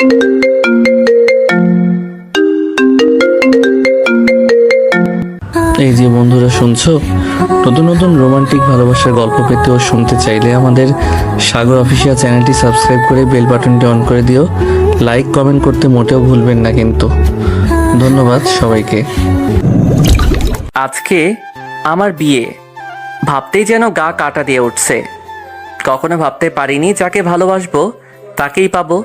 এই যে বন্ধুরা শুনছো, নতুন নতুন রোমান্টিক ভালোবাসার গল্প পেতে ও শুনতে চাইলে আমাদের সাগর অফিসিয়াল চ্যানেলটি সাবস্ক্রাইব করে বেল বাটনটি অন করে দিও। লাইক কমেন্ট করতে মোটেও ভুলবেন না কিন্তু। ধন্যবাদ সবাইকে। আজকে আমার বিয়ে, ভাবতেই যেন গা কাটা দিয়ে উঠছে। কখনো ভাবতে পারিনি যাকে ভালোবাসবো তাকেই পাবো।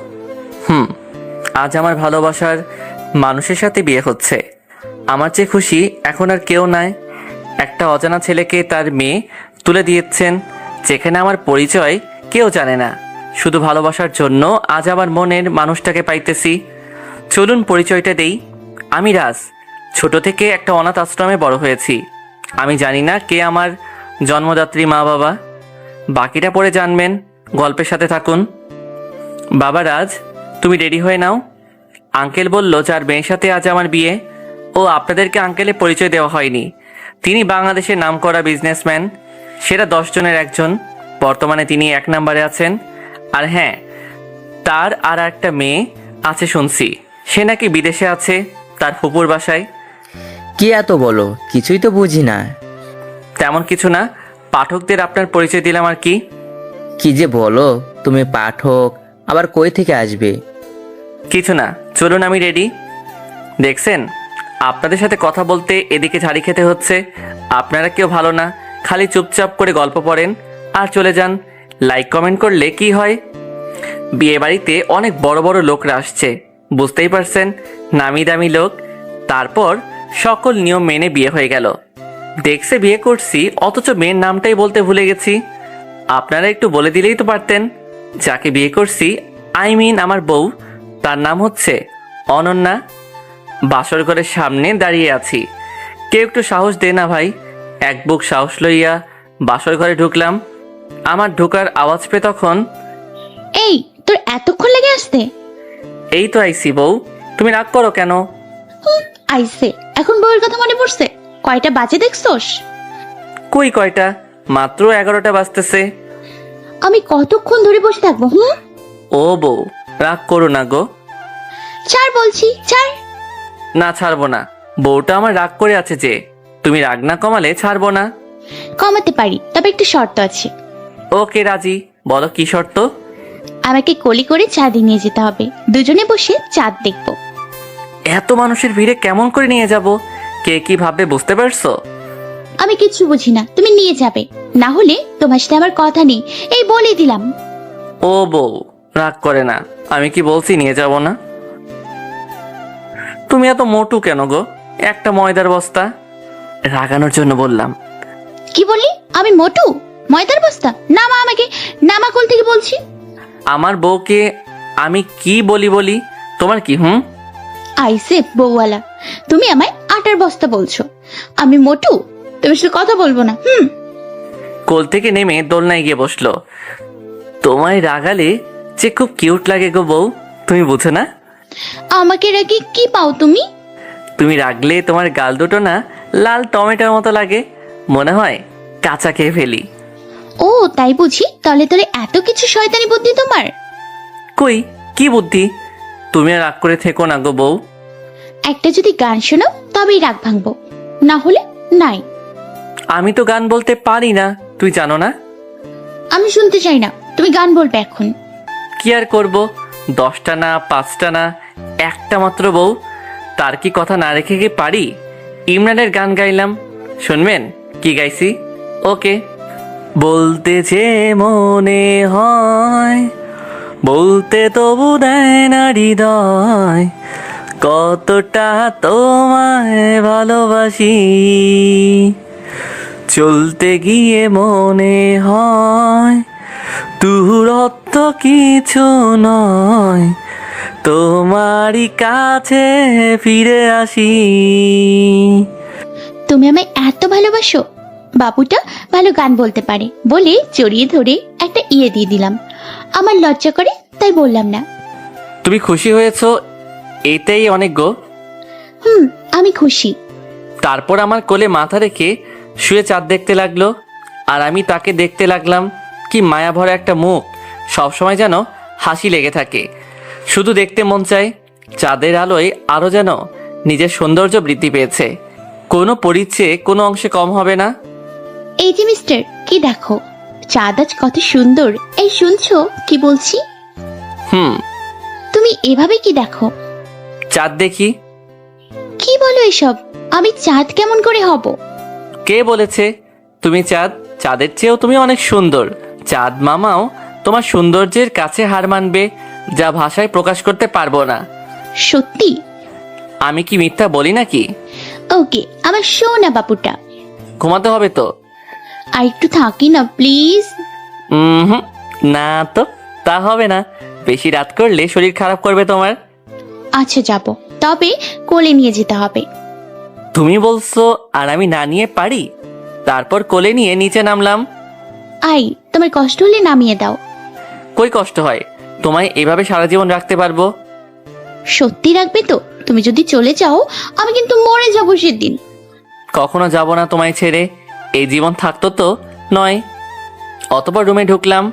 আজ আমার ভালোবাসার মানুষের সাথে বিয়ে হচ্ছে। আমার চেয়ে খুশি এখন আর কেউ নাই। একটা অজানা ছেলেকে তার মেয়ে তুলে দিয়েছেন, যেখানে আমার পরিচয় কেউ জানে না। শুধু ভালোবাসার জন্য আজ আমার মনের মানুষটাকে পাইতেছি। চলুন পরিচয়টা দেই। আমি রাজ। ছোট থেকে একটা অনাথ আশ্রমে বড় হয়েছি। আমি জানি না কে আমার জন্মদাত্রী মা বাবা। বাকিটা পরে জানবেন, গল্পের সাথে থাকুন। বাবা রাজ, তুমি রেডি হয়ে নাও। আঙ্কেল বলল যার মেয়ের সাথে আজ আমার বিয়ে। ও আপনাদেরকে আঙ্কেলের পরিচয় দেওয়া হয়নি। তিনি বাংলাদেশের নামকরা বিজনেসম্যান, সেটা 10 জনের একজন। বর্তমানে তিনি 1 নম্বরে আছেন। আর হ্যাঁ, তার আর একটা মেয়ে আছে শুনছি। সে নাকি বিদেশে আছে, তার ফুপুর বাসায়। কি এত বলো, কিছুই তো বুঝি না। তেমন কিছু না, পাঠকদের আপনার পরিচয় দিলাম আর কি। কি যে বলো, তুমি পাঠক, আবার কই থেকে আসবে? কিছু না, চলুন আমি রেডি। দেখছেন, আপনাদের সাথে কথা বলতে এদিকে ঝাড়ি খেতে হচ্ছে। আপনারা কেউ ভালো না, খালি চুপচাপ করে গল্প পড়েন আর চলে যান। লাইক কমেন্ট করলে কি হয়? বিয়ে বাড়িতে অনেক বড় বড় লোকরা আসছে, বুঝতেই পারছেন, নামি দামি লোক। তারপর সকল নিয়ম মেনে বিয়ে হয়ে গেল। দেখছে বিয়ে করছি, অথচ মেয়ের নামটাই বলতে ভুলে গেছি। আপনারা একটু বলে দিলেই তো পারতেন। যাকে বিয়ে করছি, আমার বউ, তার নাম হচ্ছে অনন্যা। বাসর ঘরের সামনে দাঁড়িয়ে আছি। কেউ একটু সাহস দে না ভাই। এক বুক সাহস লইয়া বাসর ঘরে ঢুকলাম। আমার ঢোকার আওয়াজ পেয়ে তখন, এই তোর এতক্ষণ লেগে আসতে? এই তো আইসি বউ, তুমি রাগ করো কেন? আইসে, এখন বউয়ের কথা মনে পড়ছে? কয়টা বাজে দেখছোস? কই কয়টা, মাত্র 11টা বাজতেছে। আমি কতক্ষণ ধরে বসে থাকবো? ও বউ, রাগ করো না গো। ছাড় বলছি, ছাড়। না, ছাড়বো না। বউটা আমার রাগ করে আছে যে, তুমি রাগ না কমালে ছাড়বো না। কমাতে পারি, তবে একটু শর্ত আছে। ওকে রাজি, বলো কি শর্ত? আমাকে কোলে করে চাঁদে নিয়ে যেতে হবে, দুজনে বসে চাঁদ দেখবো। এত মানুষের ভিড়ে কেমন করে নিয়ে যাব? কে কি ভাববে বুঝতে পারছো? আমি কিচ্ছু বুঝি না, তুমি নিয়ে যাবে। না হলে তোমার সাথে আমার কথা নেই, এই বলে দিলাম। ও বউ, রাগ করে না। আমি কি বলছি নিয়ে যাব না? তুমি এত মোটু কেন গো? একটা ময়দার বস্তা। রাগানোর জন্য বললাম। কি বললি? আমি মোটু? ময়দার বস্তা? নামা আমাকে, নামা কোল থেকে বলছি। আমার বউকে আমি কি বলি? তোমার কি? আইসে বউওয়ালা, তুমি আমায় আটার বস্তা বলছো। আমি মোটু? তুমি সাথে কথা বলবো না। কোল থেকে নেমে দোলনায় গিয়ে বসলো। তোমায় রাগালে যে খুব কিউট লাগে গো বউ, তুমি বুঝো না? আমাকে রাগি কি পাও তুমি? তুমি রাগলে তোমার গাল দুটো না লাল টমেটোর মতো লাগে, মনে হয় কাঁচা খেয়ে ফেলি। ও তাই বুঝি, তলে তলে এত কিছু শয়তানি বুদ্ধি তোমার। কই কি বুদ্ধি? তুমি আর রাগ করে থেকো না গো বউ। একটা যদি গান শোনো তবেই রাগ ভাঙবো, না হলে নাই। আমি তো গান বলতে পারি না, তুই জানো না? আমি শুনতে চাই না, তুমি গান বলবে এখন। কি আর করব, 10টা না 5টা না, একটা মাত্র বউ, তার কি কথা না রেখে কি পারি? ইমরানের গান গাইলাম, শুনবেন কি গাইছি? ওকে। বলতে যে মনে হয়, বলতে তবু দেয় না হৃদয়, কতটা তোমায় ভালোবাসি। চলতে গিয়ে মনে হয় দূরত্ব কিছু নয়, তোমারই কাছে ফিরে আসি। তুমি আমায় এত ভালোবাসো? বাবুটা ভালো গান বলতে পারে বলে জড়িয়ে ধরে একটা ইয়ে দিয়ে দিলাম। আমার লজ্জা করে তাই বললাম না। তুমি খুশি হয়েছো, এটাই অনেক গো। আমি খুশি। তারপর আমার কোলে মাথা রেখে শুয়ে চাঁদ দেখতে লাগলো, আর আমি তাকে দেখতে লাগলাম। কি মায়া ভরা একটা মুখ, সবসময় যেন হাসি লেগে থাকে। শুধু দেখতে মন চায়। চাঁদের আলোয় আরো যেন নিজের সৌন্দর্য বৃদ্ধি পেয়েছে। কোনো পরিচয়ে কোনো অংশে কম হবে না। এই যে মিস্টার, কি দেখো? চাঁদ আজ কত সুন্দর। এই শুনছো কি বলছি? হুম। তুমি এভাবে কি দেখো? চাঁদ দেখি। কি বলো এসব? আমি চাঁদ কেমন করে হব? কে বলেছে তুমি চাঁদ? চাঁদের চেয়েও তুমি অনেক সুন্দর। চাঁদ মামাও তোমার সৌন্দর্যের কাছে হার মানবে, যা ভাষায় প্রকাশ করতে পারবো না। সত্যি? আমি কি মিথ্যা বলি নাকি? ওকে, আমার সোনা বাপুটা। ঘুমাতে হবে তো? আর একটু থাকি না প্লিজ। হুম, না তো, তা হবে না। বেশি রাত করলে শরীর খারাপ করবে তোমার। আচ্ছা যাব, তবে কোলে নিয়ে যেতে হবে। তুমি বলছো আর আমি না নিয়ে পারি? তারপর কোলে নিয়ে নিচে নামলাম। আই, তোমার কষ্ট হলে নামিয়ে দাও। কই কষ্ট হয়? তোমায় এভাবে সারা জীবন রাখতে পারবো? সত্যি রাখবে তো? তুমি যদি চলে যাও আমি কিন্তু মরে যাবো সেদিন। কখনো যাব না তোমায় ছেড়ে। এই জীবন থাকতো তো নয়। অতপর রুমে ঢুকলাম।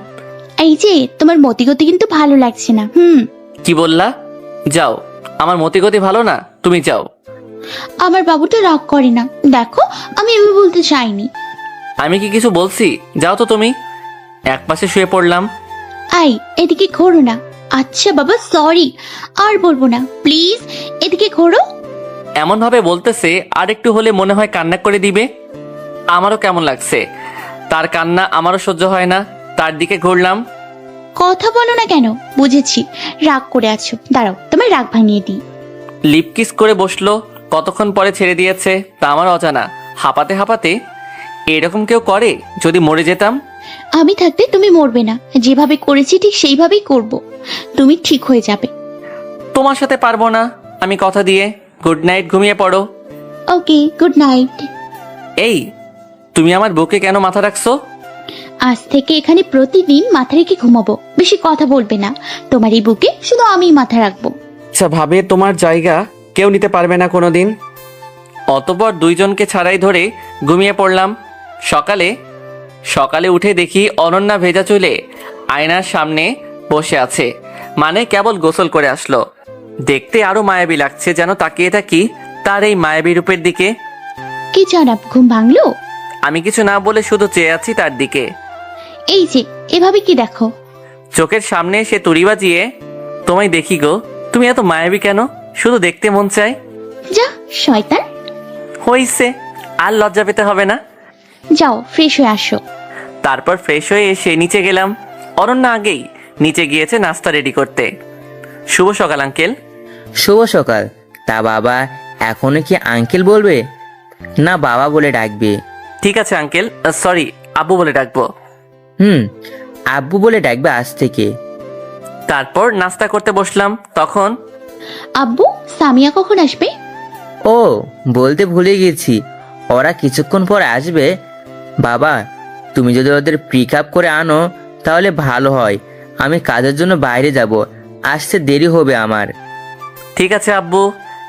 এই যে তোমার মতিগতি কিন্তু ভালো লাগছে না। কি বললা? যাও, আমার মতিগতি ভালো না, তুমি যাও। আমার বাবুটা রাগ করে না, দেখো আমি এভাবে বলতে চাইনি। আমি কি কিছু বলছি? যাও তো তুমি। একপাশে শুয়ে পড়লাম। আই, এদিকে ঘোরো না। আচ্ছা বাবা, সরি, আর বলবো না, প্লিজ এদিকে ঘোরো। এমন ভাবে বলতেছে আর একটু হলে মনে হয় কান্না করে দিবে। আমারও কেমন লাগছে। তার কান্না আমারও সহ্য হয় না। তার দিকে ঘুরলাম। কথা বলো না কেন? বুঝেছি রাগ করে আছো, দাঁড়াও তোমার রাগ ভাঙিয়ে দিই। লিপ কিস করে বসলো। কতক্ষণ পরে ছেড়ে দিয়েছে তা আমার অজানা। হাঁপাতে হাঁপাতে, এরকম কেউ করে? যদি মরে যেতাম। আমি থাকতে তুমি মরবে না, যেভাবে করেছি ঠিক সেইভাবেই করব। তুমি ঠিক হয়ে যাবে। তোমার সাথে পারবো না, আমি কথা দিয়ে। গুড নাইট, ঘুমিয়ে পড়ো। ওকে, গুড নাইট। এই, তুমি আমার বুকে কেন মাথা রাখছো? আজ থেকে এখানে প্রতিদিন মাথা রেখে ঘুমাবো। বেশি কথা বলবে না। তোমার এই বুকে শুধু আমিই মাথা রাখবো। আচ্ছা, ভাবে তোমার জায়গা কেউ নিতে পারবে না কোনোদিন। অতপর দুইজনকে ছাড়াই ধরে ঘুমিয়ে পড়লাম। সকালে সকালে উঠে দেখি অনন্যা ভেজা চুলে আয়নার সামনে বসে আছে। মানে কেবল গোসল করে আসলো। দেখতে আরো মায়াবী লাগছে, যেন তাকিয়ে থাকি তার এই মায়াবী রূপের দিকে। কি জানাব, ঘুম ভাঙলো? আমি কিছু না বলে শুধু চেয়ে আছি তার দিকে। এই যে এভাবে কি দেখো? চোখের সামনে এসে তুড়ি বাজিয়ে, তোমায় দেখি গো, তুমি এত মায়াবী কেন? শুধু দেখতে মন চায়। যা শয়তান। হইছে, আর লজ্জা পেতে হবে না। যাও ফ্রেশ হয়ে আসো। তারপর ফ্রেশ হয়ে এসে নিচে গেলাম। অরণ্যা আগেই নিচে গিয়েছে নাস্তা রেডি করতে। শুভ সকাল আঙ্কেল। শুভ সকাল। তা বাবা এখনো কি আঙ্কেল বলবে, না বাবা বলে ডাকবে? ঠিক আছে আঙ্কেল, সরি, আব্বু বলে ডাকবো। আব্বু বলে ডাকবে আজ থেকে। তারপর নাস্তা করতে বসলাম। তখন আব্বু, সামিয়া কখন আসবে? ও, বলতে ভুলে গেছি, ওরা কিছুক্ষণ পর আসবে। বাবা, তুমি যদি ওদের পিক আপ করে আনো তাহলে ভালো হয়। আমি কাজের জন্য বাইরে যাব, আসতে দেরি হবে আমার। ঠিক আছে আব্বু,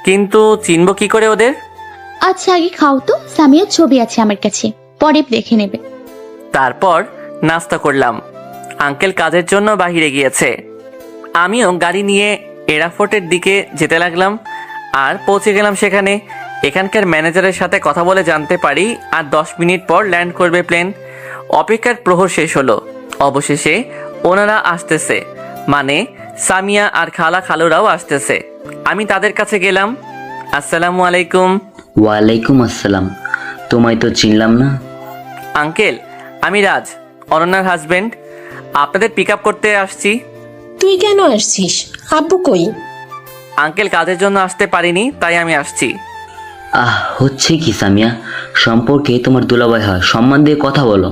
কিন্তু চিনব কি করে ওদের? আচ্ছা আগে খাও তো, সামিয়ার ছবি আছে আমার কাছে, পরে দেখে নেবে। তারপর নাস্তা করলাম। আঙ্কেল কাজের জন্য বাইরে গিয়েছে। আমিও গাড়ি নিয়ে এয়ারপোর্টের দিকে যেতে লাগলাম। আর পৌঁছে গেলাম সেখানে। এখানকার ম্যানেজারের সাথে কথা বলে জানতে পারি আর 10 মিনিট পর ল্যান্ড করবে প্লেন। অপেক্ষার প্রহর শেষ হলো। অবশেষে ওনারা আসতেছে, মানে সামিয়া আর খালুরাও আসতেছে। আমি তাদের কাছে গেলাম। আসসালামু আলাইকুম। ওয়ালাইকুম আসসালাম। তোমায় তো চিনলাম না। আঙ্কেল, আমি রাজ, অনন্যার হাজবেন্ড। আপনাদের পিক আপ করতে আসছি। তুই কেন আসছিস? আব্বু কই? আঙ্কেল কাজের জন্য আসতে পারিনি, তাই আমি আসছি। হচ্ছে কি সামিয়া, সম্পর্কে তোমার দুলাভাই হয়, সম্মান দিয়ে কথা বলো।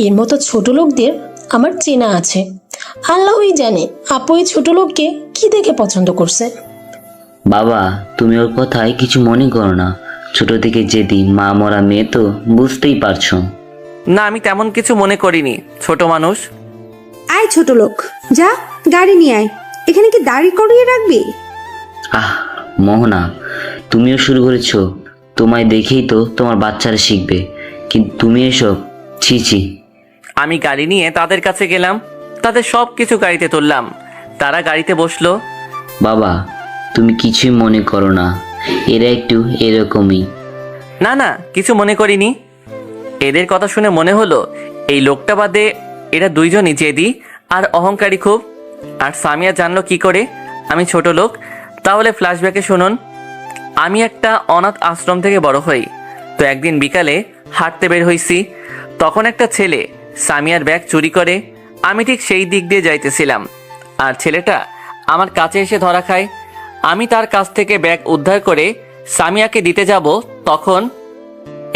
এর মতো ছোট লোকদের আমার চেনা আছে। আল্লাহই জানে আপু এই ছোট লোককে কি দেখে পছন্দ করছে। বাবা, তুমি ওর কথায় কিছু মনে করো না। ছোট থেকে জেদি, মা মরা মেয়ে তো, বুঝতেই পারছো। না, আমি তেমন কিছু মনে করিনি, ছোট মানুষ। আয় ছোট লোক, যা গাড়ি নিয়ে আয়। এখানে কি দাড়ি করিয়ে রাখবি? মোহনা, তুমিও শুরু করেছো। তোমায় দেখেই তো তোমার বাচ্চারা শিখবে, কিন্তু তুমি এসব, ছি ছি। আমি গাড়ি নিয়ে তাদের কাছে গেলাম। তাদের সব কিছু গাড়িতে তুললাম। তারা গাড়িতে বসলো। বাবা, তুমি কিছুই মনে করো না, এরা একটু এরকমই। না না, কিছু মনে করিনি। এদের কথা শুনে মনে হলো এই লোকটা বাদে এরা দুইজনই জেদি আর অহংকারী খুব। আর সামিয়া জানলো কি করে আমি ছোট লোক? তাহলে ফ্ল্যাশব্যাকে শুনুন। আমি একটা অনাথ আশ্রম থেকে বড় হই। তো একদিন বিকালে হাঁটতে বের হইছি, তখন একটা ছেলে সামিয়ার ব্যাগ চুরি করে। আমি ঠিক সেই দিক দিয়ে যাইতেছিলাম, আর ছেলেটা আমার কাছে এসে ধরা খায়। আমি তার কাছ থেকে ব্যাগ উদ্ধার করে সামিয়াকে দিতে যাব, তখন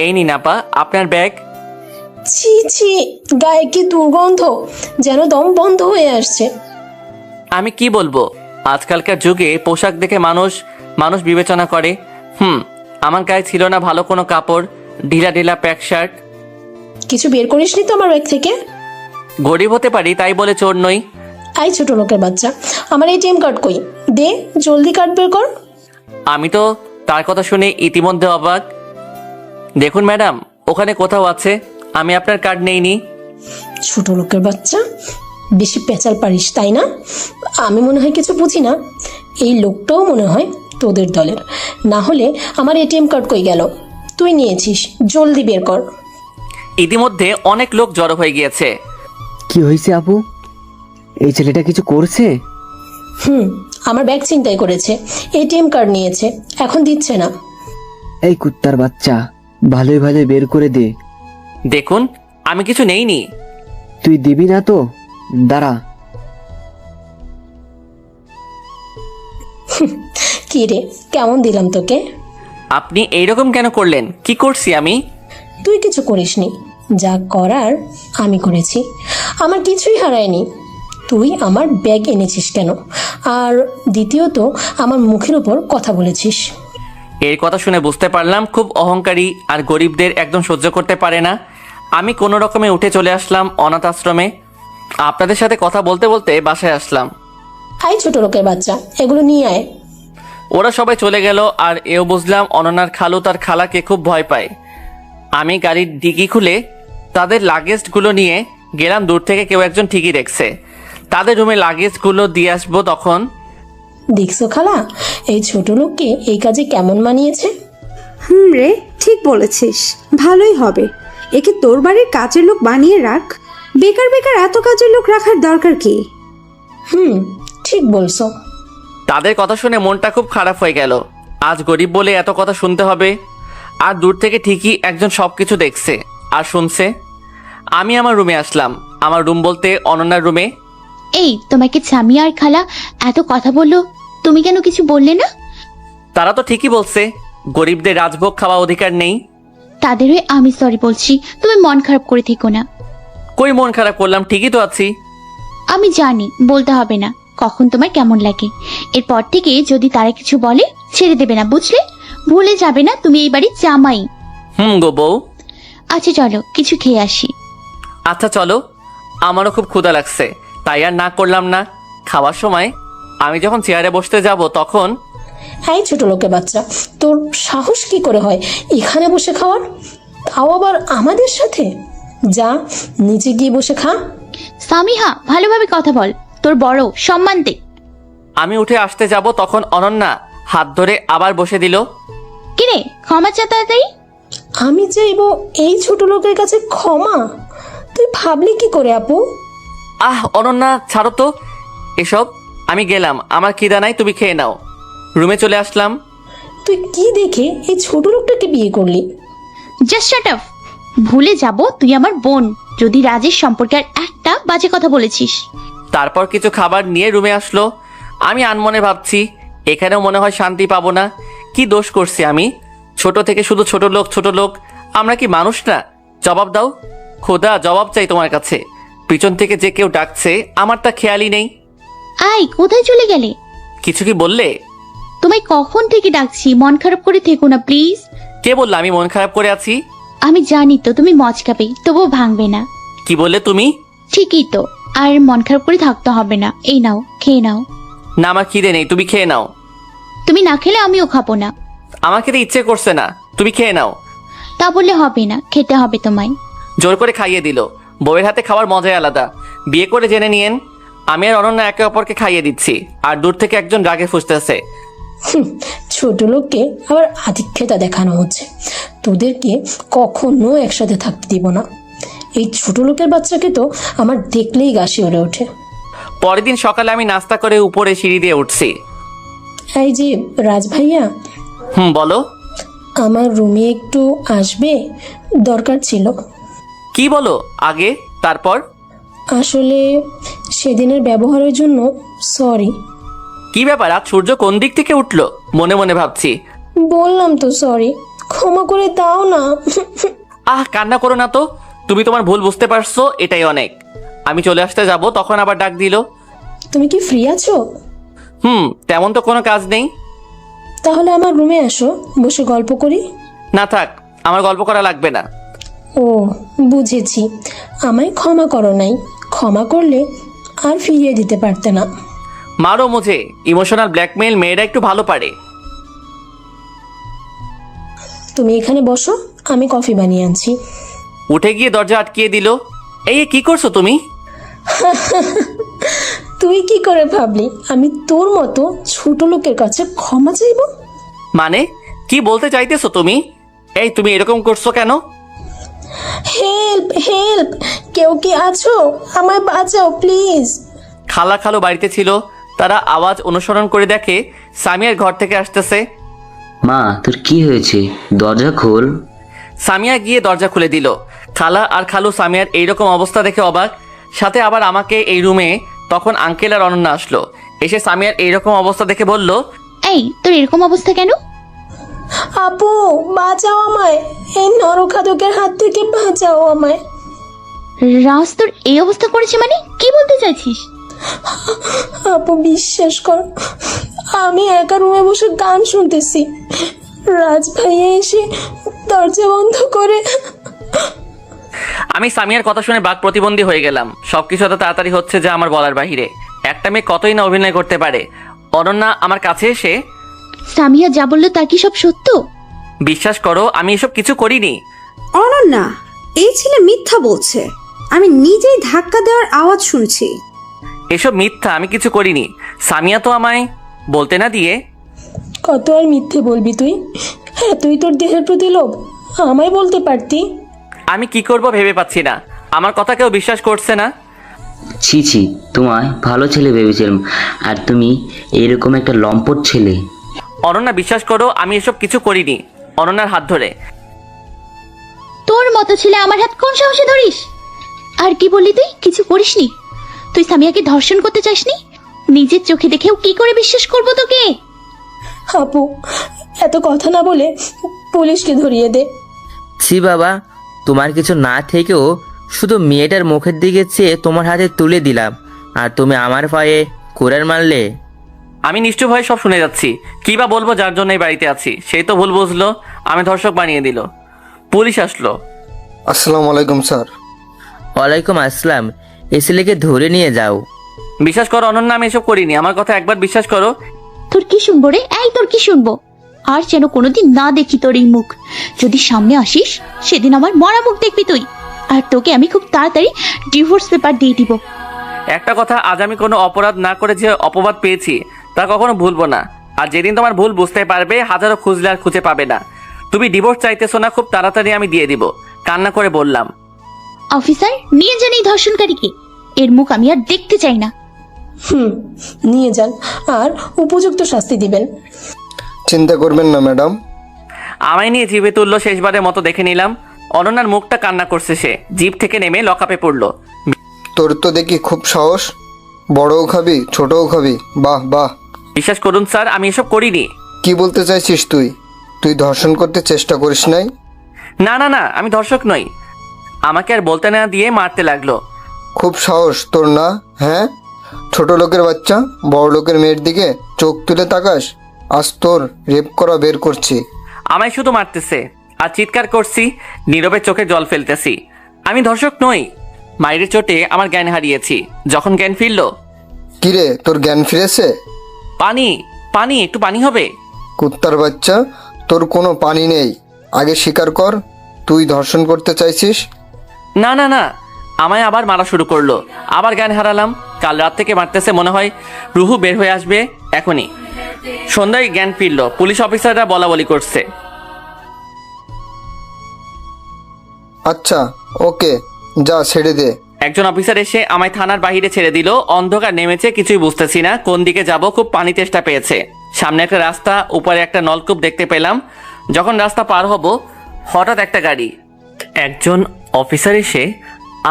এই নিন আপা আপনার ব্যাগ। ছি ছি, গায়ে কি দুর্গন্ধ, যেন দম বন্ধ হয়ে আসছে। আমি কি বলবো, আজকালকার যুগে পোশাক দেখে মানুষ মানুষ বিবেচনা করে। আমার গায়ে ছিল না ভালো কোনো কাপড়, ঢিলা ঢিলা প্যাক শার্ট। কিছু বের করিসনি তো আমার ব্যাগ থেকে? গরিব হতে পারি তাই বলে চোর নই। আই ছোট লোকের বাচ্চা, আমার এটিএম কার্ড কই? দে, জলদি কার্ড বের কর। আমি তো তার কথা শুনে ইতিমধ্যে অবাক। দেখুন ম্যাডাম, ওখানে কোথাও আছে, আমি আপনার কার্ড নেইনি। ছোট লোকের বাচ্চা, বেশি পেঁচাল পারিস তাই না? আমি মনে হয় কিছু বুঝি না। এই লোকটাও মনে হয় তোদের দলের। না হলে আমার এটিএম কার্ড কই গেল? তুই নিয়েছিস, জলদি বের কর। ইতিমধ্যে অনেক লোক জড়ো হয়ে গিয়েছে। কি হয়েছে আপু? এই ছেলেটা কিছু করছে? আমার ব্যাগ ছিনতাই করেছে, এটিএম কার্ড নিয়েছে, এখন দিচ্ছে না। এই কুত্তার বাচ্চা, ভালোই ভালোই বের করে দে। দেখুন, আমি কিছু নেইনি। তুই দিবি না তো? দাঁড়া। কি রে, কেমন দিলাম তোকে? আপনি এইরকম কেন করলেন? কি করছি আমি? তুই কিছু করিসনি, যা করার আমি করেছি। আমার কিছুই হারায়নি। তুই আমার ব্যাগ এনেছিস কেন? আর দ্বিতীয়ত, আমার মুখের উপর কথা বলেছিস। এর কথা শুনে বুঝতে পারলাম খুব অহংকারী আর গরিবদের একদম সহ্য করতে পারে না। আমি কোনো রকমে উঠে চলে আসলাম অনাথ আশ্রমে। আপনাদের সাথে কথা বলতে বলতে বাসায় আসলাম। আই ছোট লোকের বাচ্চা, এগুলো নিয়ে আয়। ওরা সবাই চলে গেল, আর এও বুঝলাম অনন্যার খালু তার খালাকে খুব ভয় পায়। আমি গাড়ির ডিগি খুলে তাদের লাগেজগুলো নিয়ে গেলাম। দূর থেকে কেউ একজন ঠিকই দেখছে। তাদের রুমে লাগেজগুলো দিয়ে আসবো, তখন দেখছো খালা, এই ছোট লোককে এই কাজে কেমন মানিয়েছে? রে, ঠিক বলেছিস, ভালোই হবে। একে তোর বাড়ির কাজের লোক বানিয়ে রাখ। বেকার বেকার এত কাজের লোক রাখার দরকার কি? ঠিক বলছো। তাদের কথা শুনে মনটা খুব খারাপ হয়ে গেল। আজ গরিব বলে এত কথা শুনতে হবে। আর দূর থেকে ঠিকই একজন সবকিছু দেখছে আর শুনছে। আমি আমার রুমে আসলাম। আমার রুম বলতে অনন্যার রুমে। এই, তোমাকে সামিয়া আর খালা এত কথা বললো, তুমি কেন কিছু বললে না? তারা তো ঠিকই বলছে, গরিবদের রাজভোগ খাওয়া অধিকার নেই। তাদের হয়ে আমি সরি বলছি, তুমি মন খারাপ করে থেকো না। কই মন খারাপ করলাম? ঠিকই তো আছি। আমি জানি বলতে হবে না কখন তোমার কেমন লাগে। এরপর থেকে যদি তারা কিছু বলে ছেড়ে দেবে না, বুঝলে? ভুলে যাবে না তুমি এই বাড়ির জামাই। গো বউ। আচ্ছা চলো কিছু খেয়ে আসি। আচ্ছা চলো, আমারও খুব ক্ষুধা লাগছে, তাই আর না করলাম না। খাওয়ার সময় আমি যখন চেয়ারে বসতে যাব, তখন এই ছোট লোকের বাচ্চা, তোর সাহস কি করে হয় এখানে বসে খাওয়ার, তাও আবার আমাদের সাথে? যা, নিচে গিয়ে বসে খা। সামিহা, ভালোভাবে কথা বল, তোর বড়, সম্মান দে। আমি উঠে আসতে যাব, তখন অনন্যা হাত ধরে আবার বসে দিল। কিরে, ক্ষমা চা তাড়াতাড়ি। আমি চাইবো এই ছোট লোকের কাছে ক্ষমা? তুই ভাবলি কি করে আপু? অনন্যা, ছাড়ো তো এসব। আমি গেলাম, আমার খিদা নাই, তুমি খেয়ে নাও। রুমে চলে আসলাম। তুই কি দেখে এই ছোট লোকটাকে বিয়ে করলি? Just shut up. ভুলে যাব তুই আমার বোন যদি রাজের সম্পর্কে আর একটা বাজে কথা বলেছিস। তারপর কিছু খাবার নিয়ে রুমে আসলো। আমি আনমনে ভাবছি, এখানেও মনে হয় শান্তি পাবো না। কি দোষ করছি আমি? ছোট থেকে শুধু ছোট লোক ছোট লোক। আমরা কি মানুষ না? জবাব দাও খোদা, জবাব চাই তোমার কাছে। পিছন থেকে যে কেউ ডাকছে, আমার তা খেয়ালই নেই। আই, কোথায় চলে গেলে? কিছু কি বললে? তোমায় কখন থেকে ডাকছি, মন খারাপ করে থেকো না প্লিজ। কে বললো আমি মন খারাপ করে আছি? আমি জানি তো তুমি মচকাবে, তবুও ভাঙবে না। কি বললে তুমি? ঠিকই তো, আর মন খারাপ করে থাকতে হবে না। এই নাও, খেয়ে নাও। না, আমার খিদে নেই, তুমি খেয়ে নাও। তুমি না খেলে আমিও খাবো না। আমার খেতে ইচ্ছে করছে না, তুমি খেয়ে নাও। তা বললে হবে না, খেতে হবে তোমায়। জোর করে খাইয়ে দিল। বউয়ের হাতে খাওয়ার মজাই আলাদা। বিয়ে করে জেনে নিয়েন, আমি আর অনন্যা একে অপরকে খাইয়ে দিচ্ছি, আর দূর থেকে একজন রাগে ফুসতেছে। ছোট লোককে আবার আধিক্যতা দেখানো হচ্ছে। তোদেরকে কখনো একসাথে থাকতে দিব না। এই ছোট লোকের বাচ্চাকে তো আমার দেখলেই গা শিউরে ওঠে। পরের দিন সকালে আমি নাস্তা করে উপরে সিঁড়ি দিয়ে উঠছি। এই যে রাজ ভাইয়া, বলো। আমার রুমে একটু আসবে, দরকার ছিল। কি বলো আগে, তারপর? আসলে সেদিনের ব্যবহারের জন্য সরি। কি ব্যাপার, আজ সূর্য কোন দিক থেকে উঠলো? মনে মনে ভাবছি। বললাম তো সরি, ক্ষমা করে দাও না। কান্না করো না তো, তুমি তোমার ভুল বুঝতে পারছো, এটাই অনেক। আমি চলে আসতে যাব, তখন আবার ডাক দিল। তুমি কি ফ্রি আছো? তেমন তো কোনো কাজ নেই। তাহলে আমার রুমে আসো, বসে গল্প করি। না থাক, আমার গল্প করা লাগবে না। ও বুঝেছি, আমায় ক্ষমা করো নাই। ক্ষমা করলে আর ফিরিয়ে দিতে পারতে না। মারো মুঝে, ইমোশনাল ব্ল্যাকমেইল মেয়েরা একটু ভালো পারে। তুমি এখানে বসো, আমি কফি বানিয়ে আনছি। উঠে গিয়ে দরজা আটকিয়ে দিল। এই কি করছো তুমি? তুই কি করে ভাবলি আমি তোর মতো ছোট লোকের কাছে ক্ষমা চাইবো? মানে কি বলতে চাইতেছো তুমি? এই তুমি এরকম করছো কেন? হেল্প হেল্প, কেউ কি আছো? আমায় বাঁচাও প্লিজ। খালা খালু বাড়িতে ছিল, তারা আওয়াজ অনুসরণ করে দেখে সামিয়ার ঘর থেকে আসতেছে। মা, তোর কি হয়েছে? দরজা খোল। সামিয়া গিয়ে দরজা খুলে দিল। খালা আর খালু সামিয়ার এইরকম অবস্থা দেখে অবাক, সাথে আবার আমাকে এই রুমে। তখন আঙ্কেল আর অনন্যা আসলো, এসে সামিয়ার এইরকম অবস্থা দেখে বলল, এই তোর এরকম অবস্থা কেন? আপু বাঁচাও আমায়, এই নরখাদকের হাত থেকে বাঁচাও আমায়। রাজ তোর এই অবস্থা করেছে মানে কি বলতে চাইছিস? আপু বিশ্বাস কর, আমি একা রুমে বসে গান শুনতেছি, রাজ ভাইয়া এসে দরজা বন্ধ করে। আমি সামিয়ার কথা শুনে বাক প্রতিবন্ধী হয়ে গেলাম। সবকিছু এত তাড়াতাড়ি হচ্ছে যে আমার বলার বাহিরে। একটা মেয়ে কতই না অভিনয় করতে পারে। অনন্যা আমার কাছে এসে, সামিয়া যা বললো তা কি সব সত্য? বিশ্বাস করো আমি এসব কিছু করিনি। অনন্যা, এই ছেলে মিথ্যা বলছে। আমি নিজেই ধাক্কা দেওয়ার আওয়াজ শুনছি। এসব মিথ্যা, আমি কিছু করিনি। সামিয়া তো আমায় বলতে না দিয়ে। কত আর মিথ্যে বলবি তুই? হ্যাঁ, তুই তোর দেহের প্রতি লোভ, আমায় বলতে পারতি। আমি কি করব ভেবে পাচ্ছি না, আমার কথা কেউ বিশ্বাস করছে না। ছি ছি, তোমায় ভালো ছেলে ভেবেছিলাম, আর তুমি এরকম একটা লম্পট ছেলে। অনন্যা বিশ্বাস করো আমি এসব কিছু করিনি। অনন্যার হাত ধরে, তোর মতো ছেলে আমার হাত কোন সাহসে ধরিস? আর কি বললি তুই? কিছু করিসনি? তুই সামিয়াকে ধর্ষণ করতে চাসনি? নিজের চোখে দেখেও কি করে বিশ্বাস করবো তোকে? আপু এত কথা না বলে পুলিশকে ধরিয়ে দে। ছি বাবা, তোমার কিছু না থেকেও শুধু মেয়েটার মুখের দিকে চেয়ে তোমার হাতে তুলে দিলাম, আর তুমি আমার পায়ে কুড়াল মারলে। আমি নিশ্চয় ভয়ে সব শুনে যাচ্ছি। কি বা বলবো যার জন্য এই বাড়িতে আছি, সেই তো ভুল বুঝলো, আমি ধর্ষক বানিয়ে দিল। পুলিশ আসলো। আসসালামু আলাইকুম স্যার। ওয়ালাইকুম আসসালাম। এই ছেলেকে ধরে নিয়ে যাও। বিশ্বাস করো অনন্যা, আমি এসব করিনি। আমার কথা একবার বিশ্বাস করো। তোর কি শুনবো রে? এই তোর কি শুনবো? আর যেন কোনোদিন না দেখি তোর এই মুখ। যদি সামনে আসিস সেদিন আমার মরা মুখ দেখবি তুই। আর তোকে আমি খুব তাড়াতাড়ি ডিভোর্স পেপার দিয়ে দিব। একটা কথা, আজ আমি কোনো অপরাধ না করে যে অপবাদ পেয়েছি তা কখনো ভুলবো না। আর যেদিন তোমার ভুল বুঝতে পারবে, হাজারো খুঁজলে আর খুঁজে পাবে না। তুমি ডিভোর্স চাইতেছো না, খুব তাড়াতাড়ি আমি দিয়ে দিব। কান্না করে বললাম, অফিসার নিয়ে যান এই ধর্ষণকারীকে। এর মুখ আমি আর দেখতে চাই না। নিয়ে যান, আর উপযুক্ত শাস্তি দিবেন। চিন্তা করবেন না ম্যাডাম। আমায় নিয়ে জিভে তুললো, শেষবারের মতো দেখে নিলাম। অনন্যার মুখটা কান্না করছে, সে জিভ থেকে নেমে লকআপে পড়লো। তোর তো দেখি খুব সাহস, বড়ও খাবি ছোটও খাবি, বাহ বাহ। বিশ্বাস করুন স্যার, আমি এসব করিনি। কি বলতে চাইছিস তুই? তুই ধর্ষণ করতে চেষ্টা করিস নাই? না না না, আমি ধর্ষক নই। আমাকে আর বলতে না দিয়ে মারতে লাগলো। খুব সাহস তোর না? হ্যাঁ, ছোট লোকের বাচ্চা বড় লোকের মেয়ের দিকে চোখ তুলে তাকাস? আজ তোর রেপ করা বের করছি। আমায় শুধু মারতেছে আর চিৎকার করছি, নীরবে চোখে জল ফেলতেছি। আমি ধর্ষক নই। মায়ের চোটে আমার জ্ঞান হারিয়েছি। যখন জ্ঞান ফিরল, কিরে তোর জ্ঞান ফিরেছে? পানি পানি, একটু পানি হবে? কুত্তার বাচ্চা, তোর কোনো পানি নেই। আগে স্বীকার কর তুই ধর্ষণ করতে চাইছিস। না না না, আমায় আবার মারা শুরু করলো। আবার জ্ঞান হারালাম। কাল রাত থেকে মারতেছে, মনে হয় রুহু বের হয়ে আসবে এখনই। সন্ধ্যায় জ্ঞান ফিরল, পুলিশ অফিসাররা বলা বলি করছে। আচ্ছা ওকে, যা ছেড়ে দে। একজন অফিসার এসে আমায় থানার বাইরে ছেড়ে দিল। অন্ধকার নেমেছে, কিছুই বুঝতেছি না কোন দিকে যাব। খুব পানি তেষ্টা পেয়েছে। সামনে একটা রাস্তা, উপরে একটা নলকূপ দেখতে পেলাম। যখন রাস্তা পার হব, হঠাৎ একটা গাড়ি। একজন অফিসার এসে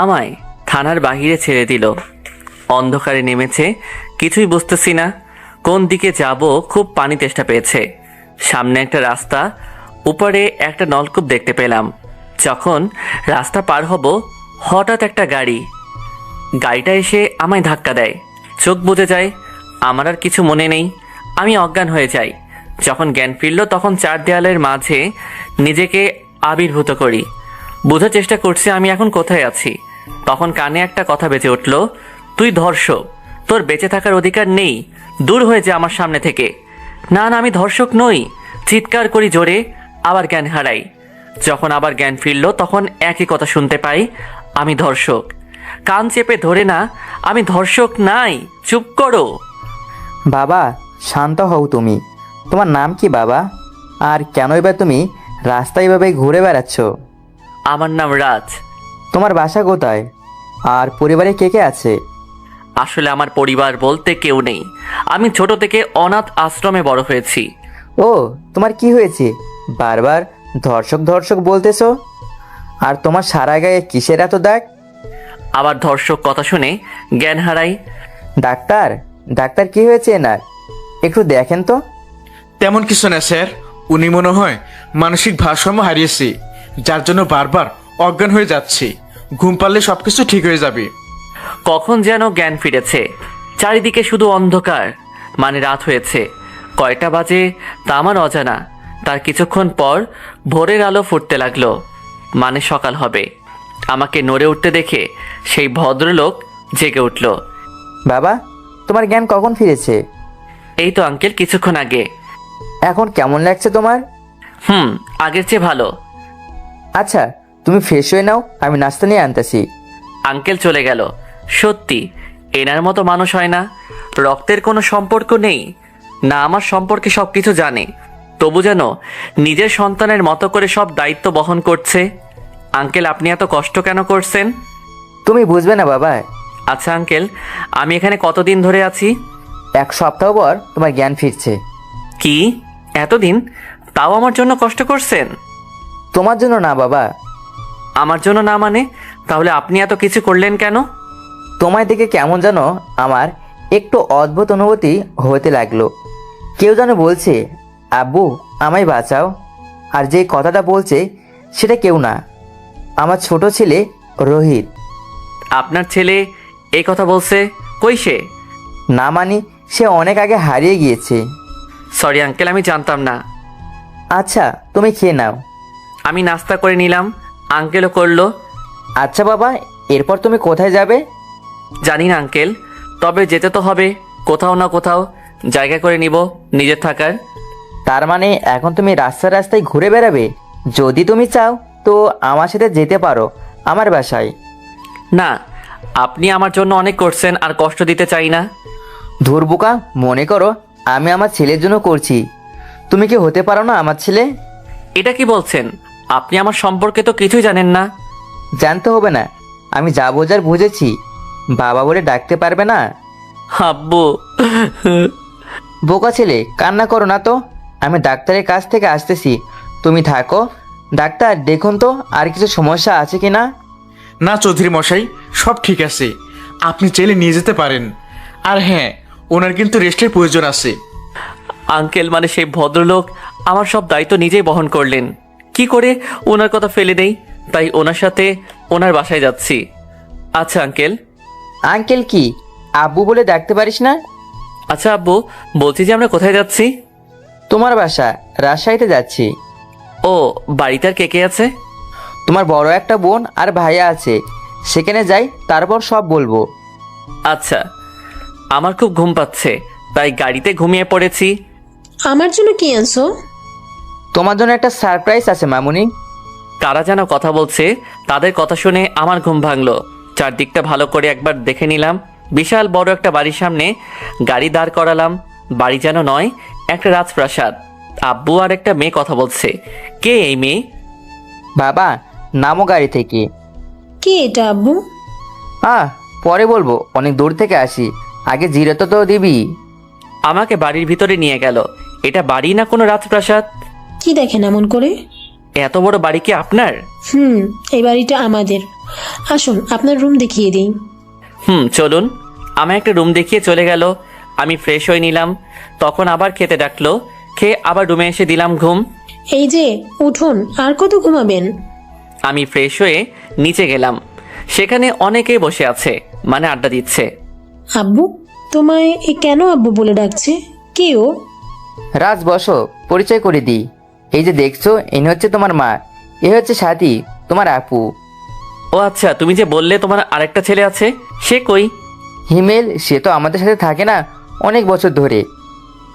আমায় থানার বাইরে ছেড়ে দিল। অন্ধকারে নেমেছে, কিছুই বুঝতেছি না কোন দিকে যাব। খুব পানি তেষ্টা পেয়েছে। সামনে একটা রাস্তা, উপরে একটা নলকূপ দেখতে পেলাম। যখন রাস্তা পার হব, হঠাৎ একটা গাড়িটা এসে আমায় ধাক্কা দেয়। চোখ বুজে যায়, আমার আর কিছু মনে নেই। আমি অজ্ঞান হয়ে যাই। যখন জ্ঞান ফিরল, তখন চার দেয়ালের মাঝে নিজেকে আবির্ভূত করি। বোঝার চেষ্টা করছি আমি এখন কোথায় আছি। তখন কানে একটা কথা বেজে উঠল, তুই ধর্ষক, তোর বেঁচে থাকার অধিকার নেই, দূর হয়ে যা আমার সামনে থেকে। না না, আমি ধর্ষক নই। চিৎকার করি জোরে, আবার জ্ঞান হারাই। যখন আবার জ্ঞান ফিরল, তখন একই কথা শুনতে পাই, আমি ধর্ষক। কান চেপে ধরে না, আমি ধর্ষক নাই, চুপ করো। বাবা শান্ত হও তুমি। তোমার নাম কি বাবা? আর কেন এবার তুমি রাস্তায় এভাবে ঘুরে বেড়াচ্ছ? আমার নাম রাজ। তোমার বাসা কোথায়? আর পরিবারে কে কে আছে? আসলে আমার পরিবার বলতে কেউ নেই। আমি ছোট থেকে অনাথ আশ্রমে বড় হয়েছি। ও, তোমার কি হয়েছে? বারবার ধর্ষক ধর্ষক বলতেছো। আর তোমার সারা গায়ে কিসের এত দাগ? আবার ধর্ষক কথা শুনে জ্ঞান হারাই। ডাক্তার, ডাক্তার কি হয়েছে এনার? একটু দেখেন তো। তেমন কিছু না স্যার, উনি মনে হয় মানসিক ভারসাম্য হারিয়েছে, যার জন্য বারবার অজ্ঞান হয়ে যাচ্ছে। ঘুম পারলে সবকিছু ঠিক হয়ে যাবে। কখন যেন জ্ঞান ফিরেছে। চারিদিকে শুধু অন্ধকার, মানে রাত হয়েছে। কয়টা বাজে তা আমার অজানা। তার কিছুক্ষণ পর ভোরের আলো ফুটতে লাগলো, মানে সকাল হবে। আমাকে নড়ে উঠতে দেখে সেই ভদ্রলোক জেগে উঠল। বাবা, তোমার জ্ঞান কখন ফিরেছে? এই তো আঙ্কেল, কিছুক্ষণ আগে। এখন কেমন লাগছে তোমার? আগের চেয়ে ভালো। আচ্ছা, তুমি ফ্রেশ হয়ে নাও, আমি নাস্তা নিয়ে আনতেছি। আঙ্কেল চলে গেল। সত্যি এনার মতো মানুষ হয় না। রক্তের কোনো সম্পর্ক নেই, না আমার সম্পর্কে সবকিছু জানে, তবু যেন নিজের সন্তানের মতো করে সব দায়িত্ব বহন করছে। আঙ্কেল, আপনি এত কষ্ট কেন করছেন? তুমি বুঝবে না বাবা। আচ্ছা আঙ্কেল, আমি এখানে কতদিন ধরে আছি? 1 সপ্তাহ পর তোমার জ্ঞান ফিরছে। কি এতদিন? তাও আমার জন্য কষ্ট করছেন? তোমার জন্য না বাবা। আমার জন্য না মানে? তাহলে আপনি এত কিছু করলেন কেন? তোমায় দেখে কেমন যেন আমার একটু অদ্ভুত অনুভূতি হতে লাগলো। কেউ যেন বলছে, আব্বু আমায় বাঁচাও। আর যে কথাটা বলছে সেটা কেউ না, আমার ছোট ছেলে রোহিত। আপনার ছেলে এই কথা বলছে? কই সে? না মানি, সে অনেক আগে হারিয়ে গিয়েছে। সরি আঙ্কেল, আমি জানতাম না। আচ্ছা, তুমি খেয়ে নাও। আমি নাস্তা করে নিলাম, আঙ্কেলও করলো। আচ্ছা বাবা, এরপর তুমি কোথায় যাবে? জানি না আঙ্কেল, তবে যেতে তো হবে। কোথাও না কোথাও জায়গা করে নিব নিজের থাকার। তার মানে এখন তুমি রাস্তায় রাস্তায় ঘুরে বেড়াবে? যদি তুমি চাও তো আমার সাথে যেতে পারো আমার বাসায়। না, আপনি আমার জন্য অনেক করছেন, আর কষ্ট দিতে চাই না। ধুর বোকা, মনে করো আমি আমার ছেলের জন্য করছি। তুমি কি হতে পারো না আমার ছেলে? এটা কি বলছেন? আপনি আমার সম্পর্কে তো কিছুই জানেন না। জানতে হবে না, আমি যা বোঝার বুঝেছি। বাবা বলে ডাকতে পারবে না? আব্বু। বোকা ছেলে, কান্না করো না তো। আমি ডাক্তারের কাছ থেকে আসতেছি, তুমি থাকো। ডাক্তার, দেখুন তো আর কিছু সমস্যা আছে কি না। না চৌধুরী মশাই, সব ঠিক আছে, আপনি চাইলে নিয়ে যেতে পারেন। আর হ্যাঁ, ওনার কিন্তু রেস্টের প্রয়োজন আছে। আঙ্কেল, মানে সেই ভদ্রলোক আমার সব দায়িত্ব নিজেই বহন করলেন। কি করে ওনার কথা ফেলে দেই? তাই ওনার সাথে ওনার বাসায় যাচ্ছি। আচ্ছা আঙ্কেল। আঙ্কেল কি? আব্বু বলে ডাকতে পারিস না? আচ্ছা আব্বু, বলছি যে আমরা কোথায় যাচ্ছি? তোমার বাসা, রাজশাহীতে যাচ্ছি। ও, বাড়িতে আর কে কে আছে? তোমার বড় একটা বোন আর ভাইয়া আছে, সেখানে যাই, তারপর সব বলবো। আচ্ছা, আমার খুব ঘুম পাচ্ছে, তাই গাড়িতে ঘুমিয়ে পড়েছি। আমার জন্য কি আনছো? তোমার জন্য একটা সারপ্রাইজ আছে মামুনি। কারা যেন কথা বলছে, তাদের কথা শুনে আমার ঘুম ভাঙলো। চারদিকটা ভালো করে একবার দেখে নিলাম, বিশাল বড় একটা বাড়ির সামনে গাড়ি দাঁড় করালাম। বাড়ি যেন নয়, একটা রাজপ্রাসাদ। আব্বু আর একটা মেয়ে কথা বলছে। কে এই মেয়ে? বাবা, নামো গাড়ি থেকে। কে এটা আব্বু? পরে বলবো, অনেক দূর থেকে আসি, আগে জিরো তো দিবি। আমাকে বাড়ির ভিতরে নিয়ে গেল। এটা বাড়ি না কোনো রাজপ্রাসাদ? কি দেখেন এমন করে? এত বড় বাড়ি কি আপনার? এই বাড়িটা আমাদের। আসুন আপনার রুম দেখিয়ে দিই। চলুন। আমায় একটা রুম দেখিয়ে চলে গেল। আমি ফ্রেশ হয়ে নিলাম। তখন আবার খেতে ডাকলো। খেয়ে আবার রুমে এসে দিলাম ঘুম। এই যে উঠুন, আর কত ঘুমাবেন? আমি ফ্রেশ হয়ে নিচে গেলাম। সেখানে অনেকেই বসে আছে, মানে আড্ডা দিচ্ছে। আব্বু, তোমায় এ কেন আব্বু বলে ডাকছে? কে ও? রাজ, বসো, পরিচয় করে দিই। এই যে দেখছো, ইনি হচ্ছে তোমার মা, এ হচ্ছে সাথী, তোমার আপু। ও আচ্ছা, তুমি যে বললে তোমার আরেকটা ছেলে আছে, সে কই? হিমেল, সে তো আমাদের সাথে থাকে না অনেক বছর ধরে।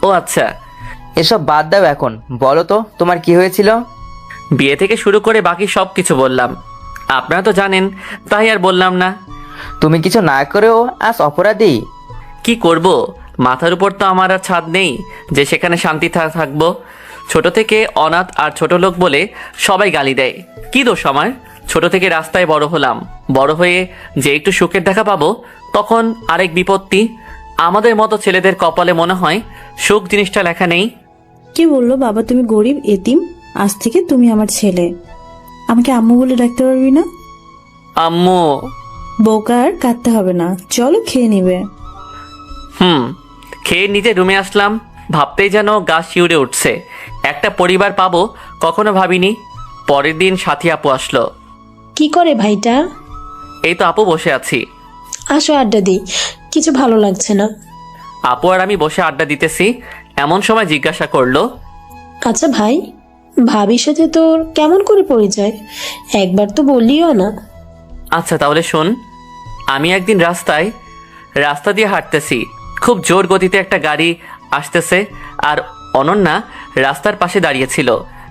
ও আচ্ছা। এসব বাদ দাও, এখন বলো তো তোমার কি হয়েছিল। বিয়ে থেকে শুরু করে বাকি সব কিছু বললাম। আপনারা তো জানেন, তাই আর বললাম না। তুমি কিছু না করেও আজ অপরাধী। কি করব, মাথার উপর তো আমার আর ছাদ নেই যে সেখানে শান্তি থাকবো। ছোট থেকে অনাথ আর ছোট লোক বলে সবাই গালি দেয়। কি দোষ আমার? ছোট থেকে রাস্তায় বড় হলাম। বড় হয়ে যে একটু সুখের দেখা পাবো, তখন আরেক বিপত্তি। আমাদের মতো ছেলেদের কপালে মনে হয় সুখ জিনিসটা লেখা নেই। কে বললো বাবা তুমি গরিব এতিম? আজ থেকে তুমি আমার ছেলে। আমাকে আম্মু বলে ডাকতে পারবি না? আম্মু। বউকা আর কাঁদতে হবে না, চলো খেয়ে নিবে। খেয়ে নিজে রুমে আসলাম। ভাবতেই যেন গা শিউরে উঠছে। একটা পরিবার পাবো কখনো ভাবিনি। পরের দিন সাথী আপু আসলো। কি করে ভাইটা? এই তো আপু, বসে আছি। আসো আড্ডা দিই, কিছু ভালো লাগছে না। আপু আর আমি বসে আড্ডা দিতেছি, এমন সময় জিজ্ঞাসা করলো, আচ্ছা ভাই, ভাবির সাথে তোর কেমন করে পরিচয়? একবার তো বললিও না। আচ্ছা তাহলে শোন। আমি একদিন রাস্তা দিয়ে হাঁটতেছি। খুব জোর গতিতে একটা গাড়ি আসতেছে, আর অনন্যা রাস্তার পাশে দাঁড়িয়েছিল।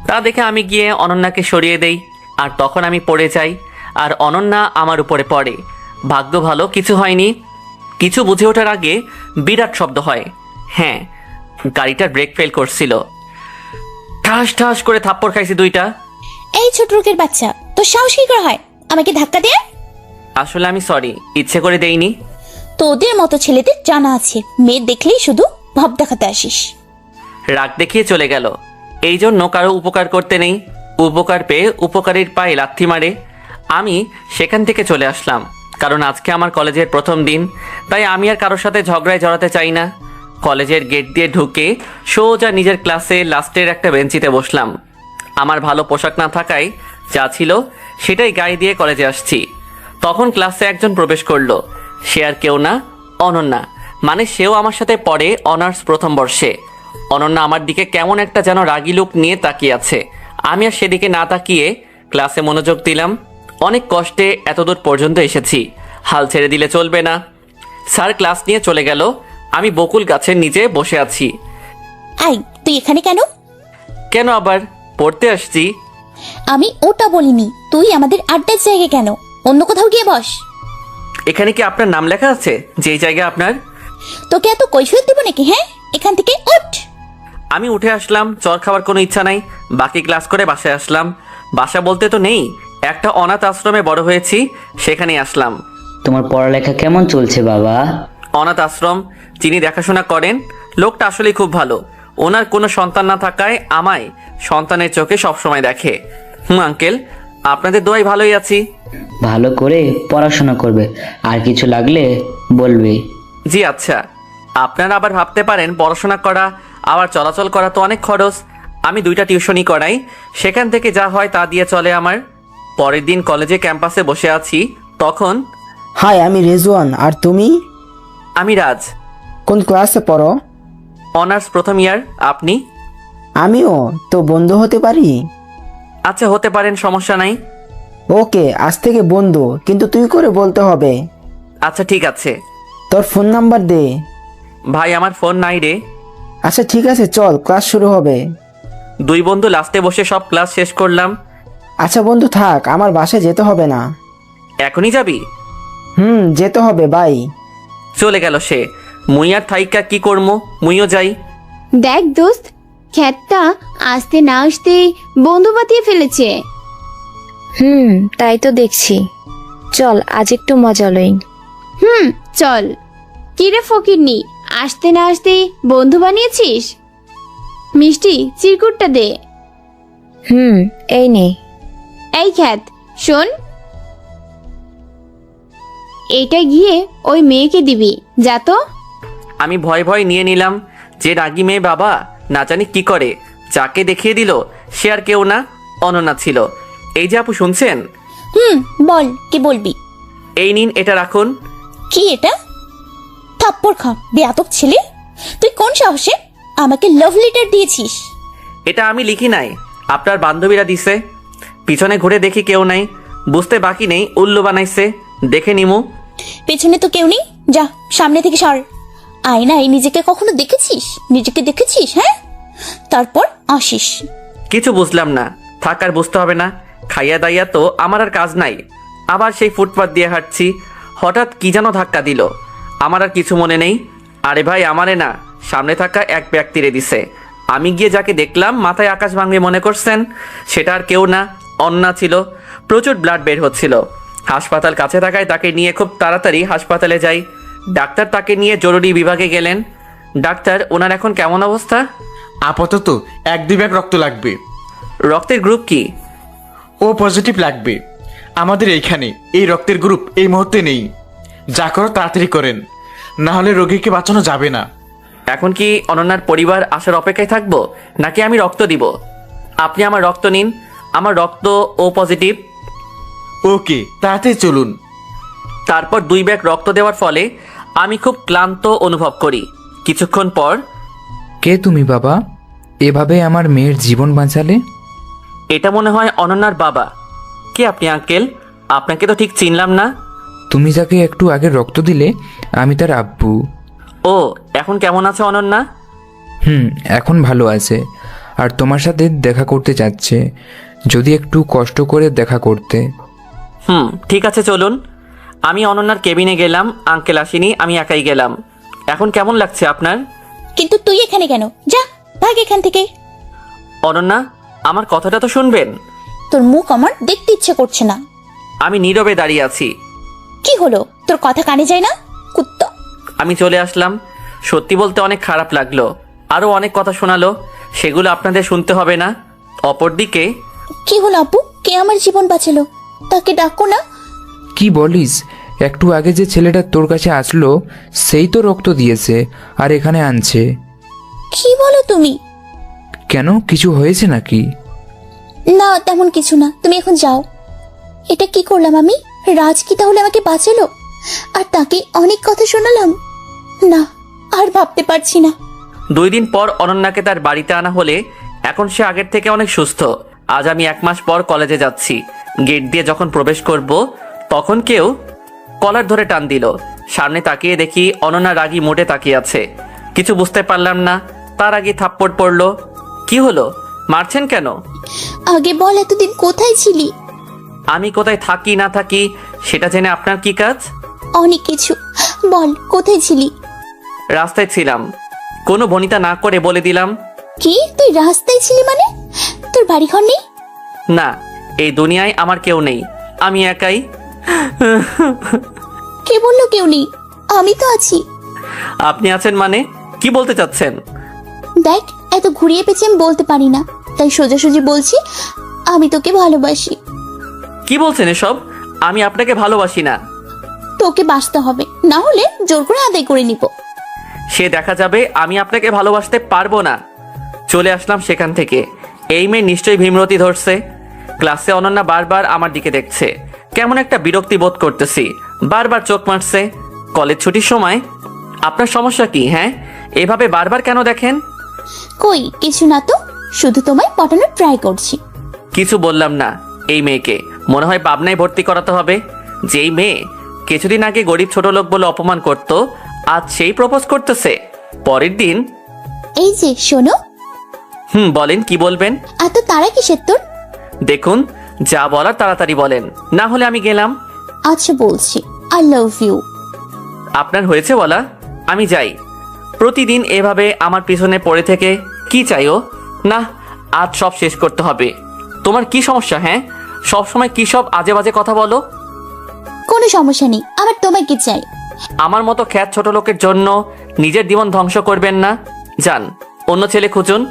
তা দেখে আমি গিয়ে অনন্যাকে সরিয়ে দেই, আর তখন আমি পড়ে যাই, আর অনন্যা আমার উপরে পড়ে। ভাগ্য ভালো, কিছু হয়নি। কিছু বুঝে ওঠার আগে বিরাট শব্দ হয়। হ্যাঁ, গাড়িটার ব্রেক ফেল করছিল। ঠাস ঠাস করে থাপ্পড় খাইছি দুইটা। এই ছোট লোকের বাচ্চা, তোর সাহস কি করে হয় আমাকে ধাক্কা দেয়? আসলে আমি সরি, ইচ্ছে করে দেইনি। তোদের মতো ছেলেদের জানা আছে, মেয়ে দেখলেই শুধু ভাব দেখাতে আসিস। রাগ দেখিয়ে চলে গেল। এই জন্য কারো উপকার করতে নেই। উপকার পেয়ে উপকারীর পায়ে লাথি মারে। আমি সেখান থেকে চলে আসলাম, কারণ আজকে আমার কলেজের প্রথম দিন। তাই আমি আর কারোর সাথে ঝগড়ায় জড়াতে চাই না। কলেজের গেট দিয়ে ঢুকে সোজা নিজের ক্লাসে লাস্টের একটা বেঞ্চিতে বসলাম। আমার ভালো পোশাক না থাকায় যা ছিল সেটাই গায়ে দিয়ে কলেজে আসছি। তখন ক্লাসে একজন প্রবেশ করলো। সে আর কেউ না, অনন্যা। মানে সেও আমার সাথে পড়ে অনার্স প্রথম বর্ষে। অনন্যা আমার দিকে কেমন একটা যেন রাগি লুক নিয়ে তাকিয়ে আছে। আমি আর সেদিকে না তাকিয়ে ক্লাসে মনোযোগ দিলাম। অনেক কষ্টে এতদূর পর্যন্ত এসেছি, হাল ছেড়ে দিলে চলবে না। স্যার ক্লাস নিয়ে চলে গেল। আমি বকুল গাছের নিচে বসে আছি। আই, তুই এখানে কেন? কেন আবার? পড়তে আসছি। আমি ওটা বলিনি, তুই আমাদের আড্ডার জায়গায় কেন? অন্য কোথাও গিয়ে বস। এখানে কি আপনার নাম লেখা আছে, যেই জায়গা আপনার? তোকে এত কৈফিয়ত দিব নাকি? হ্যাঁ, এখান থেকে উঠ। আমি উঠে আসলাম। চর খাওয়ার কোনো ইচ্ছা নাই। বাকি ক্লাস করে বাসায় আসলাম। বাসা বলতে তো নেই, একটা অনাথ আশ্রমে বড় হয়েছি, সেখানেই আসলাম। তোমার পড়ালেখা কেমন চলছে বাবা? অনাথ আশ্রম, যিনি দেখাশোনা করেন লোকটা আসলেই খুব ভালো। ওনার কোনো সন্তান না থাকায় আমায় সন্তানের চোখে সবসময় দেখে। আঙ্কেল, আপনাদের দোয়াই ভালোই আছি। ভালো করে পড়াশোনা করবে, আর কিছু লাগলে বলবে। জি আচ্ছা। আপনারা আবার ভাবতে পারেন পড়াশোনা করা আবার চলাচল করা তো অনেক খরচ। আমি 2টা টিউশনই করাই, সেখান থেকে যা হয় তা দিয়ে চলে আমার। পরের দিন কলেজে ক্যাম্পাসে বসে আছি, তখন হাই, আমি রেজওয়ান। আর তুমি? আমি রাজ। কোন ক্লাসে পড়ো? অনার্স প্রথম ইয়ার। আপনি? আমিও তো বন্ধু হতে পারি? আচ্ছা, হতে পারেন, সমস্যা নাই। ওকে, আজ থেকে বন্ধু, কিন্তু তুই করে বলতে হবে। আচ্ছা ঠিক আছে। তোর ফোন নাম্বার দে। ভাই, আমার ফোন নাই রে। আচ্ছা ঠিক আছে, চল, ক্লাস শুরু হবে। 2 বন্ধু লাস্টে বসে সব ক্লাস শেষ করলাম। আচ্ছা বন্ধু থাক, আমার বাসায় যেতে হবে না। এখনই যাবি? যেতে হবে, বাই। চলে গেল সে। মুই আর থাইকা কি করবো, মুইও যাই। দেখ দোস্ত, খ্যাতটা আসতে না আসতে বন্ধু বাতিয়ে ফেলেছে। তাই তো দেখছি। চল আজ একটু মজা লই। চল। কিরে ফকিরনি, আসতে না আসতে বন্ধু বানিয়েছিস? মিষ্টি চিরকুটটা দে। এই নে। এই খ্যাত শোন, এটা গিয়ে ওই মেয়েকে দিবি, যা তো। আমি ভয় ভয় নিয়ে নিলাম যে রাগী মেয়ে বাবা না জানি কি করে। যাকে দেখিয়ে দিল সে আর কেউ না, অনন্যা ছিল। এই যে আপু শুনছেন? বল, কি বলবি? এই নিন, এটা রাখুন। কি এটা? থাপ্পড় খা বেয়াদব ছেলে। তুই কোন সাহসে আমাকে লাভ লেটার দিয়েছিস? এটা আমি লিখি নাই, আপনার বান্ধবীরা দিছে। পিছনে ঘুরে দেখি কেউ নাই, বুঝতে বাকি নেই উল্লু বানাইছে। দেখে নিমু। পেছনে তো কেউ নেই, যা সামনে থেকে সর। আয়নায় নিজেকে কখনো দেখেছিস? নিজেকে দেখেছিস? হ্যাঁ, তারপর আসিস। কিছু বুঝলাম না। থাক, আর বুঝতে হবে না। খাইয়া দাইয়া তো আমার আর কাজ নাই। আবার সেই ফুটপাত দিয়ে হাঁটছি, হঠাৎ কি যেন ধাক্কা দিল। আমার আর কিছু মনে নেই। আরে ভাই, আমারে না, সামনে থাকা এক ব্যক্তিরে দিছে। আমি গিয়ে যাকে দেখলাম মাথায় আকাশ ভাঙবে মনে করছেন, সেটা আর কেউ না, অন্না ছিল। প্রচুর ব্লাড বের হচ্ছিল। হাসপাতাল কাছে থাকায় তাকে নিয়ে খুব তাড়াতাড়ি হাসপাতালে যাই। ডাক্তার তাকে নিয়ে জরুরি বিভাগে গেলেন। ডাক্তার, ওনার এখন কেমন অবস্থা? আপাতত 1-2 ব্যাগ রক্ত লাগবে। রক্তের গ্রুপ কি? ও পজিটিভ লাগবে। আমাদের এইখানে এই রক্তের গ্রুপ এই মুহূর্তে নেই। যা করো তাড়াতাড়ি করেন, না হলে রোগীকে বাঁচানো যাবে না। এখন কি অনন্যার পরিবার আসার অপেক্ষায় থাকবো, নাকি আমি রক্ত দিব? আপনি আমার রক্ত নিন, আমার রক্ত ও পজিটিভ। ওকে, তাড়াতাড়ি চলুন। তারপর 2 ব্যাগ রক্ত দেওয়ার ফলে আমি খুব ক্লান্ত অনুভব করি। কিছুক্ষণ পর, কে তুমি বাবা? এভাবে আমার মেয়ের জীবন বাঁচালে? এটা মনে হয় অনন্যার বাবা। কে আপনি আঙ্কেল? আপনাকে তো ঠিক চিনলাম না। তুমি যাকে একটু আগে রক্ত দিলে, আমি তার আব্বু। ও, এখন কেমন আছে অনন্যা? এখন ভালো আছে, আর তোমার সাথে দেখা করতে যাচ্ছে। যদি একটু কষ্ট করে দেখা করতে। ঠিক আছে, চলুন। আমি অনন্যার কেবিনে গেলাম। আঙ্কেল আসেনি, আমি একাই গেলাম। এখন কেমন লাগছে আপনার? কিন্তু তুই এখানে কেন? যা ভাগ এখান থেকে। অনন্যা, আমার কথাটা তো শুনবেন। তোর মুখ আমার দেখতে ইচ্ছে করছে না। আমি নীরবে দাঁড়িয়ে আছি। কি হলো, তোর কথা কানে যায় না? কুত্তা। আমি চলে আসলাম। সত্যি বলতে অনেক খারাপ লাগলো। আরো অনেক কথা শোনালো, সেগুলো আপনাদের শুনতে হবে না। অপরদিকে, কি হলো আপু? কে আমার জীবন বাঁচালো? তাকে ডাকো না। কি বলিস? একটু আগে যে ছেলেটা তোর কাছে আসলো, সেই তো রক্ত দিয়েছে আর এখানে আনছে। কি বলো তুমি? কেন, কিছু হয়েছে নাকি? না, তেমন কিছু না, তুমি এখন যাও। এটা কি করলাম আমি? রাজ কি তাহলে আমাকে বাঁচালো আর তাকে অনেক কথা শোনালাম? না, আর ভাবতে পারছি না। 2 দিন পর অনন্যাকে তার বাড়িতে আনা হলে এখন সে আগের থেকে অনেক সুস্থ। আজ আমি 1 মাস পর কলেজে যাচ্ছি। গেট দিয়ে যখন প্রবেশ করব, তখন কেউ কলার ধরে টান দিল। সামনে তাকিয়ে দেখি অনন্যা রাগী মোটে তাকিয়ে আছে। কিছু বুঝতে পারলাম না। তার আগে থাপ্পড় পড়লো। কি হলো, মারছেন কেন? আগে বল, এতদিন কোথায় ছিলি? আমি কোথায় থাকি না থাকি সেটা জেনে আপনার কি কাজ? অনেক কিছু বল, কোথায় ছিলি? রাস্তায় ছিলাম। কোনো বনিতা না করে বলে দিলাম। কি, তুই রাস্তায় ছিলি মানে? তোর বাড়ি ঘর নেই? না, এই দুনিয়ায় আমার কেউ নেই, আমি একাই। কে বললো কেউ নেই? আমি তো আছি। আপনি আছেন মানে কি বলতে চাচ্ছেন? দেখ, এত ঘুরিয়ে পেঁচিয়ে আমি বলতে পারি না, তাই সোজাসুজি বলছি, আমি তোকে ভালোবাসি। কি বলছেন এসব? আমি আপনাকে ভালোবাসি না। তোকে বাসতে হবে, না হলে জোর করে আদায় করে নিব। সে দেখা যাবে। আমি আপনাকে ভালোবাসতে পারবো না। চলে আসলাম সেখান থেকে। এই মেয়ে নিশ্চয়ই ভীমরতি ধরছে। ক্লাসে অনন্যা বারবার আমার দিকে দেখছে। কেমন একটা বিরক্তি বোধ করতেছি। বারবার চোখ মারছে। কলেজ ছুটির সময়। আপনার সমস্যা কি? হ্যাঁ, এভাবে বারবার কেন দেখেন? কই কিছু না তো, শুধু তোমায় পটানোর ট্রাই করছি। কিছু বললাম না। এই মেয়েকে মনে হয় পাবনায় ভর্তি করাতে হবে। যেই মেয়ে কিছুদিন আগে গরিব ছোট লোক বলে অপমান করত, আজ সেই প্রপোজ করতেছে। পরের দিন, এই যে শোনো। বলেন, কি বলবেন? এত তারা কিসের তোর? দেখুন, যা বলার তাড়াতাড়ি বলেন, না হলে আমি গেলাম। আচ্ছা বলছি, আই লাভ ইউ। আপনার হয়েছে বলা? আমি যাই। প্রতিদিন এভাবে আমার পিছনে পড়ে থেকে কি চাইও? না, আজ সব শেষ করতে হবে। তোমার কি সমস্যা? হ্যাঁ, সবসময় কি সব আজে বাজে কথা বলো? কোনো সমস্যা নেই, আমার তোমাকে চাই। আমার মতো খ্যাত ছোট লোকের জন্য নিজের জীবন ধ্বংস করবেন না। যান, অন্য ছেলে খুঁজুন।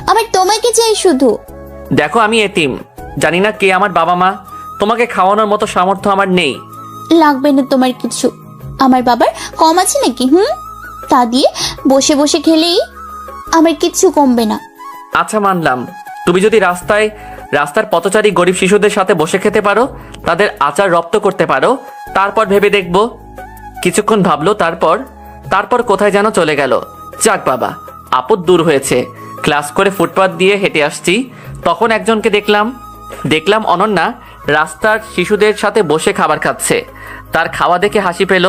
আমার তোমাকে চাই শুধু। দেখো, আমি এতিম, জানি না কে আমার বাবা মা। তোমাকে খাওয়ানোর মতো সামর্থ্য আমার নেই। লাগবে না তোমার কিছু। আমার বাবার কম আছে নাকি? তা দিয়ে বসে বসে খেলেই আমার কিচ্ছু কমবে না। আচ্ছা, মানলাম। তুমি যদি রাস্তার পথচারী গরিব শিশুদের সাথে বসে খেতে পারো, তাদের আচার রপ্ত করতে পারো, তারপর ভেবে দেখব। কিছুক্ষণ ভাবলো, তারপর কোথায় যেন চলে গেল। যাক বাবা, আপদ দূর হয়েছে। ক্লাস করে ফুটপাত দিয়ে হেঁটে আসছি, তখন একজনকে দেখলাম অনন্যা রাস্তার শিশুদের সাথে বসে খাবার খাচ্ছে। তার খাওয়া দেখে হাসি পেল।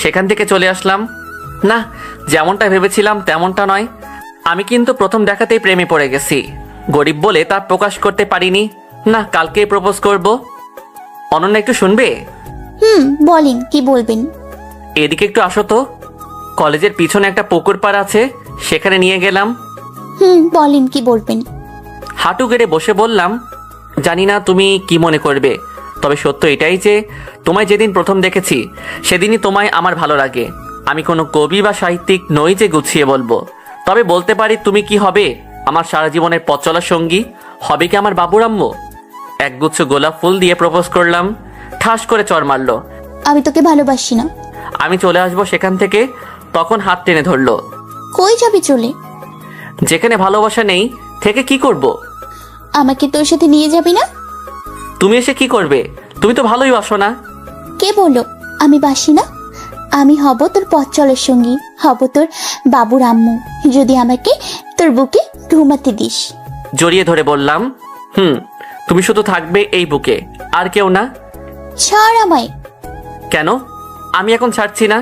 সেখান থেকে চলে আসলাম। না, যেমনটা ভেবেছিলাম তেমনটা নয়। আমি কিন্তু প্রথম দেখাতেই প্রেমে পড়ে গেছি। গরিব বলে তা প্রকাশ করতে পারিনি। না, কালকেই প্রপোজ করব। অনন্যা, একটু শুনবে? বলেন, কি বলবেন? এদিকে একটু আসো তো। কলেজের পিছনে একটা পুকুর পাড় আছে, সেখানে নিয়ে গেলাম। বলেন, কি বলবেন? হাঁটু গেড়ে বসে বললাম, জানি না তুমি কি মনে করবে, তবে সত্য এটাই যে তোমায় যেদিন প্রথম দেখেছি সেদিনই তোমায় আমার ভালো লাগে। আমি কোনো কবি বা সাহিত্যিক নই যে গুছিয়ে বলবো, তবে বলতে পারি তুমি কি হবে আমার সারা জীবনের পথ চলার সঙ্গী, হবে কি আমার বাবুর আম্মু। একগুচ্ছ গোলাপ ফুল দিয়ে প্রপোজ করলাম। ঠাস করে চড় মারলো। আমি তোকে ভালোবাসি না। আমি চলে আসবো সেখান থেকে। তখন হাত টেনে ধরলো। কই যাবি চলে? যেখানে ভালোবাসা নেই থেকে কি করব? আমাকে তোর সাথে নিয়ে যাবি না? তুমি এসে কি করবে? তুমি তো ভালোই বাসো না। কে বললো আমি বাসি না? আমি হব তোর পথ চলার সঙ্গী, হব তোর বাবুর আম্মু, যদি আমাকে তোর বুকে ঘুমাতে দিস। জড়িয়ে ধরে বললাম, তুমি শুধু থাকবে এই বুকে, আর কেউ না। ছাড় আমায়। কেন? আমি এখন ছাড়ছি না।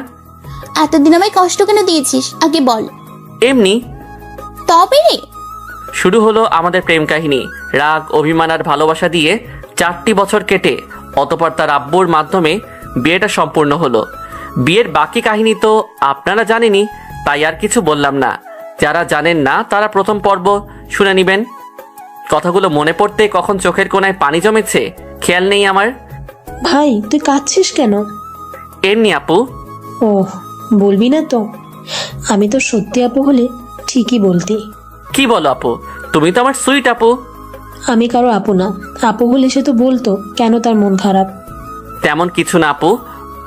এতদিন আমায় কষ্ট কেন দিয়েছিস আগে বল। এমনি। তবে রে। শুরু হলো আমাদের প্রেম কাহিনী। রাগ, অভিমান আর ভালোবাসা দিয়ে 4টি বছর কেটে অতঃপর তার আব্বুর মাধ্যমে বিয়েটা সম্পূর্ণ হলো। বিয়ের বাকি কাহিনী তো আপনারা জানেনই, তাই আর কিছু বললাম না। যারা জানেন না তারা প্রথম পর্ব শুনে নিবেন। কথাগুলো মনে পড়তে কখন চোখের কোণায় পানি জমেছে খেয়াল নেই আমার। ভাই, তুই কাঁদছিস কেন? এমনি আপু। ও, বলবি না তো? আমি তো সত্যি আপু হলে ঠিকই বলতি। কি বলো আপু, তুমি তো আমার সুইট আপু। আমি কারো আপু না। আপু হলে সে তো বলতো কেন তার মন খারাপ। তেমন কিছু না আপু,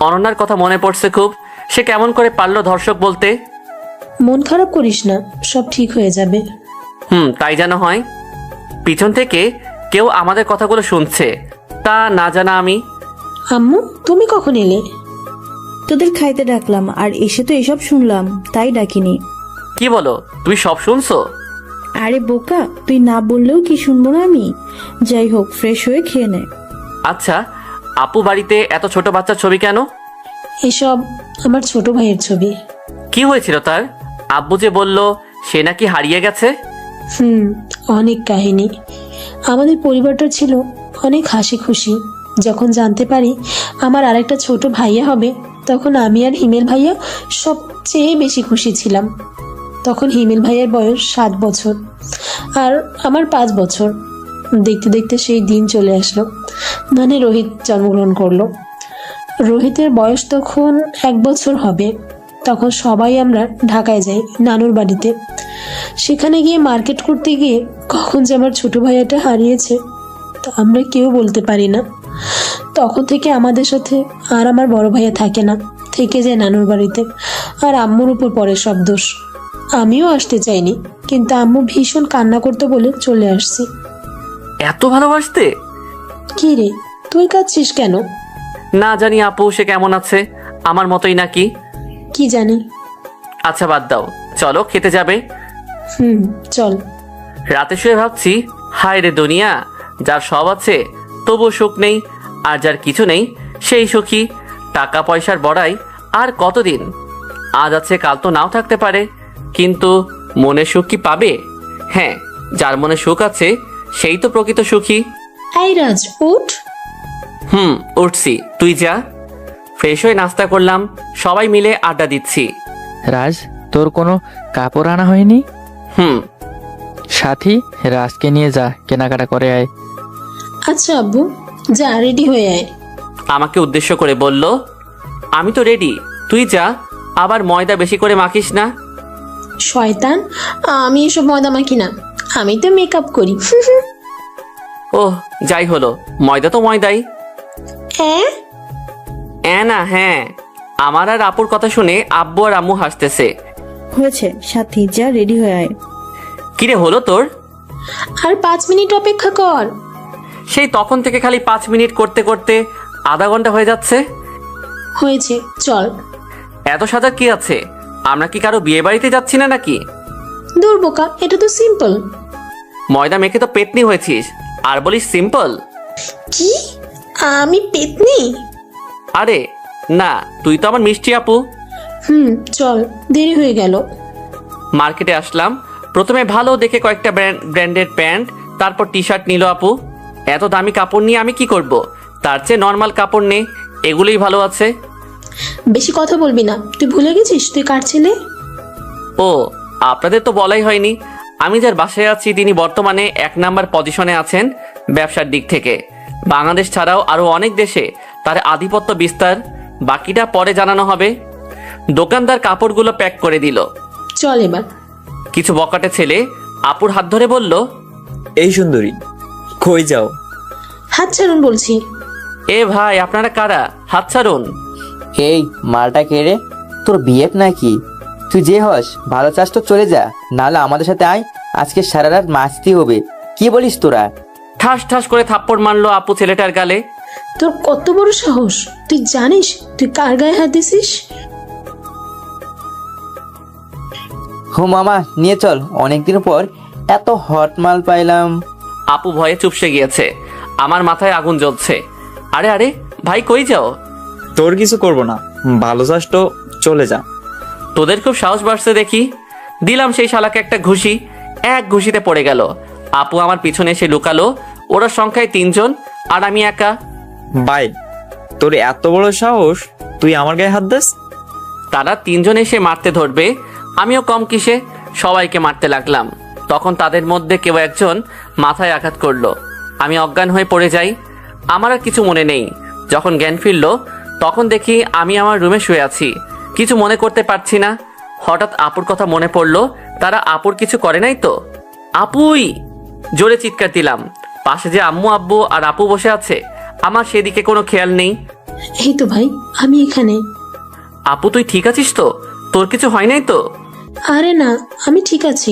অনন্যার কথা মনে পড়ছে খুব। সে কেমন করে পারলো ধর্ষক বলতে? মন খারাপ করিস না, সব ঠিক হয়ে যাবে। তাই যেন হয়। পিছন থেকে কেউ আমাদের কথাগুলো শুনছে, তা না জানা আমি। আম্মু, তুমি কখন এলে? তোদের খাইতে ডাকলাম আর এসে তো এসব শুনলাম, তাই ডাকিনি। কি বলো, তুমি সব শুনছো? আরে বোকা, তুই না বললেও কি শুনবো না আমি? যাই হোক, ফ্রেশ হয়ে খেয়ে নে। আচ্ছা, আপু বাড়িতে এত ছোট বাচ্চার ছবি কেন? এসব আমার ছোট ভাইয়ের ছবি। কি হয়েছিল তার? আব্বু যে বলল সে নাকি হারিয়ে গেছে। অনেক কাহিনী। আমাদের পরিবারটা ছিল অনেক হাসি খুশি। যখন জানতে পারি আমার আরেকটা ছোট ভাইয়া হবে, তখন আমি আর হিমেল ভাইয়া সবচেয়ে বেশি খুশি ছিলাম। তখন হিমেল ভাইয়ের বয়স 7 বছর আর আমার 5 বছর। দেখতে দেখতে সেই দিন চলে আসলো, মানে রোহিত জন্মগ্রহণ করলো। রোহিতের বয়স তখন 1 বছর হবে। তখন সবাই আমরা ঢাকায় যাই নানুর বাড়িতে। সেখানে গিয়ে মার্কেট করতে গিয়ে কখন যে আমার ছোট ভাইয়াটা হারিয়েছে তা আমরা কেউ বলতে পারি না। তখন থেকে আমাদের সাথে আর আমার বড় ভাইয়া থাকে না, থেকে যায় নানুর বাড়িতে। আর আম্মুর উপর পড়ে সব দোষ। আমিও আসতে চাইনি, কিন্তু আম্মু ভীষণ কান্না করতে বলে চলে আসছি। এত ভালোবাসতে? কি রে, তুই কাঁদছিস কেন? না জানি আপু সে কেমন আছে, আমার মতোই নাকি কি জানি। আচ্ছা বাদ দাও, চলো খেতে যাবে। চল। রাতে শুয়ে ভাবছি, হায় রে দুনিয়া, যার সব আছে তবু সুখ নেই, আর যার কিছু নেই সেই সুখী। টাকা পয়সার বড়াই আর কতদিন? আজ আছে কাল তো নাও থাকতে পারে, কিন্তু মনে সুখ কি পাবে? হ্যাঁ, যার মনে সুখ আছে সেই তো প্রকৃত সুখী। এই রাজ, উঠ। উঠছি, তুই যা। ফ্রেশ হয়ে নাস্তা করলাম, সবাই মিলে আড্ডা দিচ্ছি। রাজ, তোর কোনো কাপড় আনা হয়নি? হুম। সাথী, রাজকে নিয়ে যা, কেনাকাটা করে আয়। আচ্ছা আব্বু, যা রেডি হয়ে আয়। আমাকে উদ্দেশ্য করে বলল, আমি তো রেডি, তুই যা, আবার ময়দা বেশি করে মাখিস না। শয়তান, আমি এসব ময়দা মাখি না, আমি তো মেকআপ করি। ওহ, যাই হলো, ময়দা তো ময়দাই। না, হ্যাঁ। আমার আর আপুর কথা শুনে আব্বু আর আম্মু হাসতেছে। হয়েছে সাথী, যা রেডি হয়ে আয়। কিরে হলো তোর? আর 5 মিনিট অপেক্ষা কর। সেই তখন থেকে খালি 5 মিনিট করতে করতে আধা ঘন্টা হয়ে যাচ্ছে। হয়েছে, চল। এত সাজার কি আছে? আমরা কি কারো বিয়ে বাড়িতে যাচ্ছি না নাকি? দূর বোকা, এটা তো সিম্পল। ময়দা মেখে তো পেতনি হয়েছিস, আর বলিস সিম্পল? কি? আমি পেতনি? আরে না, তুই তো আমার মিষ্টি আপু। চল, দেরি হয়ে গেল। মার্কেটে আসলাম, প্রথমে ভালো দেখে কয়েকটা ব্র্যান্ডেড প্যান্ট, তারপর টি শার্ট নিল আপু। এত দামি কাপড় নিয়ে আমি কি করব? তার চেয়ে নর্মাল কাপড় নে, এগুলোই ভালো আছে। বেশি কথা বলবি না, তুই ভুলে গেছিস তুই কার ছেলে? ও, আপনাদের তো বলাই হয়নি, আমি যার বাসায় আছি তিনি বর্তমানে 1 নাম্বার পজিশনে আছেন ব্যবসার দিক থেকে। বাংলাদেশ ছাড়াও আরো অনেক দেশে তার আধিপত্য বিস্তার, বাকিটা পরে জানানো হবে। দোকানদার কাপড়গুলো প্যাক করে দিল। চল এবার। কিছু বকাটে ছেলে আপুর হাত ধরে বলল, এই সুন্দরী, কই যাও? হাত ছাড়ুন বলছি। এ ভাই, আপনারা কারা? হাত ছাড়ুন। এই মালটা কে রে? তোর বিয়েপ নাকি? তুই যে হস ভালো চাস তো চলে যা, নাহলে আমাদের সাথে আয়, আজকে সারা রাত মাস্তি হবে। কি বলিস তোরা? ঠাস ঠাস করে থাপ্পড় মারলো আপু ছেলেটার গালে। তোর কত বড় সাহস? তুই জানিস তুই কার গায়ে হাত দিছিস? হো মামা, নিয়ে চল, অনেকদিন পর এত হট মাল পাইলাম। আপু ভয়ে চুপসে গিয়েছে, আমার মাথায় আগুন জ্বলছে। আরে আরে ভাই, কই যাও? তোর কিছু করব না, ভালো চাস তো চলে যা। তোদের খুব সাহস বাড়ছে দেখি। দিলাম সেই শালাকে একটা ঘুষি, এক ঘুষিতে পড়ে গেল। আপু আমার পিছনে এসে লুকালো। ওরা সংখ্যায় 3 জন আর আমি একা। বাই, তোর এত বড় সাহস, তুই আমার গায়ে হাত দিস? তারা 3 জন এসে মারতে ধরবে, আমিও কম কিসে, সবাইকে মারতে লাগলাম। তখন তাদের মধ্যে কেউ একজন মাথায় আঘাত করলো, আমি অজ্ঞান হয়ে পড়ে যাই। আমার আর কিছু মনে নেই। যখন জ্ঞান ফিরল তখন দেখি আমি আমার রুমে শুয়ে আছি, কিছু মনে করতে পারছি না। হঠাৎ আপুর কথা মনে পড়লো, তারা আপুর কিছু করে নাই তো? আপুই! জোরে চিৎকার দিলাম। পাশে যে আম্মু আব্বু আর আপু বসে আছে, আমার সেদিকে কোনো খেয়াল নেই। এই তো ভাই, আমি এখানে। আপু তুই ঠিক আছিস তো? তোর কিছু হয় নাই তো? আরে না, আমি ঠিক আছি।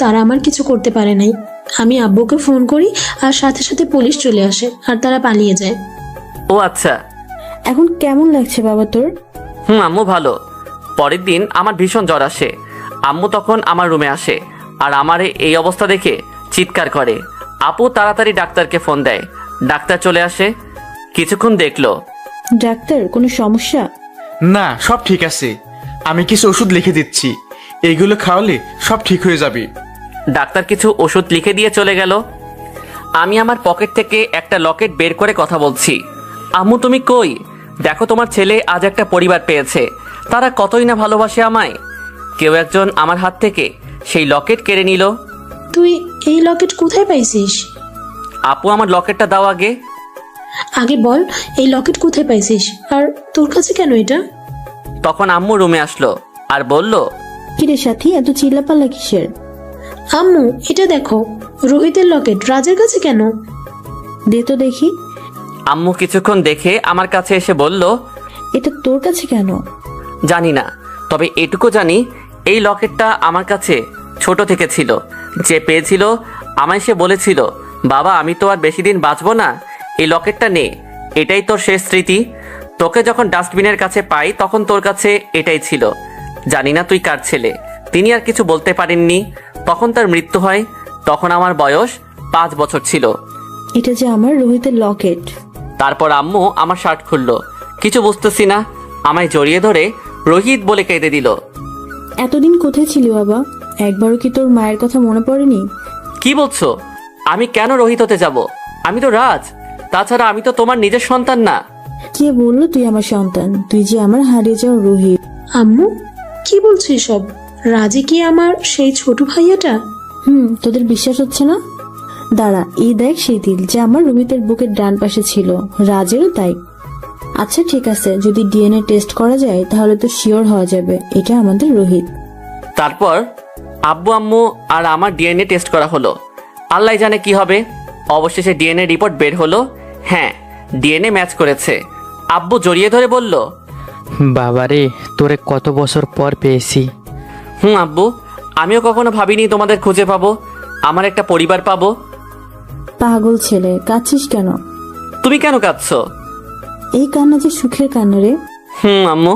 তারা আমার কিছু করতে পারে নাই। আমি আব্বুকে ফোন করি আর সাথে সাথে পুলিশ চলে আসে আর তারা পালিয়ে যায়। ও আচ্ছা। এখন কেমন লাগছে বাবা তোর? আম্মু ভালো। পরের দিন আমার ভীষণ জ্বর আসে। আম্মু তখন আমার রুমে আসে আর আমার এই অবস্থা দেখে চিৎকার করে। আপু তাড়াতাড়ি ডাক্তারকে ফোন দেয়। ডাক্তার চলে আসে, কিছুক্ষণ দেখলো। ডাক্তার, কোনো সমস্যা? না, সব ঠিক আছে, আমি কিছু ওষুধ লিখে দিচ্ছি, এইগুলো খাওয়ালে সব ঠিক হয়ে যাবে। ডাক্তার কিছু ওষুধ লিখে দিয়ে চলে গেল। আমি আমার পকেট থেকে একটা লকেট বের করে কথা বলছি। আম্মু তুমি কই? দেখো তোমার ছেলে আজ একটা পরিবার পেয়েছে, তারা কতই না ভালোবাসে আমায়। কেউ একজন আমার হাত থেকে সেই লকেট কেড়ে নিল। তুই এই লকেট কোথায় পাইছিস? আপু আমার লকেটটা দাও আগে। আগে বল, এই লকেট কোথায় পাইছিস আর তোর কাছে কেন এটা? তখন আম্মু রুমে আসলো আর বলল, কিরে সাথী, এত চিল্লাপাল্লা কিসের? আম্মু এটা দেখো, রোহিতের লকেট রাজের কাছে কেন? দে তো দেখি। আম্মু কিছুক্ষণ দেখে আমার কাছে এসে বলল, এটা তোর কাছে কেন? জানি না, তবে এটুকু জানি এই লকেটটা আমার কাছে ছোট থেকে ছিল। যে পেয়েছিল আমায় সে বলেছিল, বাবা আমি তো আর বেশি দিন বাঁচবো না, এই লকেটটা নে, এটাই তোর শেষ স্মৃতি। তোকে যখন ডাস্টবিনের কাছে পাই তখন তোর কাছে এটাই ছিল। জানি না তুই কার ছেলে। তিনি আর কিছু বলতে পারেননি। তখন তার মৃত্যু হয়, তখন আমার বয়স 5 বছর ছিল। এটা যে আমার রোহিতের লকেট। তারপর আম্মু আমার শার্ট খুললো, কিছু বুঝতেছি না, আমায় জড়িয়ে ধরে রোহিত বলে কেঁদে দিল। এতদিন কোথায় ছিলি বাবা? একবারও কি তোর মায়ের কথা মনে পড়েনি? কি বলছো? আমি কেন রোহিত হতে যাব? আমি তো রাজ। তাছাড়া আমি তো তোমার নিজের সন্তান না। কে বললো তুই আমার সন্তান? তুই যে আমার হারিয়ে যাওয়া রোহিত। আম্মু কি বলছো এসব? রাজি কি আমার সেই ছোট ভাইয়াটা? তোদের বিশ্বাস হচ্ছে না? দাঁড়া, এই দেখ সেই তিল যে আমার রোহিতের বুকের ডান পাশে ছিল, রাজেরও তাই। আচ্ছা ঠিক আছে, যদি ডিএনএ টেস্ট করা যায় তাহলে তো শিওর হওয়া যাবে এটা আমাদের রোহিত। তারপর আব্বু আম্মু আর আমার ডিএনএ টেস্ট করা হলো। আল্লাহ জানে কি হবে। অবশেষে ডিএনএ রিপোর্ট বের হলো। হ্যাঁ, ডিএনএ ম্যাচ করেছে। আব্বু জড়িয়ে ধরে বলল, বাবারে, তোরে কত বছর পর পেয়েছি। আব্বু, আমিও কখনো ভাবিনি তোমাদের খুঁজে পাবো, আমার একটা পরিবার পাবো। পাগল ছেলে, কাঁদছিস কেন? তুমি কেন কাঁদছো? এই কান্না যে সুখের কান্না রে। আম্মু,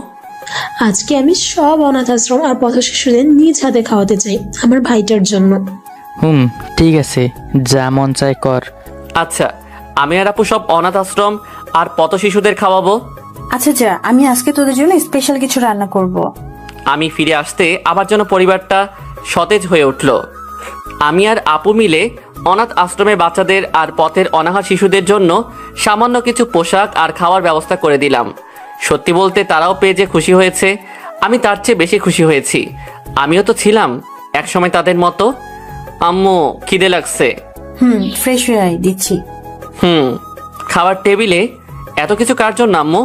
আজকে আমি সব অনাথ আশ্রম আর পথ শিশুদের নিজ হাতে খাওয়াতে চাই আমার ভাইটার জন্য। ঠিক আছে, যা মন চায় কর। আচ্ছা, আমি আর আপু সব অনাথ আশ্রম আর পথ শিশুদের খাওয়াবো। আচ্ছা যা, আমি আজকে তোদের জন্য স্পেশাল কিছু রান্না করব। আমি ফিরে আসতে আবার যেন পরিবারটা সতেজ হয়ে উঠল। আমি আর আপু মিলে অনাথ আশ্রমের বাচ্চাদের আর পথের অনাহার শিশুদের জন্য সামান্য কিছু পোশাক আর খাওয়ার ব্যবস্থা করে দিলাম। সত্যি বলতে তারাও পেয়ে যে খুশি হয়েছে, আমি তার চেয়ে বেশি খুশি হয়েছি। আমিও তো ছিলাম একসময় তাদের মতো। আম্মু, খিদে লাগছে। ফ্রেশ হয়ে আয়, দিচ্ছি। খাবার টেবিলে এত কিছু কার জন্য আম্মু?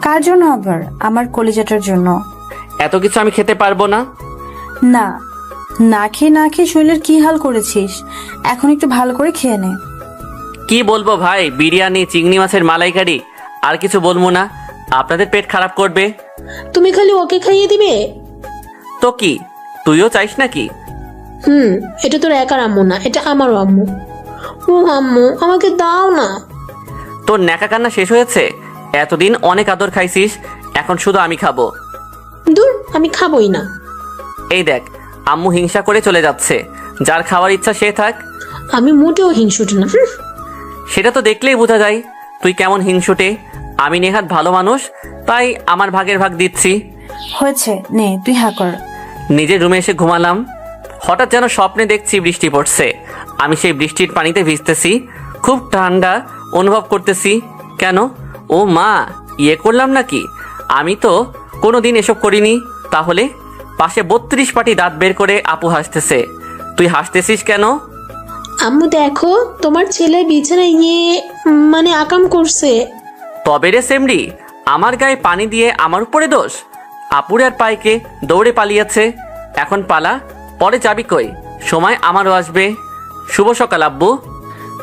কার জন্য আবার? আমার কলিজাটার জন্য। এত কিছু আমি খেতে পারবো না। না, না খেয়ে শরীরের কি হাল করেছিস, এখন একটু ভালো করে খেয়ে নে। কি বলবো ভাই, বিরিয়ানি, চিংড়ি মাছের মালাইকারি, আর কিছু বলবো না, আপনাদের পেট খারাপ করবে। তুমি খালি ওকে খাইয়ে দিবে তো কি তুইও চাইস নাকি? এটা তোর একার আম্মু না, এটা আমারও আম্মু। ও আম্মু, আমাকে দাও না। তোর ন্যাকা কান্না শেষ হয়েছে? এতদিন অনেক আদর খাইছিস, এখন শুধু আমি খাবো। দূর, আমি খাবোই না। এই দেখ, আম্মু হিংসা করে চলে যাচ্ছে। যার খাওয়ার ইচ্ছা সে থাক। আমি মোটেও হিংসুটে না। সেটা তো দেখলেই বোঝা যায় তুই কেমন হিংসুটে। আমি নেহাত ভালো মানুষ, তাই আমার ভাগের ভাগ দিচ্ছি। হয়েছে, নে তুই হা কর। নিজের রুমে এসে ঘুমালাম। হঠাৎ যেন স্বপ্নে দেখছি বৃষ্টি পড়ছে। আমি সেই বৃষ্টির পানিতে ভিজতেছি, খুব ঠান্ডা অনুভব করতেছি। কেন? ও মা, ইয়ে করলাম নাকি? আমি তো কোনোদিন এসব করিনি। তাহলে পাশে 32 পাটি দাঁত বের করে আপু হাসতেছে। তুই হাসতেছিস কেন? আম্মু দেখো, তোমার ছেলে বিছানায় মানে আকাম করছে। তবে রে সেমরি, আমার গায়ে পানি দিয়ে আমার উপরে দোষ? আপুর আর পাইকে দৌড়ে পালিয়েছে, এখন পালা, পরে যাবি কই? সময় আমারও আসবে। শুভ সকাল আব্বু।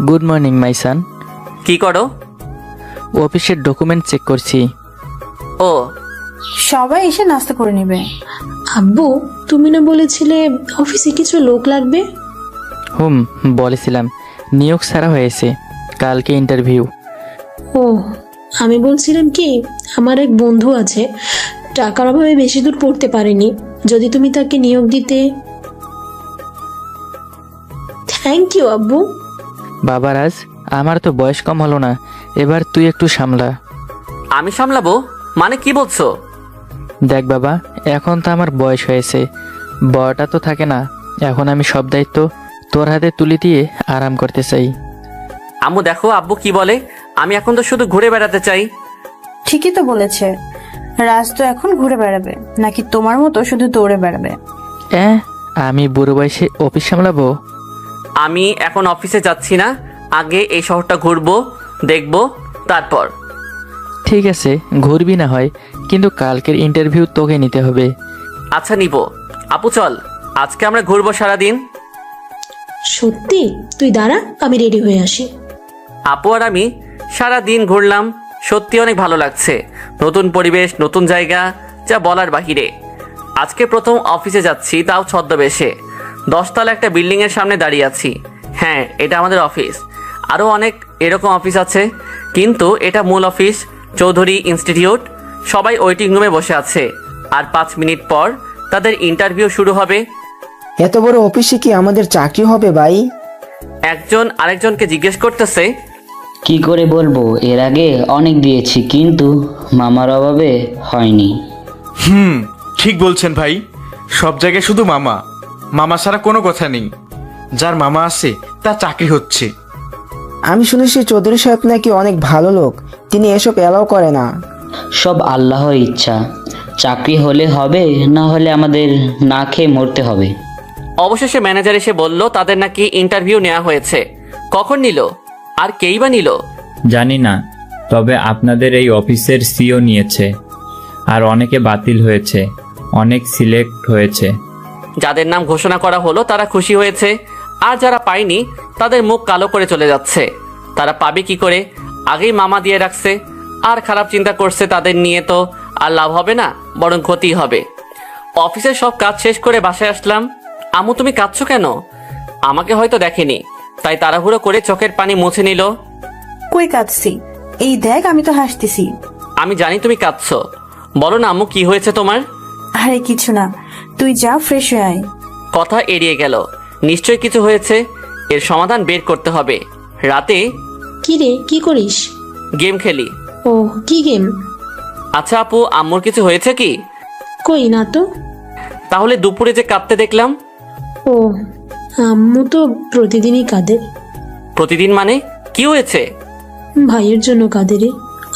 গুড মর্নিং মাই সান। কি করো? অফিসের ডকুমেন্ট চেক করছি। ও, সবাই এসে নাস্তা করে নেবে। আব্বু, তুমি না বলেছিলে অফিসে কিছু লোক লাগবে? বলেছিলাম, নিয়োগ ছাড়া হয়েছে, কালকে ইন্টারভিউ। ও, আমি বলছিলাম কি, আমার এক বন্ধু আছে, টাকার অভাবে বেশি দূর পড়তে পারেনি, যদি তুমি তাকে নিয়োগ দিতে। থ্যাংক ইউ আব্বু। বাবা রাজ, আমার তো বয়স কম হলো না, এবার তুই একটু সামলা। আমি সামলাবো মানে কি বলছো? দেখ বাবা, এখন তো আমার বয়স হয়েছে, বড়টা তো থাকে না। এখন আমি সব দায়িত্ব তোর হাতে তুলে দিয়ে আরাম করতে চাই। আম্মু দেখো আব্বু কি বলে, আমি এখন তো শুধু ঘুরে বেড়াতে চাই। ঠিকই তো বলেছে, রাজ তো এখন ঘুরে বেড়াবে, নাকি তোমার মতো শুধু দৌড়ে বেড়াবে? আমি বুড়ো বয়সে অফিস সামলাবো? আমি এখন অফিসে যাচ্ছি না, আগে এই শহরটা ঘুরবো, দেখবো, তারপর। ঠিক আছে, ঘুরবি না হয়, কিন্তু কালকের ইন্টারভিউ তোকে নিতে হবে। আচ্ছা নিব। আপু চল, আজকে আমরা ঘুরবো সারাদিন। সত্যি? তুই দাঁড়া, আমি রেডি হয়ে আসি। আপু আর আমি সারা দিন ঘুরলাম, সত্যি অনেক ভালো লাগছে। নতুন পরিবেশ, নতুন জায়গা, যা বলার বাহিরে। আজকে প্রথম অফিসে যাচ্ছি, তাও ছদ্মবেশে। 10 তলা একটা বিল্ডিং এর সামনে দাঁড়িয়ে আছি। হ্যাঁ, এটা আমাদের অফিস। আরও অনেক এরকম অফিস আছে, কিন্তু এটা মূল অফিস, চৌধুরী ইনস্টিটিউট। সবাই ওয়েটিং রুমে বসে আছে, আর 5 মিনিট পর তাদের ইন্টারভিউ শুরু হবে। এত বড় অফিসে কি আমাদের চাকরি হবে ভাই? একজন আরেকজনকে জিজ্ঞেস করতেছে। কি করে বলবো, এর আগে অনেক দিয়েছি, কিন্তু মামার অভাবে হয়নি। ঠিক বলছেন ভাই, সব জায়গায় শুধু মামা, মামা ছাড়া কোনো কথা নেই। যার মামা আছে তার চাকরি হচ্ছে। আমি শুনেছি চৌধুরী সাহেব নাকি অনেক ভালো লোক, তিনি এসব এলাও করে না। সব আল্লাহর ইচ্ছা, চাকরি হলে হবে, না হলে আমাদের না খেয়ে মরতে হবে। অবশেষে ম্যানেজার এসে বলল তাদের নাকি ইন্টারভিউ নেওয়া হয়েছে। কখন নিল আর কেই বা নিল? জানি না, তবে আপনাদের এই অফিসের সিও নিয়েছে, আর অনেকে বাতিল হয়েছে, অনেক সিলেক্ট হয়েছে। যাদের নাম ঘোষণা করা হলো তারা খুশি হয়েছে, আর যারা পায়নি তাদের মুখ কালো করে চলে যাচ্ছে। তারা পাবে কি করে? আগেই মামা দিয়ে রাখছে, আর খারাপ চিন্তা করছে তাদের নিয়ে তো আর লাভ হবে না, বরং ক্ষতি হবে। অফিসের সব কাজ শেষ করে বাসায় আসলাম। আম্মু তুমি কাঁদছো কেন? আমাকে হয়তো দেখেনি, তাই তাড়াহুড়ো করে চোখের পানি মুছে নিল। কই কাঁদছি? এই দেখ, আমি তো হাসতেছি। আমি জানি তুমি কাঁদছো, বলো না আম্মু কি হয়েছে তোমার? আরে কিছু না, তুই যা ফ্রেশ হয়ে আয়। কথা এড়িয়ে গেল, নিশ্চয়ই কিছু হয়েছে, এর সমাধান বের করতে হবে। রাতে কি রে, কি করিস? গেম খেলি। ও, কি গেম? আচ্ছা আপু, আম্মুর কিছু হয়েছে কি? কই না তো। তাহলে দুপুরে যে কাঁদতে দেখলাম? ও, আম্মু তো প্রতিদিনই কাঁদে। প্রতিদিন মানে? কি হয়েছে? ভাইয়ের জন্য কাঁদে রে।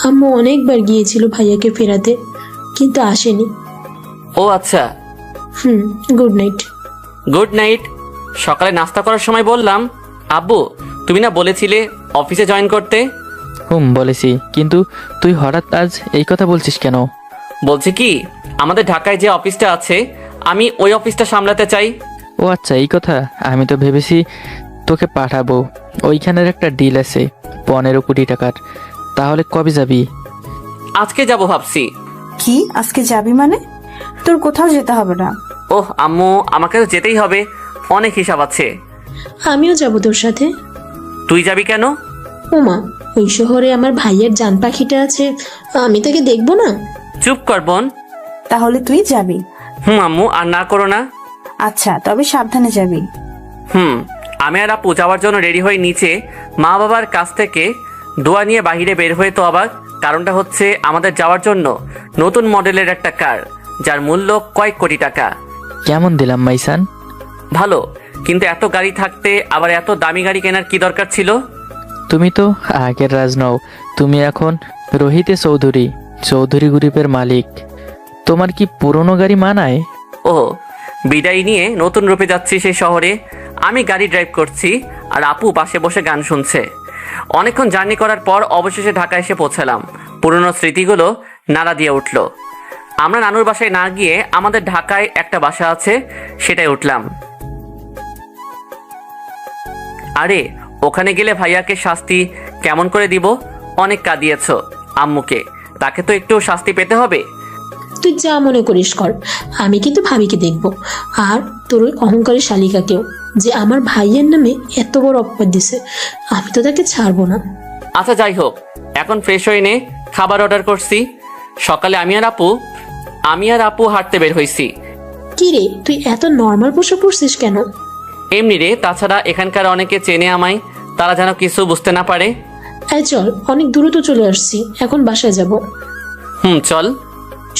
আম্মু অনেকবার গিয়েছিল ভাইয়াকে ফেরাতে, কিন্তু আসেনি। ও আচ্ছা। Good night. Good night. সকালে নাস্তা করার সময় বললাম, আব্বু তুমি না বলেছিলে অফিসে জয়েন করতে? বলেছি, কিন্তু তুই হঠাৎ আজ এই কথা বলছিস কেন? বলছি কি, আমাদের ঢাকায় যে অফিসটা আছে আমি ওই অফিসটা সামলাতে চাই। ও আচ্ছা, এই কথা। আমি তো ভেবেছি তোকে পাঠাবো। ওইখানের একটা ডিল আছে 15 কোটি টাকার। তাহলে কবে যাবি? আজকে যাব ভাবছি। কি আজকে যাবি মানে? তোর কোথাও যেতে হবে না। ওহ আম্মু, আমাকে তো যেতেই হবে, অনেক হিসাব আছে। আমিও যাব তোর সাথে। তুই যাবি কেন? ওমা, ওই শহরে আমার ভাইয়ের জান পাখিটা আছে, আমি তাকে দেখবো না? চুপ কর বোন। তাহলে তুই যাবি? আম্মু আর না করো না। আচ্ছা, তবে সাবধানে যাবি। আমি আর আপু যাওয়ার জন্য রেডি হয়ে নিচে মা বাবার কাছ থেকে দোয়া নিয়ে বাহিরে বের হয়ে তো অবাক। কারণটা হচ্ছে আমাদের যাওয়ার জন্য নতুন মডেলের একটা কার, যার মূল্য কয়েক কোটি টাকা। কেমন দিলাম মাইসান? ভালো, কিন্তু এত গাড়ি থাকতে আবার এত দামি গাড়ি কেনার কি দরকার ছিল? তুমি তো আগের রাজ নও, তুমি এখন রোহিতে চৌধুরী, চৌধুরী গ্রুপের মালিক। তোমার কি পুরনো গাড়ি মানায়? ও, বিদায় নিয়ে নতুন রূপে যাচ্ছি সেই শহরে। আমি গাড়ি ড্রাইভ করছি আর আপু পাশে বসে গান শুনছে। অনেকক্ষণ জার্নি করার পর অবশেষে ঢাকা এসে পৌঁছালাম। পুরনো স্মৃতিগুলো নাড়া দিয়ে উঠল। আমরা নানুর বাসায় না গিয়ে আমাদের ঢাকায় একটা বাসা আছে, সেটাই উঠলাম। আরে ওখানে গেলে ভাইয়াকে শাস্তি কেমন করে দিব? অনেক কাঁদিয়েছ আম্মুকে, তাকে তো একটু শাস্তি পেতে হবে। তুই যা মনে করিস কর, আমি কিন্তু ভাবিকে দেখবো, আর তোর ওই অহংকারী শালিকাকেও, যে আমার ভাইয়ের নামে এত বড় অপবাদ দিছে। আমি তো তাকে ছাড়বো না। আচ্ছা যাই হোক, এখন ফ্রেশ হয়ে নে, খাবার অর্ডার করছি। সকালে আমি আর আপু হাঁটতে বের হইছি। কি রে, তুই এত নর্মাল পোশাক পরছিস কেন? এমনি রে, তাছাড়া এখানকার অনেকে চেনে আমায়, তারা যেন কিছু বুঝতে না পারে। চল, অনেক দূরে তো চলে আসছি, এখন বাসায় যাব। চল।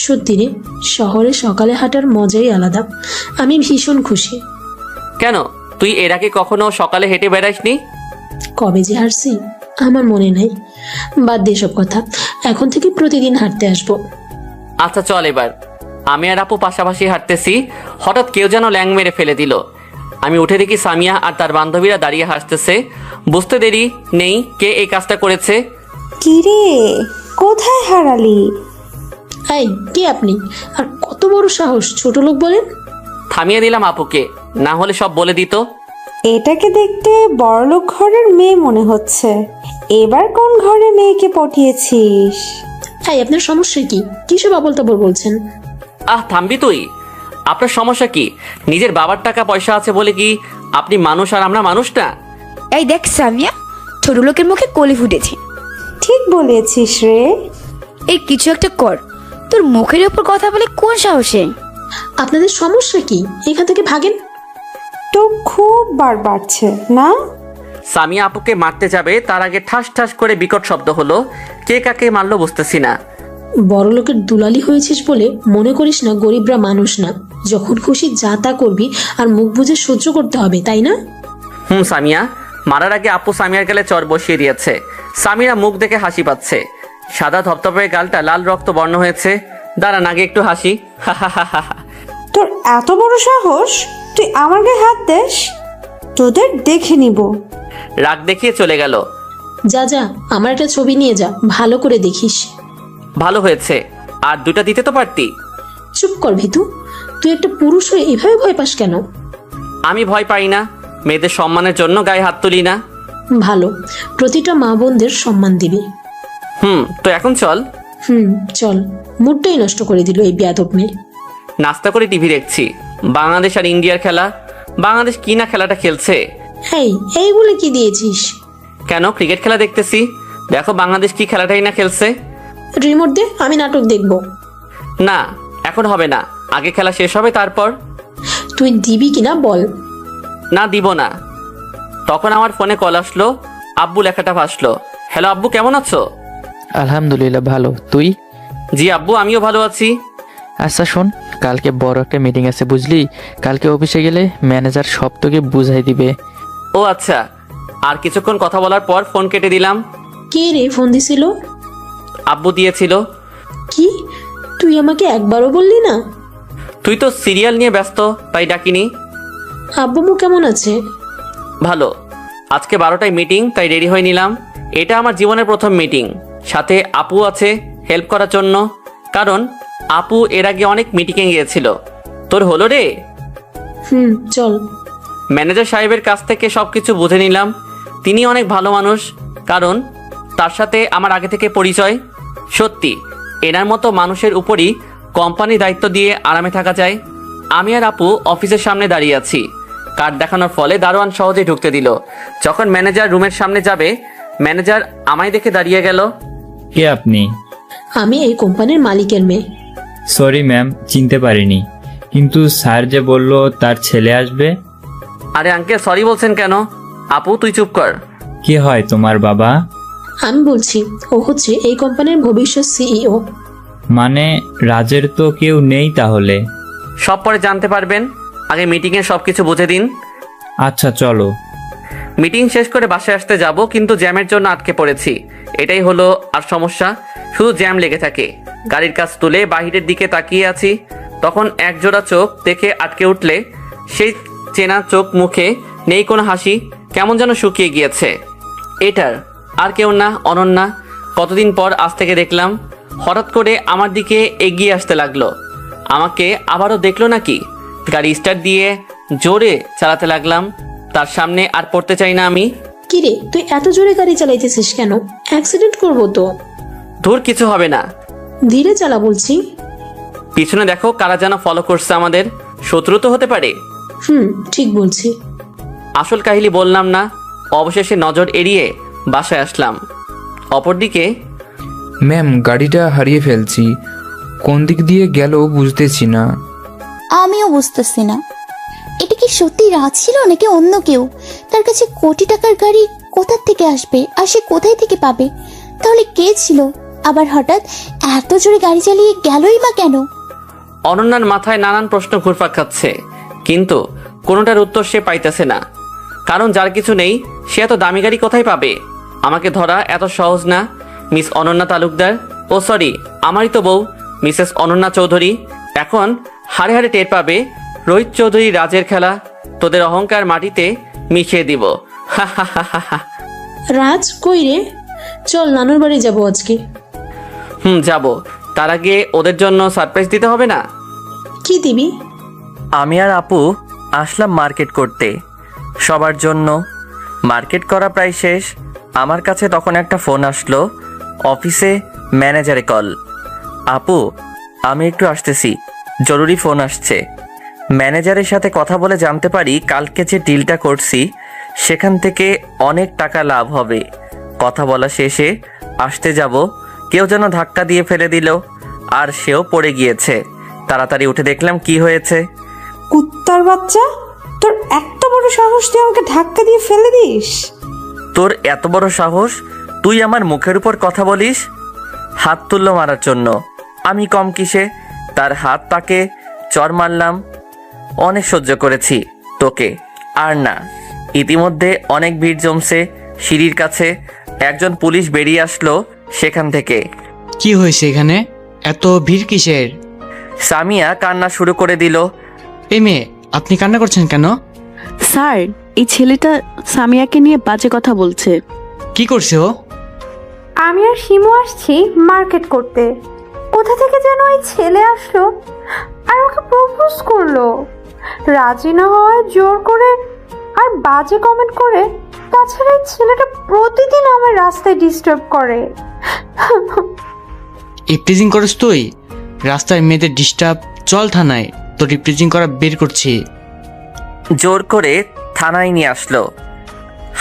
সত্যি রে, শহরে সকালে হাঁটার মজাই আলাদা। আমি ভীষণ খুশি। কেন, তুই এর আগে কখনো সকালে হেঁটে বেড়াসনি? কবে যে হাঁটছি আমার মনে নাই। বাদ দে সব কথা, এখন থেকে প্রতিদিন হাঁটতে আসবো। আচ্ছা চল এবার। আমি আর আপু পাশাপাশি হাঁটতেছি, হঠাৎ কেউ যেন ল্যাং মেরে ফেলে দিল। আমি উঠে দেখি সামিয়া আর তার বান্ধবীরা দাঁড়িয়ে হাসতেছে। বুঝতে দেরি নেই কে এই কাজটা করেছে। কি রে, কোথায় হারালি? এই, কে আপনি? আর কত বড় সাহস, ছোট লোক বলেন? থামিয়ে দিলাম আপুকে, না হলে সব বলে দিত। এটাকে দেখতে বড়লোক ঘরের মেয়ে মনে হচ্ছে। এবার কোন ঘরে মেয়েকে পাঠিয়েছিস? আপনার সমস্যা কি? কিসব আবল তাবল বলছেন? থামবি তুই? আপনার সমস্যা কি? নিজের বাবার টাকা পয়সা আছে বলে কি আপনি মানুষ আর আমরা মানুষ না? এই দেখ সামিয়া, ছোট লোকের মুখে কলি ফুটেছে। ঠিক বলেছিস রে। এই কিছু একটা কর, তোর মুখের উপর কথা বলে কোন সাহসে? আপনাদের সমস্যা কি? এখান থেকে ভাগেন। তো খুব বার বাড়ছে না? সামিয়া আপুকে মারতে যাবে, তার আগে ঠাস ঠাস করে বিকট শব্দ হলো। কে কাকে মারলো বুঝতেছি না। বড় লোকের দুলালি হয়েছিস বলে মনে করিস না গরিবরা মানুষ না। যখন খুশি যা তা করবি, আর মুখ বুঝে সহ্য করতে হবে, তাই না? সামিয়া, মারার আগে আপু সামিয়ার গালে চর বসিয়ে দিয়েছে। সামিরা মুখ দেখে হাসি পাচ্ছে। সাদা ধপধপে গালটা লাল রক্ত বর্ণ হয়েছে। দাঁড়ান আগে একটু হাসি। তোর এত বড় সাহস, তুই আমার গায়ে হাত দেস? তোদের দেখে নিব। রাগ দেখিয়ে চলে গেল। যা যা, আমার একটা ছবি নিয়ে যা, ভালো করে দেখিস। ভালো হয়েছে, আর দুটা দিতে তো পারতি। চুপ কর ভিতু, তুই একটা পুরুষ হয়ে এভাবে ভয় পাস কেন? আমি ভয় পাই না, মেয়েদের সম্মানের জন্য গায়ে হাত তুলি না। ভালো, প্রতিটা মা বোনদের সম্মান দিবি। তো এখন চল। চল। মুডটাই নষ্ট করে দিল এই বেয়াদব মেয়ে। নাস্তা করে টিভি দেখছি, বাংলাদেশ আর ইন্ডিয়ার খেলা। বাংলাদেশ কি না খেলাটা খেলছে। এই বলে কি দিয়েছিস? কেন, ক্রিকেট খেলা দেখতেছি। দেখো বাংলাদেশ কি খেলাটাই না খেলছে। রিমোট দে, আমি নাটক দেখবো। না, এখন হবে না, আগে খেলা শেষ হবে তারপর। তুই দিবি কিনা বল। না, দিব না। তখন আমার ফোনে কল আসলো, আব্বু লেখাটা ভাসলো। হ্যালো আব্বু, কেমন আছো? আলহামদুলিল্লাহ ভালো, তুই? জি আব্বু, আমিও ভালো আছি। আচ্ছা শোন, কালকে বড় একটা মিটিং আছে বুঝলি। কালকে অফিসে গেলে ম্যানেজার সব তোকে বুঝাই দিবে। ও আচ্ছা। আর কিছুক্ষণ কথা বলার পর ফোন কেটে দিলাম। কে রে ফোন দিছিল? আব্বু দিয়েছিল। কি, তুই আমাকে একবারও বললি না? তুই তো সিরিয়াল নিয়ে ব্যস্ত, তাই ডাকিনি। আব্বু মু কেমন আছে? ভালো। আজকে 12টায় মিটিং, তাই রেডি হয়ে নিলাম। এটা আমার জীবনের প্রথম মিটিং, সাথে আপু আছে হেল্প করার জন্য। কারণ আপু এর আগে অনেক মিটিংয়ে গিয়েছিল। তোর হলো রে? চল। ম্যানেজার সাহেবের কাছ থেকে সবকিছু বুঝে নিলাম। তিনি অনেক ভালো মানুষ, কারণ তার সাথে আমার আগে থেকে পরিচয়। সত্যি এনার মতো মানুষের উপরই কোম্পানি দায়িত্ব দিয়ে আরামে থাকা যায়। আমি আর আপু অফিসের সামনে দাঁড়িয়ে আছি। কার্ড দেখানোর ফলে দারোয়ান সহজেই ঢুকতে দিল। যখন ম্যানেজার রুমের সামনে যাবে, ম্যানেজার আমায় দেখে দাঁড়িয়ে গেল। কে আপনি? আমি এই কোম্পানির মালিকের মেয়ে। সরি ম্যাম, চিনতে পারিনি। কিন্তু স্যার যে বলল তার ছেলে আসবে। আরে আঙ্কেল, সরি বলছেন কেন? আপু তুই চুপ কর। কে হয় তোমার বাবা? আমি বলছি, ও হচ্ছে এই কোম্পানির ভবিষ্যৎ সিইও। মানে রাজের তো কেউ নেই তাহলে? সব পরে জানতে পারবেন, আগে মিটিংয়ে সবকিছু বুঝে দিন। আচ্ছা চলো। মিটিং শেষ করে বাসায় আসতে যাব, কিন্তু জ্যামের জন্য আটকে পড়েছি। এটাই হলো আর সমস্যা, শুধু জ্যাম লেগে থাকে। গাড়ির কাজ তুলে বাহিরের দিকে তাকিয়ে আছি, তখন একজোড়া চোখ দেখে আটকে উঠলে সেই চেনা চোখ, মুখে নেই কোনো হাসি, কেমন যেন শুকিয়ে গিয়েছে। এটার আর কেউ না, অনন্যা। কতদিন পর আজ থেকে দেখলাম। হঠাৎ করে আমার দিকে এগিয়ে আসতে লাগলো। আমাকে আবারও দেখলো নাকি? গাড়ি স্টার্ট দিয়ে জোরে চালাতে লাগলাম। তার সামনে আর পড়তে চাই না আমি। কিরে, তুই এত জোরে গাড়ি চালাইতেছিস কেন? অ্যাক্সিডেন্ট করবো তো। দূর, কিছু হবে না। ধীরে চালা বলছি। পিছনে দেখো কারা যেন ফলো করছে আমাদের। শত্রু তো হতে পারে। ঠিক বলছি। আসল কাহিনী বললাম না। অবশেষে নজর এড়িয়ে বাসায় আসলাম। অপরদিকে ম্যাম, গাড়িটা হারিয়ে ফেলছি। কোন দিক দিয়ে গেল বুঝতেছি না। আমিও বুঝতেছি না, এটা কি সত্যি রাজ ছিল নাকি অন্য কেউ? তার কাছে কোটি টাকার গাড়ি কোথা থেকে আসবে, আর সে কোথায় থেকে পাবে? তাহলে কে ছিল? আবার হঠাৎ এত জোরে গাড়ি চালিয়ে গেলই বা কেন? অনন্যার মাথায় নানান প্রশ্ন ঘুরপাক খাচ্ছে, কিন্তু কোনোটার উত্তর সে পাইতেছে না। কারণ যার কিছু নেই সে এত দামি গাড়ি কোথায় পাবে? আমাকে ধরা এত সহজ না। মিস অনন্যা তালুকদার, ও সরি, আমারই তো বউ মিসেস অনন্যা চৌধুরী। এখন হাড়ে হাড়ে টের পাবে রোহিত চৌধুরী রাজের খেলা। তোদের অহংকার মাটিতে মিশিয়ে দিব। রাজ কই রে? চল নানুর বাড়ি যাবো আজকে। যাব। তার আগে ওদের জন্য সারপ্রাইজ দিতে হবে না? কি দিবি? আমি আর আপু আসলাম মার্কেট করতে, সবার জন্য। মার্কেট করা প্রায় শেষ। আমার কাছে তখন একটা ফোন আসলো, অফিসে ম্যানেজারে কল। আপু, আমি একটু আসতেছি, জরুরি ফোন আসছে। ম্যানেজারের সাথে কথা বলে জানতে পারি কালকে যে ডিলটা করছি সেখান থেকে অনেক টাকা লাভ হবে। কথা বলা শেষে আসতে যাব, কেউ যেন ধাক্কা দিয়ে ফেলে দিল, আর সেও পড়ে গিয়েছে। তাড়াতাড়ি উঠে দেখলাম কি হয়েছে। কুত্তার বাচ্চা, তোর এত বড় সাহস, তুই আমাকে ধাক্কা দিয়ে ফেলে দিস? তোর এত বড় সাহস, তুই আমার মুখের উপর কথা বলিস? হাত তুললো মারার জন্য, আমি কম কিসে? তার হাত, তাকে চর মারলাম। অনেক সহ্য করেছি তোকে, আর না। ইতিমধ্যে অনেক ভিড় জমছে সিঁড়ির কাছে। একজন পুলিশ বেরিয়ে আসলো সেখান থেকে। কি হয়েছে এখানে? এত ভিড় কিসের? সামিয়া কান্না শুরু করে দিল। এই মেয়ে, আপনি কান্না করছেন কেন? স্যার, এই ছেলেটা সামিয়াকে নিয়ে বাজে কথা বলছে। কি করছে ও? আমি আর শিমু আসছি মার্কেট করতে। কোথা থেকে যেন এই ছেলে আসলো আর ওকে প্রপোজ করলো। রাজি না হওয়ায় জোর করে আর বাজে কমেন্ট করে। তাছাড়া এই ছেলেটা প্রতিদিন আমার রাস্তায় ডিস্টার্ব করে। ইপটিজিং করিস তুই? রাস্তায় মেয়েদের ডিস্টার্ব? চল থানায়, তোর ইপটিজিং করা বের করছি। জোর করে থানায় নিয়ে আসলো।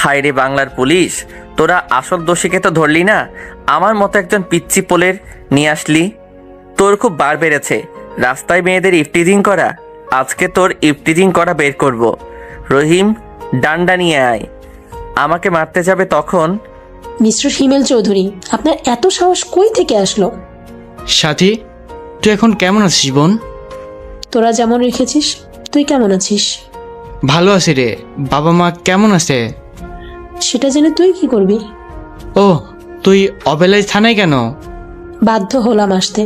হায় রে বাংলার পুলিশ, তোরা আসল দোষীকে তো ধরলি না, আমার মতো একজন পিচ্চি পোলের নিয়ে আসলি। তোর খুব বার বেড়েছে রাস্তায় মেয়েদের ইফটিজিং করা। আজকে তোর ইফটিজিং করা বের করব। রহিম, ডান্ডা নিয়ে আয়। আমাকে মারতে যাবে তখন। মিস্টার হিমেল চৌধুরী, আপনার এত সাহস কই থেকে আসলো? সাথী, তুই এখন কেমন আছিস বোন? তোরা যেমন রেখেছিস, তুই কেমন আছিস? ভালো আছি রে। বাবা মা কেমন আছে? সেটা জেনে তুই কি করবি? ও, তুই অবেলায় থানায় কেন? বাধ্য হলাম আসতে।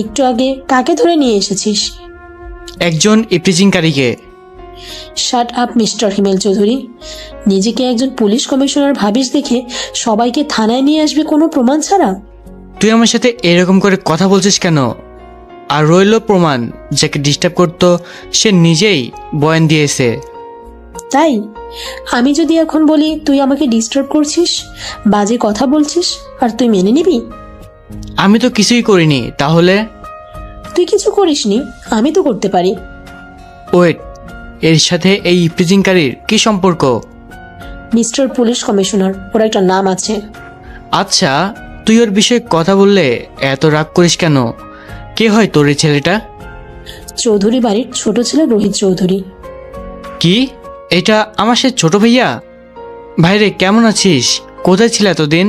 একটু আগে কাকে ধরে নিয়ে এসেছিস? একজন ইপটিজিংকারীকে। শাট আপ মিস্টার হিমেল চৌধুরী। নিজেকে একজন পুলিশ কমিশনার ভাবিস দেখে সবাইকে থানায় নিয়ে আসবে কোনো প্রমাণ ছাড়া? তুই আমার সাথে এরকম করে কথা বলছিস কেন? আর রইল প্রমাণ, যাকে ডিস্টার্ব করতো সে নিজেই বয়ান দিয়েছে। তাই আমি যদি এখন বলি তুই আমাকে ডিস্টার্ব করছিস, বাজে কথা বলছিস, আর তুই মেনে নিবি? আমি তো কিছুই করিনি। তাহলে? তুই কিছু করিসনি, আমি তো করতে পারি। ওয়েট, এর সাথে এই ইপটিজিংকারীর কি সম্পর্ক? মিস্টার পুলিশ কমিশনার, ওর একটা নাম আছে। আচ্ছা, তুই ওর বিষয়ে কথা বললে এত রাগ করিস কেন? কে হয় তোর এই ছেলেটা? চৌধুরী বাড়ির ছোট ছেলে রোহিত চৌধুরী। কি? এটা আমার সে ছোট ভাইয়া? ভাইরে, কেমন আছিস? কোথায় ছিল এতদিন?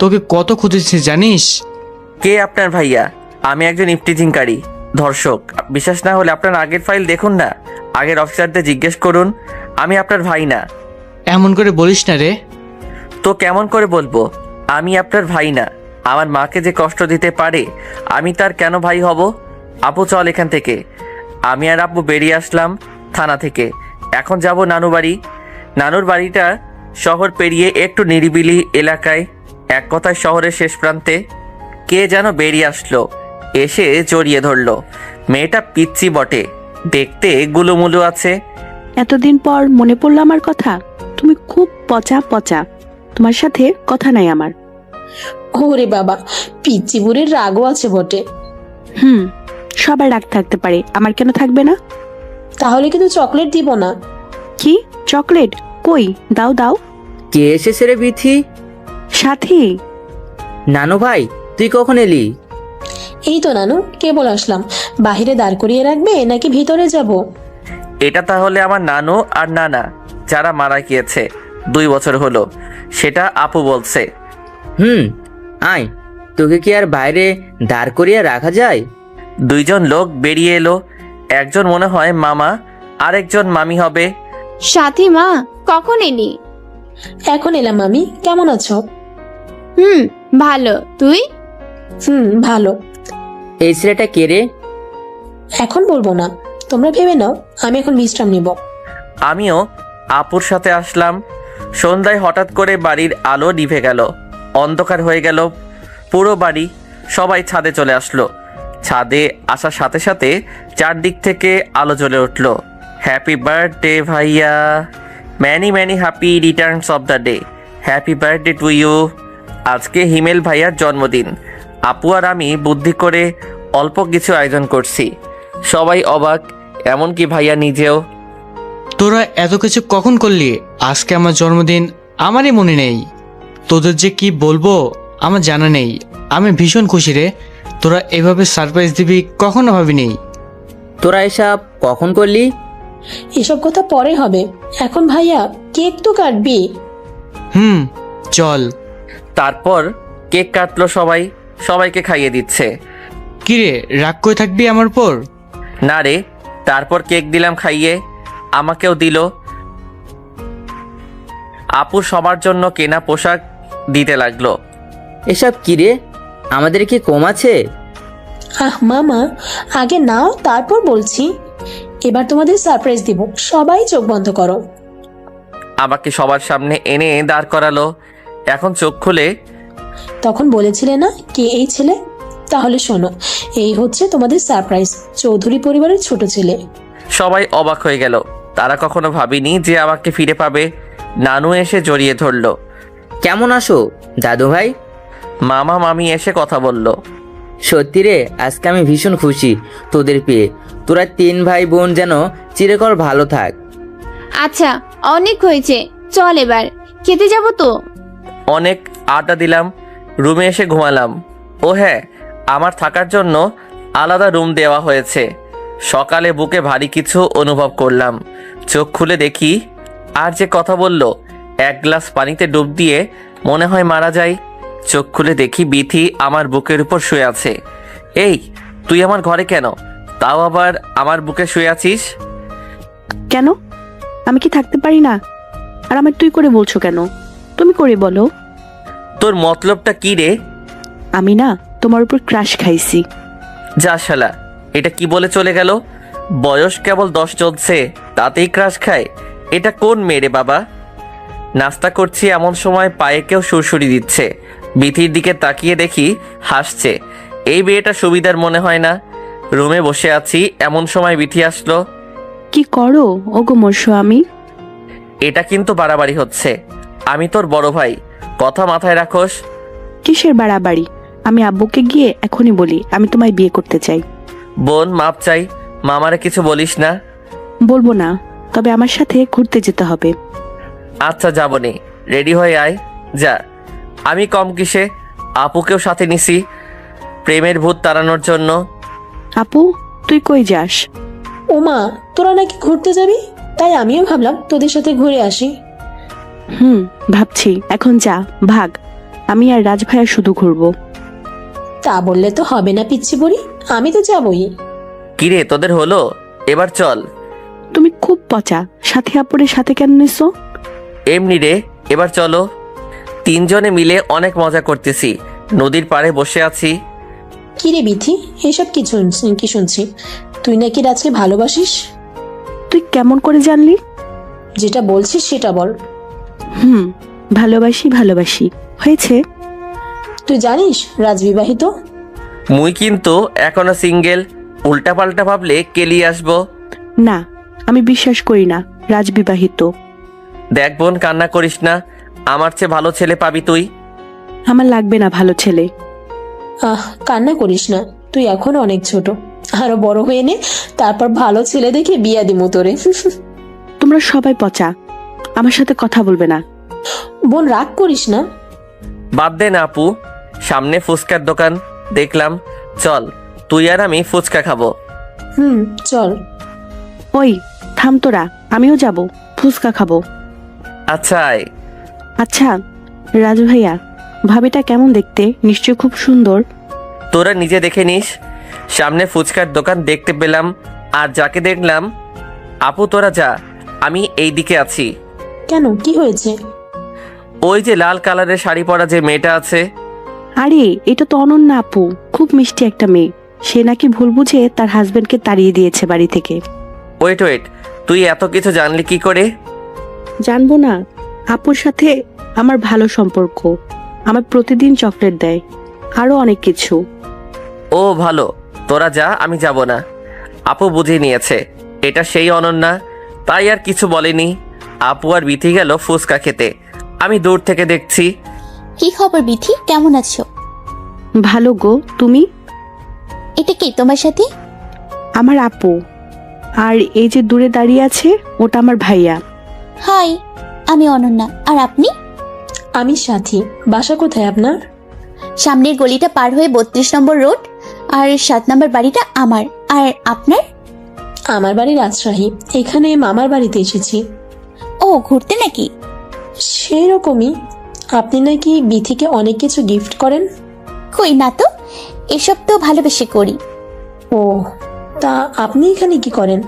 তোকে কত খুঁজেছি জানিস? কে আপনার ভাইয়া? আমি একজন ইফটিজিংকারী, ধর্ষক। বিশ্বাস না হলে আপনার আগের ফাইল দেখুন না, আগের অফিসারদের জিজ্ঞেস করুন। আমি আপনার ভাই না। এমন করে বলিস না রে। তো কেমন করে বলবো? আমি আপনার ভাই না। আমার মাকে যে কষ্ট দিতে পারে, আমি তার কেন ভাই হব? আপু চল এখান থেকে। আমি আর আপু বেরিয়ে আসলাম থানা থেকে। এখন যাব নানু বাড়ি। নানুর বাড়িটা শহর পেরিয়ে একটু নিরিবিলি এলাকায়, এক কথায় শহরের শেষ প্রান্তে। কে যেন বেরিয়ে আসলো, এসে জড়িয়ে ধরলো। মেয়েটা পিচ্চি বটে, দেখতে গুলুমুলু আছে। এতদিন পর মনে পড়লো আমার কথা। তুমি খুব পচা পচা, তোমার সাথে কথা নাই আমার। ওরে বাবা, পিচ্চি বুড়ির রাগও আছে বটে। সবার রাগ থাকতে পারে, আমার কেন থাকবে না? তাহলে কিন্তু চকলেট দিব না। কি চকলেট? কই, দাও দাও। কে এসেছে রে বিথি? সাথী। নানু ভাই, তুই কখন এলি? এই তো নানু, কেবল আসলাম। বাহিরে দাঁড় করিয়ে রাখবে নাকি ভিতরে যাব? এটা তাহলে আমার নানু আর নানা, যারা মারা গিয়েছে 2 বছর হলো, সেটা আপু বলছে। আয়, তোকে কি আর বাইরে দাঁড় করিয়ে রাখা যায়? 2 জন লোক বেরিয়ে এলো। একজন মনে হয় মামা, আরেকজন মামি হবে। সাথী মা, কখন এলি? এখন এলাম মামি। কেমন আছো? ভালো। তুই? ভালো। এই ছেলেটা কে রে? এখন বলবো না, তোমরা ভেবে নাও। আমি এখন বিশ্রাম নিব। আমিও আপুর সাথে আসলাম। সন্ধ্যায় হঠাৎ করে বাড়ির আলো নিভে গেল, অন্ধকার হয়ে গেল পুরো বাড়ি। সবাই ছাদে চলে আসলো। ছাদে আসার সাথে সাথে চারদিক থেকে আলো জ্বলে উঠল। হ্যাপি বার্থডে ভাইয়া, many many happy returns of the day. Happy birthday to you. আজকে হিমেল ভাইয়ার জন্মদিন। আপু আর আমি বুদ্ধি করে অল্প কিছু আয়োজন করছি। সবাই অবাক, এমনকি ভাইয়া নিজেও। তোরা এত কিছু কখন করলি? আজকে আমার জন্মদিন, আমারই মনে নেই। তোদের যে কি বলবো আমার জানা নেই। আমি ভীষণ খুশি রে। তোরা এভাবে সারপ্রাইজ দিবি কখনো ভাবিনি। তোরা এসব কখন করলি? এসব কথা পরে হবে, এখন ভাইয়া কেক তো কাটবি। চল। তারপর কেক কাটলো সবাই, সবাইকে খাইয়ে দিচ্ছে। কিরে, রাগ করে থাকবি আমার পর? না রে। তারপর কেক দিলাম খাইয়ে, আমাকেও দিল। আপু সবার জন্য কেনা পোশাক দিতে লাগলো। এসব কি রে, আমাদের কি কম আছে? আহ মামা, আগে নাও তারপর বলছি। এবার তোমাদের সারপ্রাইজ দিব, সবাই চোখ বন্ধ করো। আমাকে সবার সামনে এনে দাঁড় করালো। এখন চোখ খুলে তখন বলেছিলে না কে এই ছেলে? তাহলে শোনো, এই হচ্ছে তোমাদের সারপ্রাইজ, চৌধুরী পরিবারের ছোট ছেলে। সবাই অবাক হয়ে গেল। তারা কখনো ভাবেনি যে আমাকে ফিরে পাবে। নানু এসে জড়িয়ে ধরলো। কেমন আছো দাদু ভাই? মামা মামি এসে কথা বলল। সত্যি রে, আজকে আমি ভীষণ খুশি তোদের পেয়ে। তোরা 3 ভাই বোন যেন চিরকাল ভালো থাক। আচ্ছা, অনেক হয়েছে, চল এবার খেতে যাব তো। অনেক আড্ডা দিলাম, রুমে এসে ঘুমালাম। ও হ্যাঁ, আমার থাকার জন্য আলাদা রুম দেওয়া হয়েছে। সকালে বুকে ভারী কিছু অনুভব করলাম। চোখ খুলে দেখি আর যে কথা বলল, 1 গ্লাস পানিতে ডুব দিয়ে মনে হয় মারা যায়। চোখ খুলে দেখি বিথি আমার বুকের উপর শুয়ে আছে। এই, তুই আমার ঘরে কেন? তাও আবার আমার বুকে শুয়ে আছিস? কেন? আমি কি থাকতে পারি না? আর আমার তুই করে বলছো কেন? তুমি করে বলো। তোর মতলবটা কি রে? আমি না তোমার উপর ক্রাশ খাইছি। যা শালা, এটা কি বলে চলে গেল? বয়স কেবল 10 চলছে, তাতেই ক্রাশ খায়? এটা কোন মেয়ে রে বাবা? নাস্তা করছি এমন সময় পায়ে কেউ সুরসুরি দিচ্ছে। বিথির দিকে তাকিয়ে দেখি হাসছে। এই বিয়েটা সুবিধার মনে হয় না। রুমে বসে আছি এমন সময় বিথি আসলো। কি করো ওগো মোর স্বামী? এটা কিন্তু বাড়াবাড়ি হচ্ছে। আমি তোর বড় ভাই, কথা মাথায় রাখোস। কিসের বাড়াবাড়ি? আমি আব্বুকে গিয়ে এখনই বলি আমি তোমায় বিয়ে করতে চাই। বোন, মাপ চাই, মামারে কিছু বলিস না। বলবো না, তবে আমার সাথে ঘুরতে যেতে হবে। আচ্ছা যাবনি, রেডি হয়ে আয়। যা। আমি কম কিসে, আপুকেও সাথে নিছি প্রেমের ভূত তাড়ানোর জন্য। আপু, তুই কই যাস? ওমা, তোরা নাকি ঘুরতে যাবি? তাই আমিও ভাবলাম তোদের সাথে ঘুরে আসি। ভাবছি এখন যা, ভাগ। আমি আর রাজ ভাইয়া শুধু ঘুরবো। তা বললে তো হবে না পিচ্ছি বুড়ি, আমি তো যাবই। কিরে, তোদের হলো? এবার চল। তুমি খুব পচা, সাথী আপুরের সাথে কেন নিছো? এমনি রে, এবার চলো। 3 জনে মিলে অনেক মজা করতেছি, নদীর পাড়ে বসে আছি। কি রে বিথি, এসব কি শুনছি? তুই নাকি রাজকে ভালোবাসিস? তুই কেমন করে জানলি? যেটা বলছিস সেটা বল। ভালোবাসি হয়েছে। তুই জানিস রাজ বিবাহিত? মুই কিন্তু এখনো সিঙ্গেল। উল্টা পাল্টা ভাবলে কেলিয়ে আসবো। না, আমি বিশ্বাস করি না রাজ বিবাহিত। দেখ বোন, কান্না করিস না, আমার চেয়ে ভালো ছেলে পাবি তুই। আমার লাগবে না ভালো ছেলে। কান্না করিস না, তুই এখন অনেক ছোট। আরো বড় হয়ে নে, তারপর ভালো ছেলে দেখে বিয়া দিমু তোরে। তোমরা সবাই পচা, আমার সাথে কথা বলবে না। বোন, রাগ করিস না। বাদ দে না আপু, সামনে ফুচকার দোকান দেখলাম, চল তুই আর আমি ফুচকা খাবো। চল। ওই থাম তোরা, আমিও যাব, ফুচকা খাবো। আচ্ছা আয়। আচ্ছা রাজ ভাইয়া, ভাবিটা কেমন দেখতে? নিশ্চয় খুব সুন্দর। তোরা নিজে দেখে নিস। সামনে ফুচকার দোকান দেখতে পেলাম, আর যাকে দেখলাম। আপু তোরা যা, আমি এই দিকে আছি। কেন, কি হয়েছে? ওই যে লাল কালারের শাড়ি পরা যে মেয়েটা আছে। আরে এটা তো অনন্যা আপু, খুব মিষ্টি একটা মেয়ে। সে নাকি ভুল বুঝে তার হাজবেন্ডকে তাড়িয়ে দিয়েছে বাড়ি থেকে। ওয়েট, তুই এত কিছু জানলি কি করে? জানবো না, আপুর সাথে আমার ভালো সম্পর্ক, আমার প্রতিদিন চকলেট দেয়, আরো অনেক কিছু। ও ভালো, তোরা যা, আমি যাব না। আপু বুঝে নিয়েছে এটা সেই অনন্যা, তাই আর কিছু বলেনি। আপু আর বিথি গেল ফুচকা খেতে, আমি দূর থেকে দেখছি। কি খবর বিথি, কেমন আছো? ভালো গো, তুমি? এটা কি তোমার সাথে? আমার আপু। আর এই যে দূরে দাঁড়িয়ে আছে, ওটা আমার ভাইয়া। হাই, আমি অনন্যা। আর আপনি? আমি সাথী। বাসা কোথায় আপনার? সামনের গলিটা পার হয়ে 32 নম্বর রোড, আর 7 নম্বর বাড়িটা আমার। আর আপনার? আমার বাড়ি রাজশাহী, এখানে মামার বাড়িতে এসেছি। ও, ঘুরতে নাকি? সেরকমই। আপনি নাকি বিথিকে অনেক কিছু গিফট করেন? কই না তো, এসব তো ভালোবেসে করি। ও, তা আপনি এখানে কি করেন?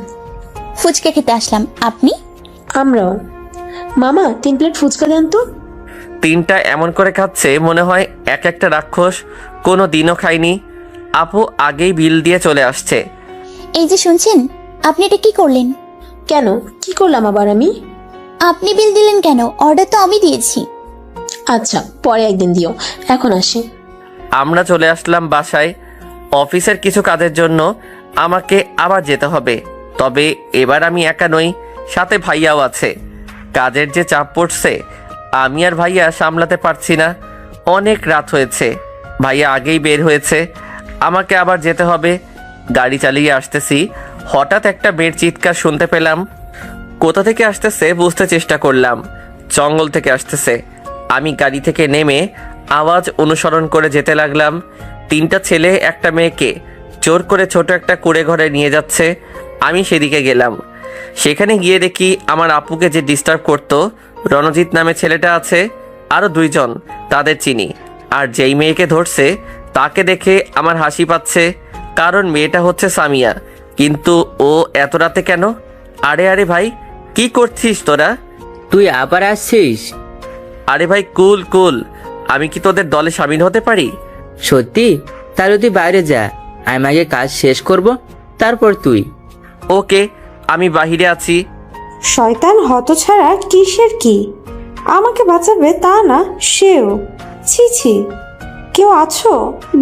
ফুচকা খেতে আসলাম। আপনি? আমরাও। মামা 3 প্লেট ফুচকা দেন তো। তিনটা এমন করে খাচ্ছে মনে হয় এক একটা রাক্ষস, কোনো দিনও খায়নি। আপু আগেই বিল দিয়ে চলে আসছে। এই যে শুনছেন, আপনি এটা কি করলেন? কেন, কি করলাম আবার আমি? আপনি বিল দিলেন কেন? অর্ডার তো আমি দিয়েছি। আচ্ছা, পরে একদিন দিও, এখন আসি। আমরা চলে আসলাম বাসায়। অফিসের কিছু কাজের জন্য আমাকে আবার যেতে হবে। তবে এবার আমি একা নই, সাথে ভাইয়াও আছে। কাজের যে চাপ পড়ছে আমি আর ভাইয়া সামলাতে পারছি না। অনেক রাত হয়েছে, ভাইয়া আগেই বের হয়েছে, আমাকে আবার যেতে হবে। গাড়ি চালিয়ে আসতেছি, হঠাৎ একটা মেয়ের চিৎকার শুনতে পেলাম। কোথা থেকে আসতেছে বুঝতে চেষ্টা করলাম, জঙ্গল থেকে আসতেছে। আমি গাড়ি থেকে নেমে আওয়াজ অনুসরণ করে যেতে লাগলাম। 3টা ছেলে একটা মেয়েকে জোর করে ছোট একটা কুঁড়ে ঘরে নিয়ে যাচ্ছে। আমি সেদিকে গেলাম। সেখানে গিয়ে দেখি আমার আপুকে যে ডিস্টার্ব করতো রণজিৎ নামে ছেলেটা আছে, আরও 2 জন, তাদের চিনি। আর যেই মেয়েকে ধরছে তাকে দেখে আমার হাসি পাচ্ছে, কারণ মেয়েটা হচ্ছে সামিয়া। কিন্তু ও এত রাতে কেন? আরে আরে ভাই, কি করছিস তোরা? তুই আবার আসছিস? আরে ভাই কুল কুল, আমি কি তোদের দলে সামিল হতে পারি? সত্যি? তাহলে তুই বাইরে যা, আমি আগে কাজ শেষ করব, তারপর তুই। ওকে, আমি বাহিরে আছি। শয়তান হতছাড়া কিসের কি? আমাকে বাঁচাবে তা না, সেও। ছি ছি, কেউ আছো?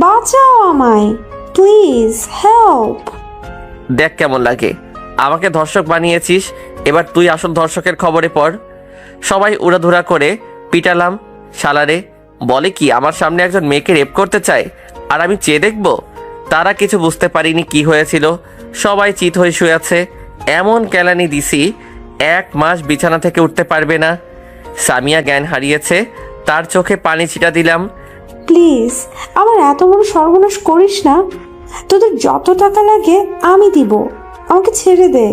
বাঁচাও আমায়, প্লিজ হেল্প। দেখ কেমন লাগে, আমাকে ধর্ষক বানিয়েছিস, এবার তুই আসল ধর্ষকের খবরে পড়। সবাই উড়াধুরা করে পিটালাম। শালারে বলে কি আমার সামনে একজন মেয়েকে রেপ করতে চায় আর আমি চেয়ে দেখব? তারা কিছু বুঝতে পারিনি কি হয়েছিল, সবাই চিত হয়ে শুয়ে আছে। এমন কেলানি দিছি 1 মাস বিছানা থেকে উঠতে পারবে না। সামিয়া জ্ঞান হারিয়েছে, তার চোখে পানি ছিটা দিলাম। প্লিজ আমার এত বড় সর্বনাশ করিস না, তোদের যত টাকা লাগে আমি দিব, আমাকে ছেড়ে দে।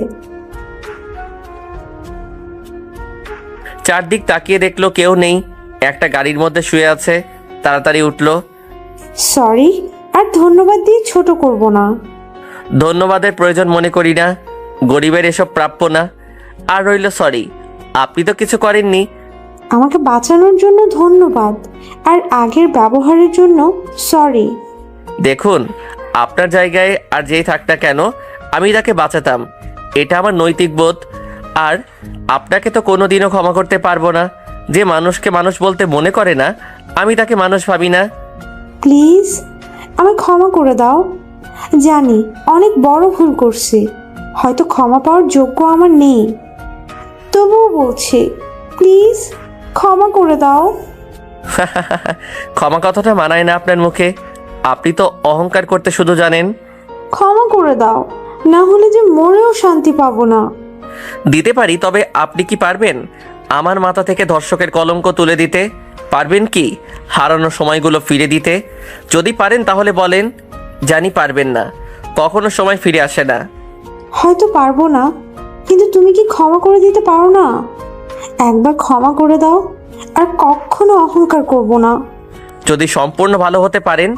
চারদিক তাকিয়ে দেখলো কেউ নেই, একটা গাড়ির মধ্যে শুয়ে আছে। তাড়াতাড়ি উঠলো। সরি, আর ধন্যবাদ দিয়ে ছোট করব না। ধন্যবাদের প্রয়োজন মনে করি না, গরিবের এসব প্রাপ্য না। আর রইল সরি, আপনি তো কিছু করেননি। আমাকে বাঁচানোর জন্য ধন্যবাদ, আর আগের ব্যবহারের জন্য সরি। দেখুন, আপনার জায়গায় আর যেই থাক না কেন আমি তাকে বাঁচাতাম, এটা আমার নৈতিক বোধ। আর আপনাকে তো কোনোদিনও ক্ষমা করতে পারবো না। যে মানুষকে মানুষ বলতে মনে করে না, আমি তাকে মানুষ ভাবি না। প্লিজ আমায় ক্ষমা করে দাও। জানি অনেক বড় ভুল করছি, হয়তো ক্ষমা পাওয়ার যোগ্য আমার নেই, তবুও বলছি প্লিজ ক্ষমা করে দাও। ক্ষমা কথাটা মানায় না আপনার মুখে, আপনি তো অহংকার করতে শুধু জানেন। ক্ষমা করে দাও, না হলে যে মরেও শান্তি পাবো না। দিতে পারি, তবে আপনি কি পারবেন আমার মাথা থেকে ধর্ষকের কলঙ্ক তুলে দিতে? পারবেন কি হারানো সময়গুলো ফিরে দিতে? যদি পারেন তাহলে বলেন। জানি পারবেন না, কখনো সময় ফিরে আসে না। হয়তো পারবো না, কিন্তু তুমি কি ক্ষমা করে দিতে পারো না? একবার ক্ষমা করে দাও, আর কখনো অহংকার করব না। যদি সম্পূর্ণ ভালো হতে পারেন,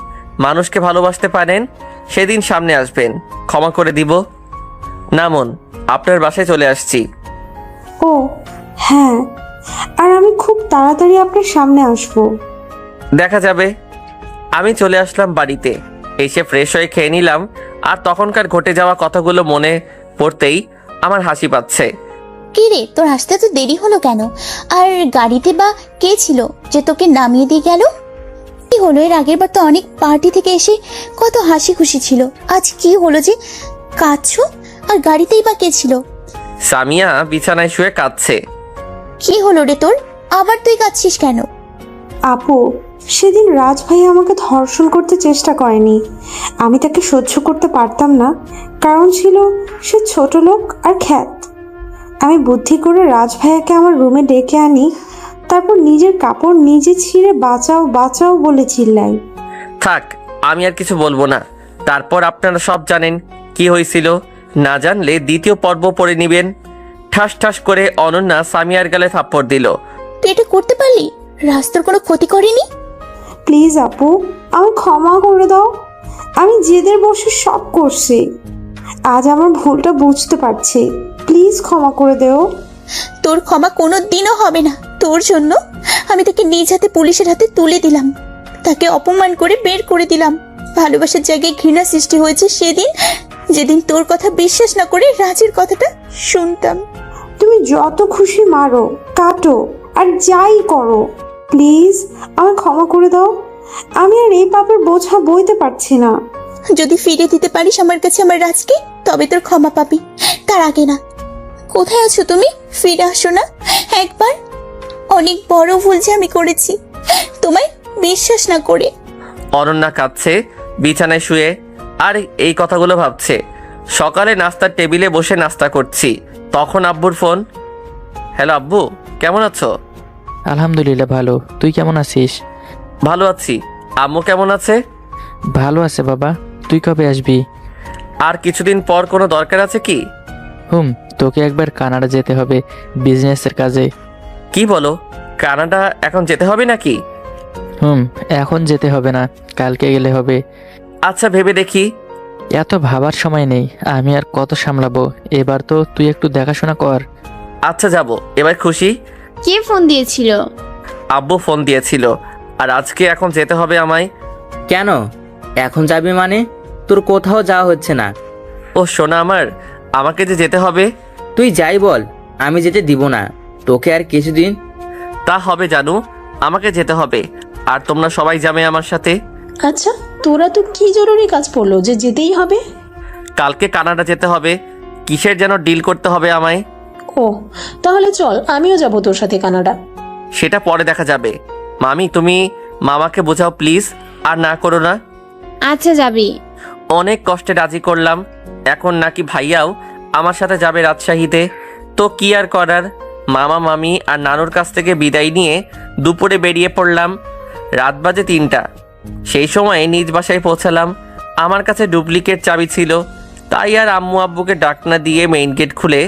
মানুষকে ভালোবাসতে পারেন, সেদিন সামনে আসবেন, ক্ষমা করে দিব। নামুন, আপনার বাসায় চলে আসছি। ও হ্যাঁ, আর আমি খুব তাড়াতাড়ি আপনার সামনে আসবো। দেখা যাবে। আমি চলে আসলাম বাড়িতে, এসে ফ্রেশ হয়ে খেয়ে নিলাম। আর তখনকার ঘটে যাওয়া কথাগুলো মনে পড়তেই আমার হাসি পাচ্ছে। কি রে, তোর আসতে তো দেরি হলো কেন? আর গাড়িতে বা কে ছিল যে তোকে নামিয়ে দিয়ে গেল? কি হলো, এর আগের বার তো অনেক পার্টি থেকে এসে কত হাসি খুশি ছিল, আজ কি হলো যে কাঁদছো? আর গাড়িতেই বা কে ছিল? সামিয়া বিছানায় শুয়ে কাঁদছে। কি হলো রে তোর, আবার তুই কাঁদছিস কেন? আপু, সেদিন রাজ ভাই আমাকে ধর্ষণ করতে চেষ্টা করেনি, আমি তাকে সহ্য করতে পারতাম না, কারণ ছিল সে ছোট লোক আর খ্যাত। আমি বুদ্ধি করে রাজ ভাইয়াকে আমার রুমে ডেকে আনি, তারপর নিজের কাপড় নিজে ছিঁড়ে বাঁচাও বাঁচাও বলে চিল্লাই। থাক, আমি আর কিছু বলবো না। তারপর আপনারা সব জানেন কি হয়েছিল, না জানলে দ্বিতীয় পর্ব পড়ে নিবেন। ঠাস ঠাস করে অনন্যা সামিয়ার গালে থাপ্পড় দিল। তুই এটা করতে পারলি? রাস্তার কোনো ক্ষতি করেনি? প্লিজ আপু, আমি ক্ষমা করে দাও, আমি জেদের বসে সব করছি, আজ আমার ভুলটা বুঝতে পারছি, প্লিজ ক্ষমা করে দেও। তোর ক্ষমা কোনো দিনও হবে না। তোর জন্য আমি তাকে নিজ হাতে পুলিশের হাতে তুলে দিলাম, তাকে অপমান করে বের করে দিলাম। ভালোবাসার জায়গায় ঘৃণা সৃষ্টি হয়েছে সেদিন, যেদিন তোর কথা বিশ্বাস না করে রাজের কথাটা শুনতাম। তুমি যত খুশি মারো, কাটো, আর যাই করো, প্লিজ আমায় ক্ষমা করে দাও। আমি আর এই পাপের বোঝা বইতে পারছি না। যদি ফিরে দিতে পারিস আমার কাছে আমার রাজকে, তবে তোর ক্ষমা পাবি, তার আগে না। কোথায় আছো তুমি? ফিরে আসো না একবার। অনেক বড় ভুল যে আমি করেছি তোমায় বিশ্বাস না করে। অনন্যা কাঁদছে বিছানায় শুয়ে, আর এই কথাগুলো ভাবছে। সকালে নাস্তার টেবিলে বসে নাস্তা করছি, তখন আব্বুর ফোন। হ্যালো আব্বু, কেমন আছো? আলহামদুলিল্লাহ ভালো, তুই কেমন আছিস? ভালো আছি। আম্মু কেমন আছে? ভালো আছে বাবা। তুই কবে আসবি? আর কিছুদিন পর। কোনো দরকার আছে কি? তোকে একবার কানাডা যেতে হবে বিজনেসের কাজে। কি বলো, কানাডা এখন যেতে হবে নাকি? এখন যেতে হবে না, কালকে গেলে হবে। আচ্ছা ভেবে দেখি। এত ভাবার সময় নেই, আমি আর কত সামলাবো। এবার তো তুই একটু দেখাশোনা কর। আচ্ছা যাব, এবার খুশি? কে ফোন দিয়েছিল? আব্বু ফোন দিয়েছিল, আর আজকে এখন যেতে হবে আমায়। কেন এখন যাবি মানে? তোর কোথাও যাওয়া হচ্ছে না। ও সোনা আমার, আমাকে যে যেতে হবে। তুই যাই বল, আমি যেতে দিব না তোকে আর কিছুদিন। তা হবে জানু, আমাকে যেতে হবে। আর তোমরা সবাই যাবে আমার সাথে। আচ্ছা, তোরা তো কি জরুরি কাজ পড়লো যে যেতেই হবে? কালকে কানাডা যেতে হবে, কিসের যেন ডিল করতে হবে আমায়। ও, তাহলে চল, আমিও যাব তোর সাথে কানাডা। সেটা পরে দেখা যাবে। মামি তুমি মামাকে বোঝাও প্লিজ, আর না করো না। আচ্ছা যাবি। অনেক কষ্টে রাজি করলাম, এখন নাকি ভাইয়াও আমার সাথে যাবে রাজশাহীতে। তো কি আর করার, মামা মামি আর নানুর কাছ থেকে বিদায় নিয়ে দুপুরে বেরিয়ে পড়লাম। রাত বাজে 3টা। সেই সময় নিজ বাসায় পৌঁছালাম। আমার কাছে ডুপ্লিকেট চাবি ছিল, তাই আর আম্মু আব্বুকে ডাক না দিয়ে মেইন গেট খুলে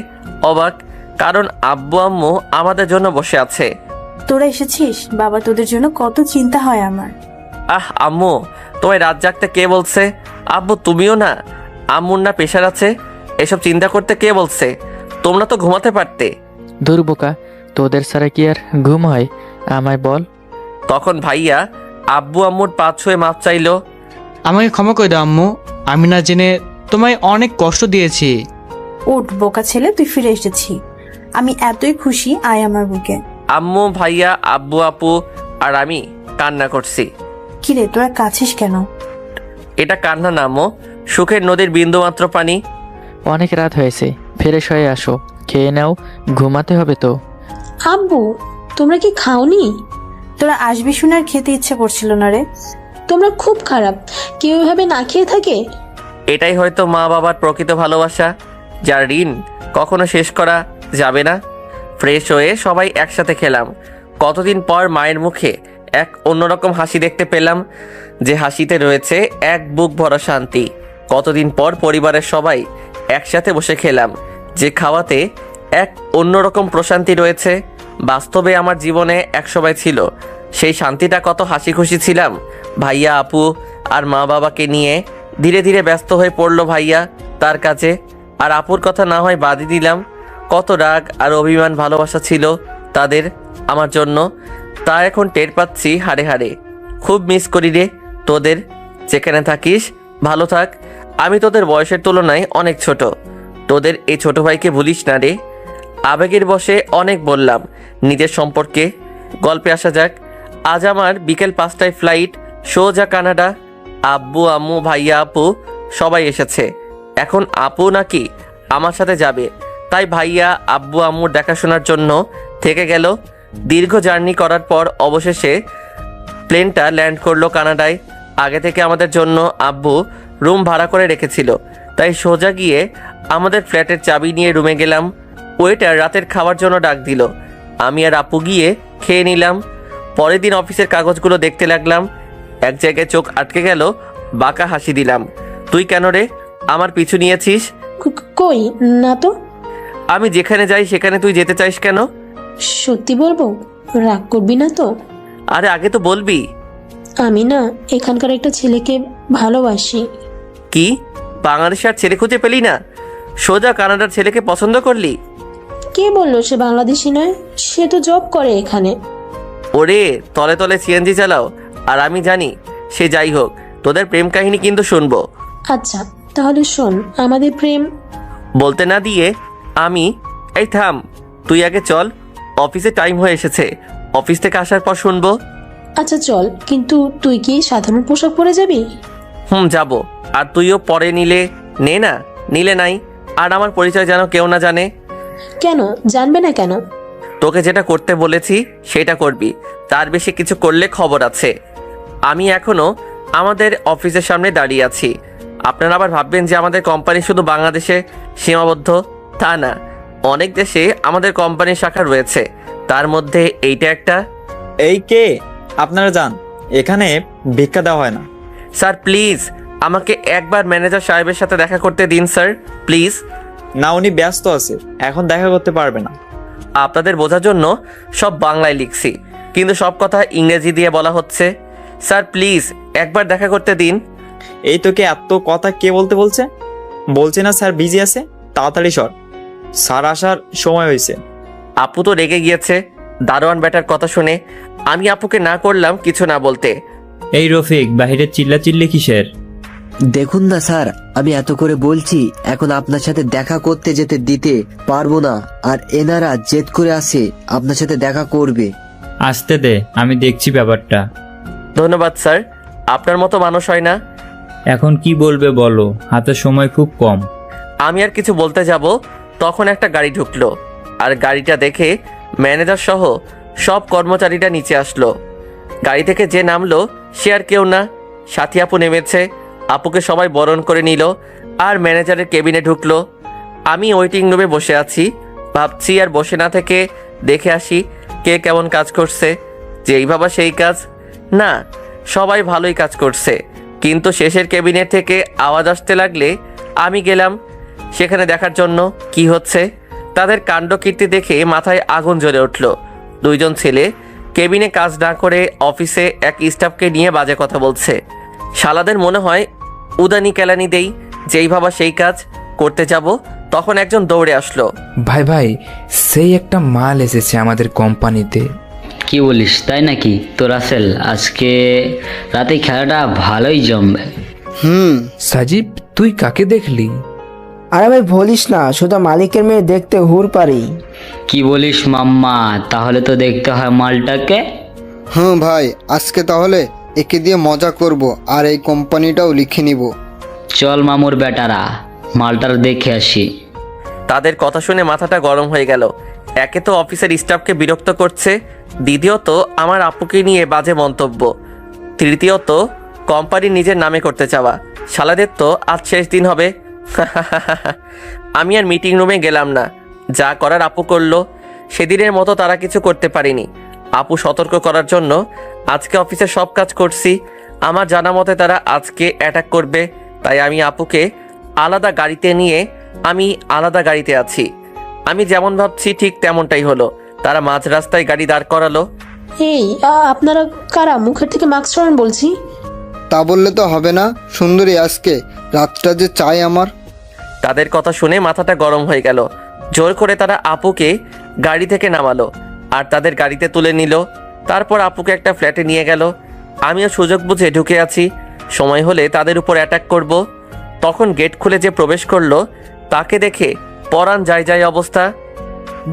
অবাক, কারণ আব্বু আম্মু আমাদের জন্য বসে আছে। তোরা এসেছিস? বাবা, তোদের জন্য কত চিন্তা হয় আমার। আম্মু, তোমায় রাত জাগতে কে বলছে? আব্বু তুমিও না? আম্মুর না প্রেশার আছে, এসব চিন্তা করতে কে বলছে? তোমরা তো ঘুমাতে পারতে। দুর্বোকা, তোদের ছাড়া কি আর ঘুম হয়? আমায় বল। তখন ভাইয়া আব্বু আম্মুর পা ছুঁয়ে মাপ চাইলো। আমাকে ক্ষমা করে দাও আম্মু, আমি না জেনে তোমায় অনেক কষ্ট দিয়েছি। উঠ বোকা ছেলে, তুই ফিরে এসেছি, আমি এতই খুশি। আয় আমার বুকে। আম্মু, ভাইয়া, আব্বু আপু আর আমি কান্না করছি। কিরে তোরা কাছিস কেন? এটা কান্না না আম্মু, সুখের নদীর বিন্দুমাত্র পানি। অনেক রাত হয়েছে, ফ্রেশ হয়ে আসো, খেয়ে নাও, ঘুমাতে হবে তো। আব্বু, তোমরা কি খাওনি? তোরা আসবি শুনে আর খেতে ইচ্ছে করছিল না রে। তোমরা খুব খারাপ, কেউ এভাবে না খেয়ে থাকে? এটাই হয়তো মা বাবার প্রকৃত ভালোবাসা, যার ঋণ কখনো শেষ করা যাবে না। ফ্রেশ হয়ে সবাই একসাথে খেলাম। কতদিন পর মায়ের মুখে এক অন্যরকম হাসি দেখতে পেলাম, যে হাসিতে রয়েছে এক বুক ভরা শান্তি। কতদিন পর পরিবারের সবাই একসাথে বসে খেলাম, যে খাওয়াতে এক অন্যরকম প্রশান্তি রয়েছে। বাস্তবে আমার জীবনে একসময় ছিল, সেই শান্তিটা কত হাসি খুশি ছিলাম ভাইয়া আপু আর মা বাবাকে নিয়ে। ধীরে ধীরে ব্যস্ত হয়ে পড়লো ভাইয়া তার কাছে, আর আপুর কথা না হয় বাদই দিলাম। কত রাগ আর অভিমান ভালোবাসা ছিল তাদের আমার জন্য, তা এখন টের পাচ্ছি হাড়ে হাড়ে। খুব মিস করি রে তোদের। যেখানে থাকিস ভালো থাক। আমি তোদের বয়সের তুলনায় অনেক ছোট, তোদের এই ছোট ভাইকে ভুলিস না রে। আবেগের বশে অনেক বললাম নিজের সম্পর্কে। গল্পে আসা যাক। আজ আমার বিকেল 5টায় ফ্লাইট, সোজা কানাডা। আব্বু আম্মু ভাইয়া আপু সবাই এসেছে। এখন আপু নাকি আমার সাথে যাবে, তাই ভাইয়া আব্বু আম্মুর দেখাশোনার জন্য থেকে গেল। দীর্ঘ জার্নি করার পর অবশেষে প্লেনটা ল্যান্ড করলো কানাডায়। আগে থেকে আমাদের জন্য আব্বু রুম ভাড়া করে রেখেছিল, তাই সোজা গিয়ে আমাদের ফ্ল্যাটের চাবি নিয়ে রুমে গেলাম। ওয়েটার রাতের খাওয়ার জন্য ডাক দিল, আমি আর আপু গিয়ে খেয়ে নিলাম। পরের দিন অফিসের কাগজগুলো দেখতে লাগলাম। এক জায়গায় চোখ আটকে গেল, বাঁকা হাসি দিলাম। তুই কেন রে আমার পিছু নিয়েছিস? কই না তো। আমি যেখানে যাই সেখানে তুই যেতে চাইস কেন? সত্যি বলবো, রাগ করবি না তো? আরে আগে তো বলবি। আমি না এখানকার একটা ছেলেকে ভালোবাসি। কি বাংলাদেশে আর ছেলে খুঁজে পেলি না? সোজা কানাডার ছেলেকে পছন্দ করলি? কে কে বললো সে বাংলাদেশি নয়? সে তো জব করে এখানে। ওরে তলে তলে সিএনজি চালাও, আর আমি জানি সে যাই হোক, তোদের প্রেম কাহিনী কিন্তু শুনবো। আচ্ছা তাহলে শোন, আমাদের প্রেম। বলতে না দিয়ে আমি, এই থাম, তুই আগে চল, অফিসে টাইম হয়ে এসেছে, অফিস থেকে আসার পর শুনবো। আচ্ছা চল, কিন্তু তুই কি সাধারণ পোশাক পরে যাবি? যাবো। আর তুইও পরে নিলে নে, না নিলে নাই, আর আমার পরিচয় যেন কেউ না জানে। কেন জানবে না কেন? তোকে যেটা করতে বলেছি সেটা করবি, তার বেশি কিছু করলে খবর আছে। আমি এখনো আমাদের অফিসের সামনে দাঁড়িয়ে আছি। আপনারা আবার ভাববেন যে আমাদের কোম্পানি শুধু বাংলাদেশে সীমাবদ্ধ, তা না, অনেক দেশে আমাদের কোম্পানির শাখা রয়েছে, তার মধ্যে এইটা একটা। এই কে? আপনারা যান, এখানে ভিক্ষা দেওয়া হয় না। স্যার প্লিজ আমাকে একবার ম্যানেজার সাহেবের সাথে দেখা করতে দিন স্যার, প্লিজ। না, উনি ব্যস্ত আছে, এখন দেখা করতে পারবে না। আপনাদের বোঝার জন্য সব বাংলায় লিখছি, কিন্তু সব কথা ইংরেজি দিয়ে বলা হচ্ছে। স্যার প্লিজ একবার দেখা করতে দিন। এই তোকে এত কথা কে বলতে বলছে? বলছে না স্যার বিজি আছে, তাড়াতাড়ি সর, স্যার আসার সময় হয়েছে। আপু তো রেগে গিয়েছে দারোয়ান ব্যাটার কথা শুনে। আমি আপুকে না করলাম কিছু না বলতে। এই রফিক, বাহিরে চিল্লাচিল্লি কিসের? দেখুন না স্যার, আমি এত করে বলছি, এখন আপনার সাথে দেখা করতে যেতে দিতে পারবো না, আর এনারা জেদ করে আসে আপনার সাথে দেখা করবে। আসতে দে, আমি দেখছি ব্যাপারটা। ধন্যবাদ স্যার, আপনার মতো মানুষ হয় না। এখন কি বলবে বলো, হাতে সময় খুব কম। আমি আর কিছু বলতে যাব, তখন একটা গাড়ি ঢুকলো, আর গাড়িটা দেখে ম্যানেজার সহ সব কর্মচারীরা নিচে আসলো। গাড়ি থেকে যে নামলো সে আর কেউ না, সাথী আপু নেমেছে। আপুকে সবাই বরণ করে নিল, আর ম্যানেজারের কেবিনে ঢুকলো। আমি ওয়েটিং রুমে বসে আছি, ভাবছি আর বসে না থেকে দেখে আসি কে কেমন কাজ করছে। যেই ভাবা সেই কাজ না, সবাই ভালোই কাজ করছে, কিন্তু শেষের কেবিনেট থেকে আওয়াজ আসতে লাগলে আমি গেলাম সেখানে দেখার জন্য কি হচ্ছে। তাদের কাণ্ডকীর্তি দেখে মাথায় আগুন জ্বলে উঠল। দুইজন ছেলে কেবিনে কাজ না করে অফিসে এক স্টাফকে নিয়ে বাজে কথা বলছে। শালাদের মনে হয় উদানি কেলানি দেই, যেই ভাবা সেই কাজ করতে যাব, তখন একজন দৌড়ে আসলো। ভাই ভাই, সেই একটা মাল এসেছে আমাদের কোম্পানিতে। কি বলিস, তাই নাকি? তো রাসেল, আজকে রাতে খেলাটা ভালোই জমবে। সাজিব, তুই কাকে দেখলি? আরে ভাই বলিস না, শুধু মালিকের মেয়ে দেখতে হুর পারি। কি বলিস মাম্মা, তাহলে তো দেখতে হয় মালটাকে। ভাই, আজকে তাহলে একে দিয়ে মজা করব, আর এই কোম্পানিটাও লিখে নিব। চল মামুর বেটারা, মালটার দেখে আসি। তাদের কথা শুনে মাথাটা গরম হয়ে গেল। একে তো অফিসের স্টাফকে বিরক্ত করছে, দ্বিতীয়ত আমার আপুকে নিয়ে বাজে মন্তব্য, তৃতীয়ত কোম্পানি নিজের নামে করতে চাওয়া। শালাদের তো আজ শেষ দিন হবে। আমি আর মিটিং রুমে গেলাম না, যা করার আপু করলো। সেদিনের মতো তারা কিছু করতে পারিনি। আপু সতর্ক করার জন্য আজকে অফিসের সব কাজ করছি। আমার জানা মতে তারা আজকে অ্যাটাক করবে, তাই আমি আপুকে আলাদা গাড়িতে নিয়ে আমি আলাদা গাড়িতে আছি। আমি যেমন ভাবছি ঠিক তেমনটাই হলো। তারা মাঝ রাস্তায় গাড়ি দাঁড় করালো। এই আপনারা কারা? মুখের থেকে মাস্ক সরান বলছি। তা বললে তো হবে না সুন্দরী, আজকে রাতটা যে চাই আমার। তাদের কথা শুনে মাথাটা গরম হয়ে গেল। জোর করে তারা আপুকে গাড়ি থেকে নামালো আর তাদের গাড়িতে তুলে নিল। তারপর আপুকে একটা ফ্ল্যাটে নিয়ে গেল। আমিও সুযোগ বুঝে ঢুকে আছি, সময় হলে তাদের উপর অ্যাটাক করব। তখন গেট খুলে যে প্রবেশ করলো তাকে দেখে পরাণ যায় যায় অবস্থা।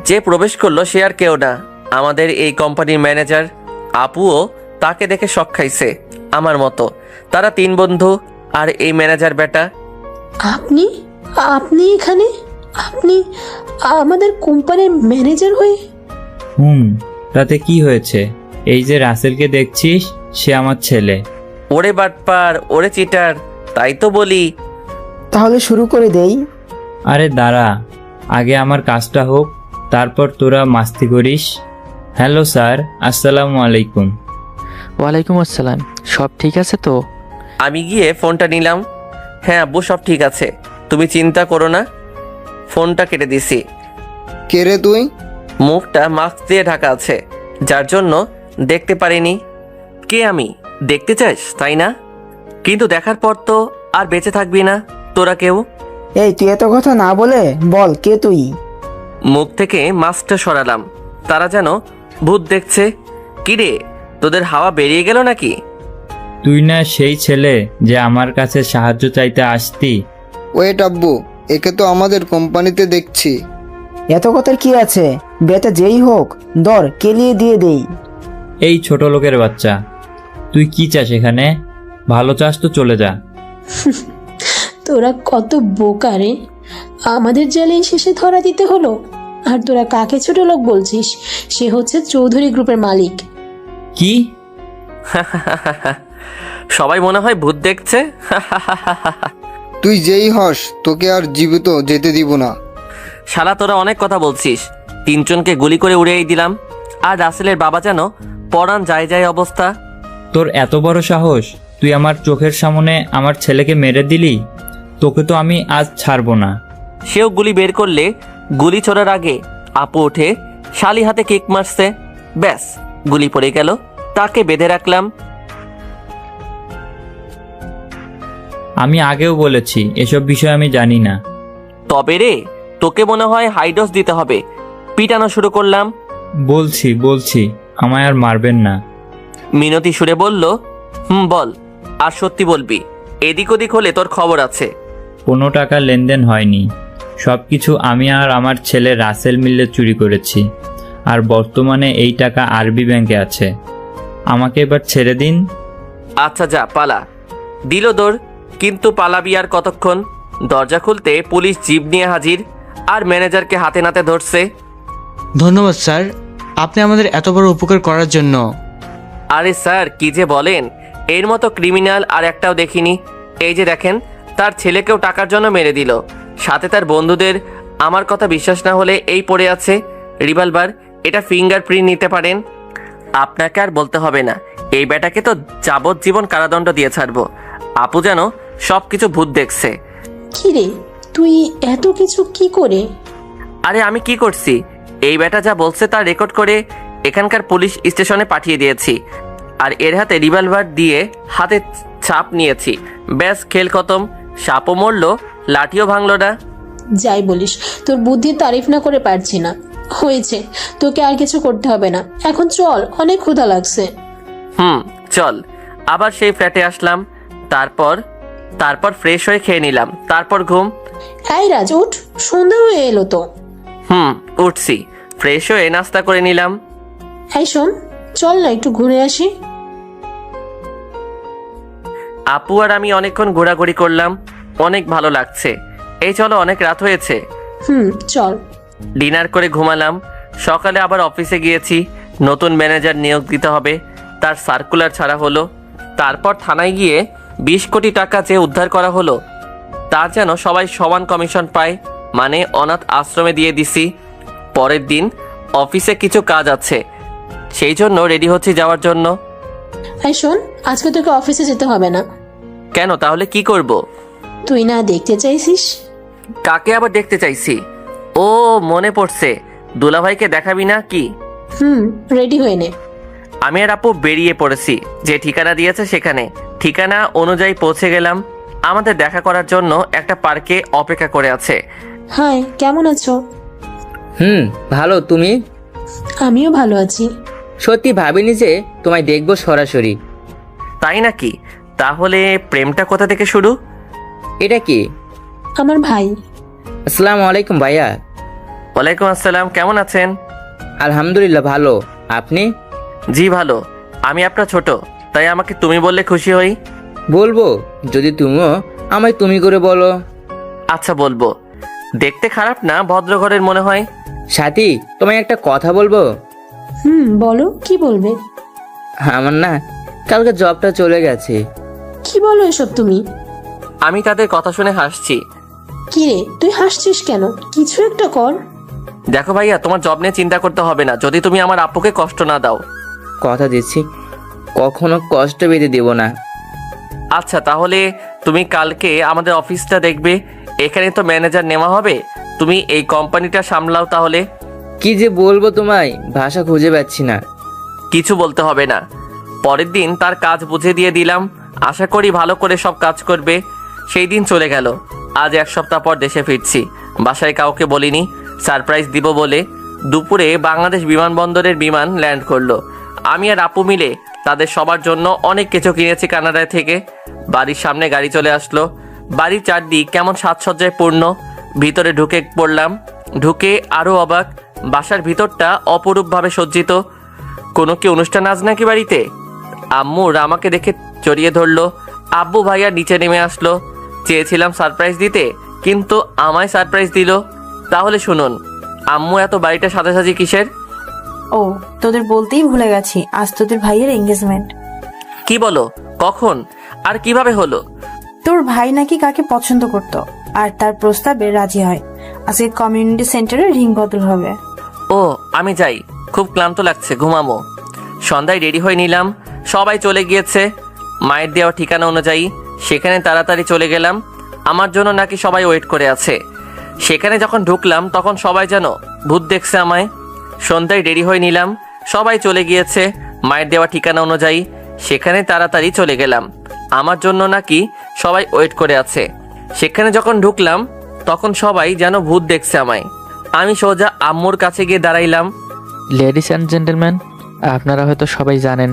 যে প্রবেশ করলো সে আর কেউ না, আমাদের এই কোম্পানির ম্যানেজার। আপুও তাকে দেখে শক খাইছে আমার মতো। তারা তিন বন্ধু, আর এই ম্যানেজার বেটা। আপনি আপনি এখানে? আপনি আমাদের কোম্পানির ম্যানেজার হয়ে? তাতে কি হয়েছে? এই যে রাসেলকে দেখছিস, সে আমার ছেলে। ওরে বাটপার, ওরে চিটার, তাই তো বলি। তাহলে শুরু করে দেই। আরে দাঁড়া, আগে আমার কাজটা হোক, তারপর তোরা মাস্তি করিস। হ্যালো স্যার, আসসালামু আলাইকুম। ওয়ালাইকুম আসসালাম। সব ঠিক আছে তো? আমি গিয়ে ফোনটা নিলাম। হ্যাঁ আব্বু, সব ঠিক আছে, তুমি চিন্তা করো না। ফোনটা কেটে দিছি। কে রে তুই? মুখটা মাস্ক দিয়ে ঢাকা আছে, যার জন্য দেখতে পারিনি। কে আমি? দেখতে চাস তাই না? কিন্তু দেখার পর তো আর বেঁচে থাকবি না তোরা কেউ। এই তুই এত কথা না বলে বল কে তুই? মুখ থেকে মাস্কটা সরালাম। তারা যেন ভূত দেখছে। কিরে, তোদের হাওয়া বেরিয়ে গেল নাকি? তুই না সেই ছেলে যে আমার কাছে সাহায্য চাইতে আসতি? ওয়েট আব্বু, একে তো আমাদের কোম্পানিতে দেখছি। এত কথার কি আছে, বেটা যেই হোক দর কেলিয়ে দিয়ে দেই। এই ছোট লোকের বাচ্চা, তুই কি চাস এখানে? ভালো চাস তো চলে যা। তোরা কত বোকা রে, আমাদের জালেই শেষে ধরা দিতে হলো। আর তোরা কাকে ছোট লোক বলছিস? সে হচ্ছে চৌধুরী গ্রুপের মালিক। কি? সবাই মনে হয় ভূত দেখছে। তুই যেই হস, তোকে আর জীবিত যেতে দিব না। শালা, তোরা অনেক কথা বলছিস। তিনজনকে গুলি করে উড়িয়েই দিলাম। আর রাসেলের বাবা যেন পরাণ যায় যায় অবস্থা। তোর এত বড় সাহস, তুই আমার চোখের সামনে আমার ছেলেকে মেরে দিলি? তোকে তো আমি আজ ছাড়বো না। সেও গুলি বের করলে গুলি ছোড়ার আগে আপু উঠে শালি হাতে কিক মারছে। ব্যাস, গুলি পড়ে গেল। তাকে বেঁধে রাখলাম। আমি আগেও বলেছি এসব বিষয় আমি জানি না। তবে রে, তোকে মনে হয় হাইডোজ দিতে হবে। পিটানো শুরু করলাম। বলছি আমায় আর মারবেন না। মিনতি সুরে বলল, বল, আর সত্যি বলবি। এদিক ওদিক হলে তোর খবর আছে। কোনো টাকা লেনদেন হয়নি। সব কিছু আমি আর আমার ছেলে রাসেল মিলে চুরি করেছি। আর বর্তমানে এই টাকা আরবি ব্যাংকে আছে। আমাকে এবার ছেড়ে দিন। আচ্ছা যা, পালা। দিল দৌড়, কিন্তু পালাবি আর কতক্ষণ? দরজা খুলতে পুলিশ জিপ নিয়ে হাজির। আর ম্যানেজারকে হাতে নাতে ধরছে। ধন্যবাদ স্যার, আপনি আমাদের এত বড় উপকার করার জন্য। আরে স্যার, কি যে বলেন, এর মতো ক্রিমিনাল আর একটাও দেখিনি। এই যে দেখেন, তার ছেলেকেও টাকার জন্য মেরে দিল। সাথে তার বন্ধুদের। আমার কথা বিশ্বাস না হলে এই পড়ে আছে রিভলভার, এটা ফিঙ্গারপ্রিন্ট নিতে পারেন। আপনাকে আর বলতে হবে না, এই বেটাকে তো যাবজ্জীবন কারাদণ্ড দিয়ে ছাড়বো। আপু যেন সব কিছু ভূত দেখছে। কি রে, তুই এত কিছু কি করে? আরে আমি কি করছি? এই বেটা যা বলছে তা রেকর্ড করে এখানকার পুলিশ স্টেশনে পাঠিয়ে দিয়েছি। আর এর হাতে রিভলভার দিয়ে হাতে ছাপ নিয়েছি। ব্যাস, খেল খতম। সাপও মরলো, লাঠিও ভাঙলো না। যাই বলিস, তোর বুদ্ধির তারিফ না করে পারছি না। হয়েছে, তোকে আর কিছু করতে হবে না। এখন চল, অনেক ক্ষুধা লাগছে। চল। আবার সেই ফ্ল্যাটে আসলাম। তারপর ফ্রেশ হয়ে খেয়ে নিলাম। তারপর ঘুম। এই রাজ, উঠ, সন্ধ্যা হয়ে এলো তো। উঠছি। ফ্রেশ হয়ে নাস্তা করে নিলাম। এই শোন, চল না একটু ঘুরে আসি। আপু আর আমি অনেকক্ষণ ঘোরাঘুরি করলাম। অনেক ভালো লাগছে। এই চলো, অনেক রাত হয়েছে। চল। ডিনার করে ঘুমালাম। সকালে আবার অফিসে গিয়েছি। নতুন ম্যানেজার নিয়োগ দিতে হবে, তার সার্কুলার ছাড়া হলো। তারপর থানায় গিয়ে 20 কোটি টাকা যে উদ্ধার করা হলো, তার যেন সবাই সমান কমিশন পায়। মানে অনাথ আশ্রমে দিয়ে দিছি। পরের দিন অফিসে কিছু কাজ আছে, সেই জন্য রেডি হচ্ছি যাওয়ার জন্য। এই শোন, আজকে তোকে অফিসে যেতে হবে না। কেন? তাহলে কি করব? তুই না দেখতে চাইছিস? কাকে আবার দেখতে চাইছি? ও, মনে পড়ছে, দুলাভাইকে দেখাবি না কি? রেডি হয়ে নে। আমি আর আপু বেরিয়ে পড়েছি। যে ঠিকানা দিয়েছে সেখানে ঠিকানা অনুযায়ী পৌঁছে গেলাম। আমাদের দেখা করার জন্য একটা পার্কে অপেক্ষা করে আছে। হাই, কেমন আছো? ভালো, তুমি? আমিও ভালো আছি। সত্যি ভাবিনি যে তোমায় দেখবো সরাসরি। তাই নাকি? তাহলে প্রেমটা কোথা থেকে শুরু? এটা কি? আমার ভাই। আসসালামু আলাইকুম ভাইয়া। ওয়ালাইকুম আসসালাম, কেমন আছেন? আলহামদুলিল্লাহ ভালো, আপনি? জি ভালো। আমি আপনার ছোট, তাই আমাকে তুমি বললে খুশি হই। বলবো, যদি তুমিও আমায় তুমি করে বলো। আচ্ছা বলবো। দেখতে খারাপ না, ভদ্র ঘরের মনে হয়। সাথী, তোমায় একটা কথা বলবো। বলো, কি বলবে? আমার না কালকে জবটা চলে গেছে। কি বলো এসব তুমি? আমি তাদের কথা শুনে হাসছি। কি রে, তুই হাসছিস কেন? কিছু একটা কর। দেখো ভাইয়া, তোমার জব নিয়ে চিন্তা করতে হবে না, যদি তুমি আমার আপুকে কষ্ট না দাও। কথা দিচ্ছি, কখনো কষ্ট পেতে দেব না। আচ্ছা, তাহলে তুমি কালকে আমাদের অফিসটা দেখবে। এখানে তো ম্যানেজার নেওয়া হবে, তুমি এই কোম্পানিটা সামলাও। তাহলে কি যে বলবো তোমায়, ভাষা খুঁজে পাচ্ছি না। কিছু বলতে হবে না। পরের দিন তার কাজ বুঝে দিয়ে দিলাম। আশা করি ভালো করে সব কাজ করবে। সেই দিন চলে গেল। আজ 1 সপ্তাহ পর দেশে ফিরছি। বাসায় কাউকে বলিনি। সারপ্রাইজ দিব বলে। দুপুরে বাংলাদেশ বিমানবন্দরের বিমান ল্যান্ড করলো। আমি আর আপু মিলে তাদের সবার জন্য অনেক কিছু কিনেছি কানাডা থেকে। বাড়ির সামনে গাড়ি চলে আসলো। বাড়ির চারদিক কেমন সাজসজ্জায় পূর্ণ। ভিতরে ঢুকে পড়লাম। ঢুকে আরও অবাক, বাসার ভিতরটা অপরূপভাবে সজ্জিত। কোনো কি অনুষ্ঠান আজ নাকি বাড়িতে? আম্মুর আমাকে দেখে জড়িয়ে ধরলো। আব্বু ভাইয়া নিচে নেমে আসলো। চেয়েছিলাম সারপ্রাইজ দিতে, কিন্তু আমায় সারপ্রাইজ দিল। তাহলে শুনুন, আম্মু এত বাড়িটা সাজাসাজি কিসের? ও, তোদের বলতেই ভুলে গেছি, আজ তোদের ভাইয়ের এঙ্গেজমেন্ট। কি বলো? কখন আর কিভাবে হলো? তোর ভাই নাকি কাকে পছন্দ করত, আর তার প্রস্তাবে রাজি হয়। আজকে কমিউনিটি সেন্টারে রিং বদল হবে। ও, আমি যাই, খুব ক্লান্ত লাগছে, ঘুমাবো। সন্ধ্যায় রেডি হয়ে নিলাম। সবাই চলে গিয়েছে মায়ের দেওয়া ঠিকানা অনুযায়ী। সেখানে তাড়াতাড়ি চলে গেলাম। আমার জন্য নাকি সবাই ওয়েট করে আছে। সেখানে যখন ঢুকলাম তখন সবাই যেন ভূত দেখছে আমায়। সন্ধ্যায় রেডি হয়ে নিলাম। সবাই চলে গিয়েছে মায়ের দেওয়া ঠিকানা অনুযায়ী। সেখানে তাড়াতাড়ি চলে গেলাম। আমার জন্য নাকি সবাই ওয়েট করে আছে। সেখানে যখন ঢুকলাম তখন সবাই যেন ভূত দেখছে আমায়। আমি সোজা আম্মুর কাছে গিয়ে দাঁড়াইলাম। লেডিস অ্যান্ড জেন্টলম্যান, আপনারা হয়তো সবাই জানেন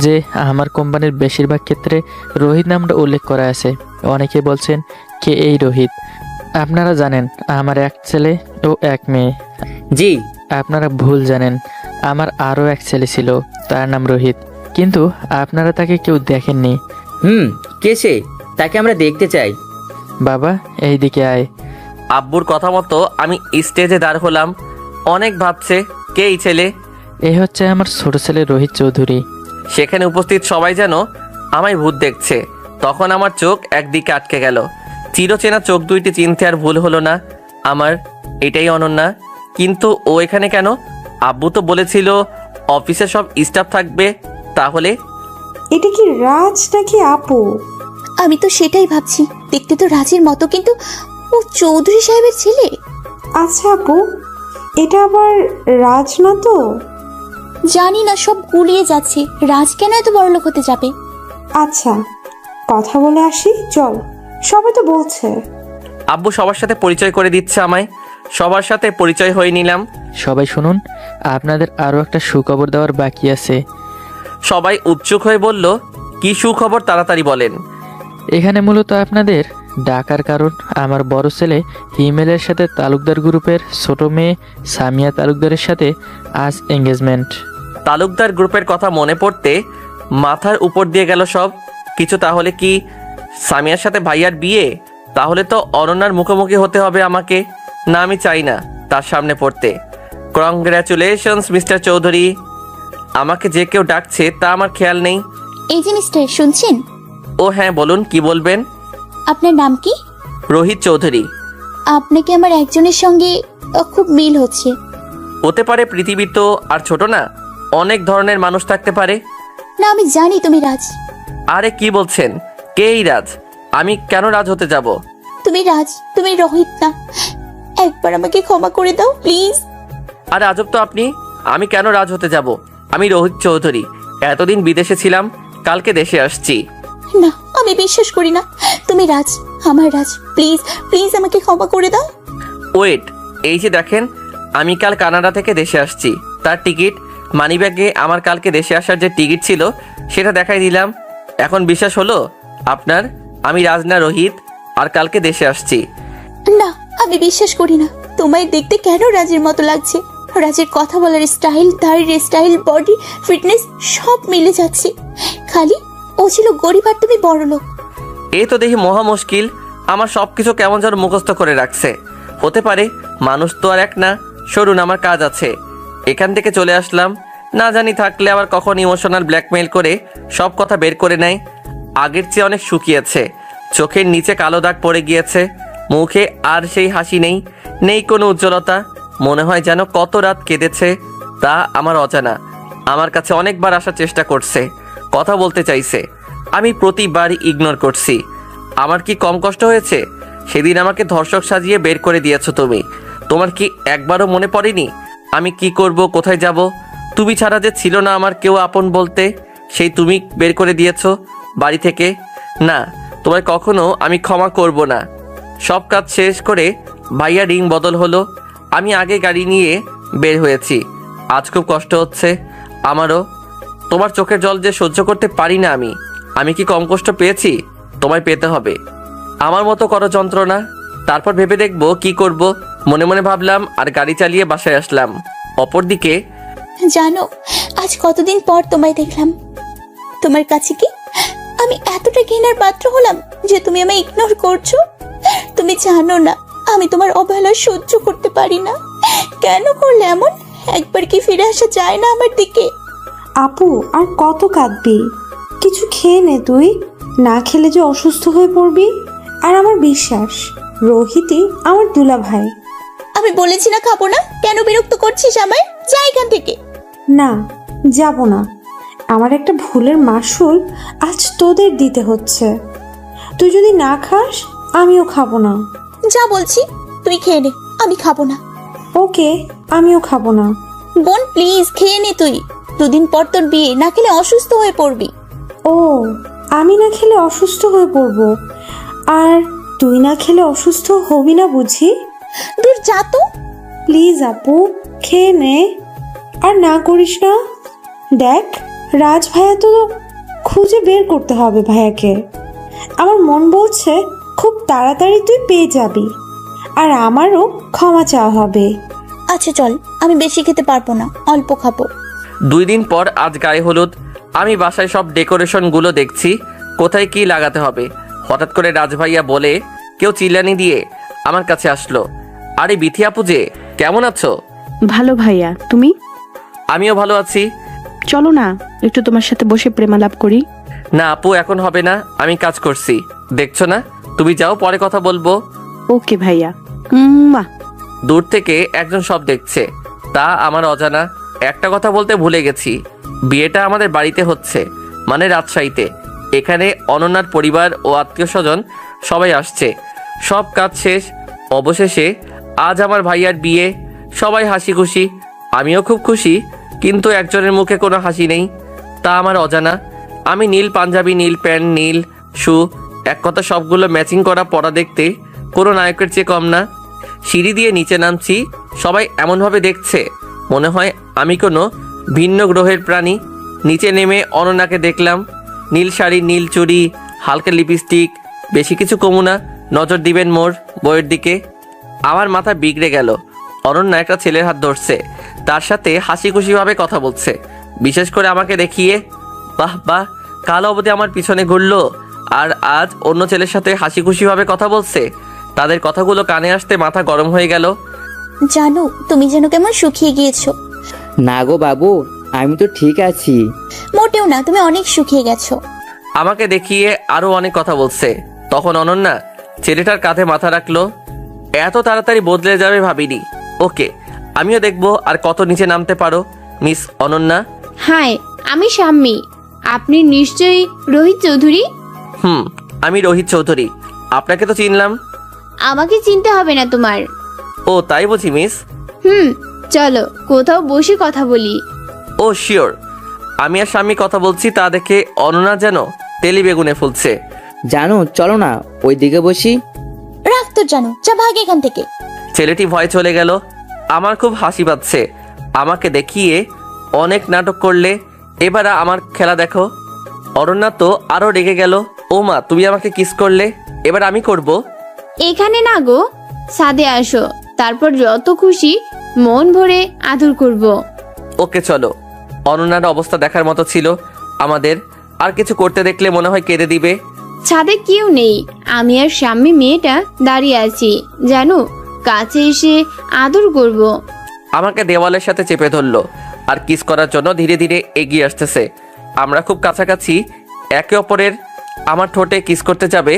যে আমার কোম্পানির বেশিরভাগ ক্ষেত্রে রোহিত নামটা উল্লেখ করা আছে। অনেকে বলছেন কে এই রোহিত। আপনারা জানেন আমার এক ছেলে ও এক মেয়ে। জি। আপনারা ভুল জানেন, আমার আরও এক ছেলে ছিল, তার নাম রোহিত, কিন্তু আপনারা তাকে কেউ দেখেননি। কে সে? তাকে আমরা দেখতে চাই। বাবা, এই দিকে আয়। আব্বুর কথা মতো আমি স্টেজে দাঁড় হলাম। অনেক ভাবছে কে এই ছেলে। এই হচ্ছে আমার ছোট ছেলে রোহিত চৌধুরী। সেখানে উপস্থিত সবাই যেন আমায় ভূত দেখছে। তখন আমার চোখ একদিকে আটকে গেল। চিরচেনা চোখ দুইটি চিনতে আর ভুল হলো না আমার। এটাই অনন্যা। কিন্তু ও এখানে কেন? আব্বু তো বলেছিল অফিসে সব স্টাফ থাকবে। তাহলে এটা কি রাজ নাকি আপু? আমি তো সেটাই ভাবছি, দেখতে তো রাজের মতো, কিন্তু ও চৌধুরী সাহেবের ছেলে। আচ্ছা আপু, এটা আবার রাজ না তো? জানি না, সব গুলিয়ে যাচ্ছে। রাজ কেন এত বড়লোক হতে যাবে? আচ্ছা, কথা বলে আসি চল, সবাই তো বলছে। আব্বু সবার সাথে পরিচয় করে দিচ্ছে আমায়। সবার সাথে পরিচয় হয়ে নিলাম। সবাই শুনুন, আপনাদের আরও একটা সুখবর দেওয়ার বাকি আছে। সবাই উৎসুক হয়ে বলল, কি সুখবর, তাড়াতাড়ি বলেন। এখানে মূলত আপনাদের ডাকার কারণ, আমার বড় ছেলে হিমেলের সাথে তালুকদার গ্রুপের ছোট মেয়ে সামিয়া তালুকদারের সাথে আজ এঙ্গেজমেন্ট। তালুকদার গ্রুপের কথা মনে পড়তে মাথার উপর দিয়ে গেল সব কিছু। তাহলে কি সামিয়ার সাথে ভাইয়ার বিয়ে? তাহলে তো অনন্যার মুখোমুখি হতে হবে আমাকে। না, আমি চাই না তার সামনে পড়তে। Congratulations mister Chowdhury. আমাকে যে কেউ ডাকছে তা আমার খেয়াল নেই। এই যে মিস্টার, শুনছেন? ও হ্যাঁ, বলুন, কি বলবেন? আপনার নাম কি? রোহিত চৌধুরী। আপনাকে আমার একজনের সঙ্গে খুব মিল হচ্ছে। হতে পারে, পৃথিবী তো আর ছোট না, অনেক ধরনের মানুষ থাকতে পারে। না, আমি জানি তুমি রাজ। আরে কি বলছেন? কে এই রাজ? আমি কেন রাজ হতে যাব? তুমি রাজ, তুমি রোহিত না। একবার আমাকে ক্ষমা করে দাও প্লিজ। আরে আজব তো আপনি। আমি কেন রাজ হতে যাব? আমি রোহিত চৌধুরী। এতদিন বিদেশে ছিলাম, কালকে দেশে আসছি। না, আমি বিশ্বাস করি না। তুমি রাজ, আমার রাজ। প্লিজ প্লিজ আমাকে ক্ষমা করে দাও। ওয়েট, এই যে দেখেন, আমি কাল কানাডা থেকে দেশে আসছি। তার টিকিট মানিব্যাগে আমার কালকে দেশে আসার যে টিকিট ছিল সেটা দেখাই দিলাম। এখন বিশ্বাস হলো আপনার? আমি রাজ না, রোহিত, আর কালকে দেশে আসছি। না, আমি বিশ্বাস করি না। তোমায় দেখতে কেন রাজের মতো লাগছে। রাজের কথা বলার স্টাইল, দাড়ির স্টাইল, বডি ফিটনেস সব মিলে যাচ্ছে। খালি ও ছিল গরিব আর তুমি বড় লোক। এই তো দেখি মহা মুশকিল। আমার সবকিছু কেমন যেন মুখস্থ করে রাখছে। হতে পারে, মানুষ তো আর এক না। সরুন, আমার কাজ আছে। এখান থেকে চলে আসলাম। না জানি থাকলে আবার কখন ইমোশনাল ব্ল্যাকমেইল করে সব কথা বের করে নেয়। আগের চেয়ে অনেক শুকিয়েছে। চোখের নিচে কালো দাগ পড়ে গিয়েছে। মুখে আর সেই হাসি নেই, নেই কোনো উজ্জ্বলতা। মনে হয় যেন কত রাত কেঁদেছে তা আমার অজানা। আমার কাছে অনেকবার আসার চেষ্টা করছে, কথা বলতে চাইছে। আমি প্রতিবারই ইগনোর করছি। আমার কি কম কষ্ট হয়েছে? সেদিন আমাকে ধর্ষক সাজিয়ে বের করে দিয়েছো তুমি। তোমার কি একবারও মনে পড়েনি আমি কি করব, কোথায় যাব? তুমি ছাড়া যে ছিল না আমার কেউ আপন বলতে, সেই তুমি বের করে দিয়েছো বাড়ি থেকে। না, তোমায় কখনো আমি ক্ষমা করব না। সব কাজ শেষ করে ভাইয়া রিং বদল হলো। আমি আগে গাড়ি নিয়ে বের হয়েছি। আজ খুব কষ্ট হচ্ছে আমারও। তোমার চোখের জল যে সহ্য করতে পারি না আমি কি কম কষ্ট পেয়েছি? তোমায় পেতে হবে। আমার মতো করো যন্ত্রণা, তারপর ভেবে দেখবো কি করব। মনে মনে ভাবলাম আর গাড়ি চালিয়ে বাসায় আসলাম। অপরদিকে জানো, আজ কতদিন পর তোমায় দেখলাম। তোমার কাছে কি আমি এতটা ঘৃণার পাত্র হলাম যে তুমি আমায় ইগনোর করছো? তুমি জানো না আমি তোমার অবহেলা সহ্য করতে পারি না। কেন করলে এমন? একবার কি ফিরে আসা যায় না আমার দিকে? আপু আর কত কাঁদবি? কিছু খেয়ে নে তুই, না খেলে যে অসুস্থ হয়ে পড়বি। আর আমার বিশ্বাস রোহিতই আমার দুলা ভাই। আমি বলেছি না খাবো না, কেন বিরক্ত করছিস আমায়? যা এখান থেকে। না, যাব না। আমার একটা ভুলের মাসুল আজ তোদের দিতে হচ্ছে। তুই যদি না খাস আমিও খাবো না। যা বলছি তুই খেয়ে নে, আমি খাবো না। ওকে, আমিও খাবো না। বোন প্লিজ খেয়ে নে তুই। দুদিন পর তোর বিয়ে, না খেলে অসুস্থ হয়ে পড়বি। ও, আমি না খেলে অসুস্থ হয়ে পড়বো আর তুই না খেলে অসুস্থ হবি না বুঝি? দূর যা তো। প্লিজ আপু, খেয়ে নে। আর না করিস না। দেখ, রাজ ভাইয়া তো খুঁজে বের করতে হবে ভাইয়াকে। আমার মন বলছে খুব তাড়াতাড়ি তুই পেয়ে যাবি, আর আমারও ক্ষমা চাওয়া হবে। আচ্ছা চল, আমি বেশি খেতে পারবো না, অল্প খাবো। 2 দিন পর আজ গায়ে হলুদ। আমি বাসায় সব ডেকোরেশনগুলো দেখছি কোথায় কি লাগাতে হবে। হঠাৎ করে রাজভাইয়া বলে কেউ চিল্লানি দিয়ে আমার কাছে আসলো। আরে বিথি আপু যে, কেমন আছো? ভালো ভাইয়া, তুমি? আমিও ভালো আছি। চলো না একটু তোমার সাথে বসে প্রেমালাপ করি। না আপু, এখন হবে না, আমি কাজ করছি। দেখছো না, তুমি যাও, পরে কথা বলবো। ওকে ভাইয়া। দূর থেকে একজন সব দেখছে, তা আমার অজানা। একটা কথা বলতে ভুলে গেছি, বিয়েটা আমাদের বাড়িতে হচ্ছে, মানে রাজশাহীতে। এখানে অনন্যার পরিবার ও আত্মীয় স্বজন সবাই আসছে। সব কাজ শেষ, অবশেষে আজ আমার ভাইয়ার বিয়ে। সবাই হাসি খুশি, আমিও খুব খুশি, কিন্তু একজনের মুখে কোনো হাসি নেই, তা আমার অজানা। আমি নীল পাঞ্জাবি, নীল প্যান্ট, নীল শু, এক কথা সবগুলো ম্যাচিং করা পরা দেখতে কোনো নায়কের চেয়ে কম না। সিঁড়ি দিয়ে নিচে নামছি, সবাই এমনভাবে দেখছে মনে হয় আমি কোনো ভিন্ন গ্রহের প্রাণী। নিচে নেমে অনন্যাকে দেখলাম, নীল শাড়ি, নীল চুড়ি, হালকা লিপস্টিক। বেশি কিছু কমু না, নজর দিবেন মোর বইয়ের দিকে। আমার মাথা বিগড়ে গেল। অনন্যা একটা ছেলের হাত ধরছে, তার সাথে হাসি খুশিভাবে কথা বলছে, বিশেষ করে আমাকে দেখিয়ে। বাহ বাহ, কাল অবধি আমার পিছনে ঘুরলো আর আজ অন্য ছেলের সাথে হাসি খুশিভাবে কথা বলছে। তাদের কথাগুলো কানে আসতে মাথা গরম হয়ে গেল। জানো, তুমি যেন কেমন শুকিয়ে গিয়েছো। না গো বাবু, আমি তো ঠিক আছি। মোটেও না, তুমি অনেক শুকিয়ে গেছো। আমাকে দেখিয়ে আরো অনেক কথা বলছে। তখন অনন্যা ছেলেটার কাঁধে মাথা রাখলো। এত তাড়াতাড়ি বদলে যাবে ভাবিনি। ওকে, আমিও দেখবো আর কত নিচে নামতে পারো মিস অনন্যা। হাই, আমি শাম্মী। আপনি নিশ্চয়ই রোহিত চৌধুরী? আমি রোহিত চৌধুরী। আপনাকে তো চিনলাম। আমাকে চিনতে হবে না তোমার। ও তাই বুঝি মিস? চলো কোথাও বসে কথা বলি। ও শিওর। আমি আর স্বামী কথা বলছি, তা দেখে অনন্যা যেন তেলি বেগুনে ফুলছে। জানো, চলো না ওইদিকে বসি। রাখ তোর জানো, যা ভাগ এখান থেকে। ছেলেটি ভয় চলে গেল। আমার খুব হাসি পাচ্ছে। আমাকে দেখিয়ে অনেক নাটক করলে, এবার আমার খেলা দেখো। অরণ্যা তো আরো রেগে গেল। ও মা, তুমি আমাকে কিস করলে, এবার আমি করব। এখানে না গো, ছাদে আসো, তারপর যত খুশি মন ভরে আদর করব। ওকে চলো। অনন্যার অবস্থা দেখার মতো ছিল আমাদের। আর কিছু করতে দেখলে মনে হয় কেঁদে দিবে। ছাদে কেউ নেই, আমি আর স্বামী মেয়েটা দাঁড়িয়ে আছি। জানো, কাছে এসে আদর করব। আমাকে দেওয়ালের সাথে চেপে ধরলো আর কিস করার জন্য ধীরে ধীরে এগিয়ে আসতেছে। আমরা খুব কাছাকাছি একে অপরের। আমার ঠোঁটে কিস করতে যাবে,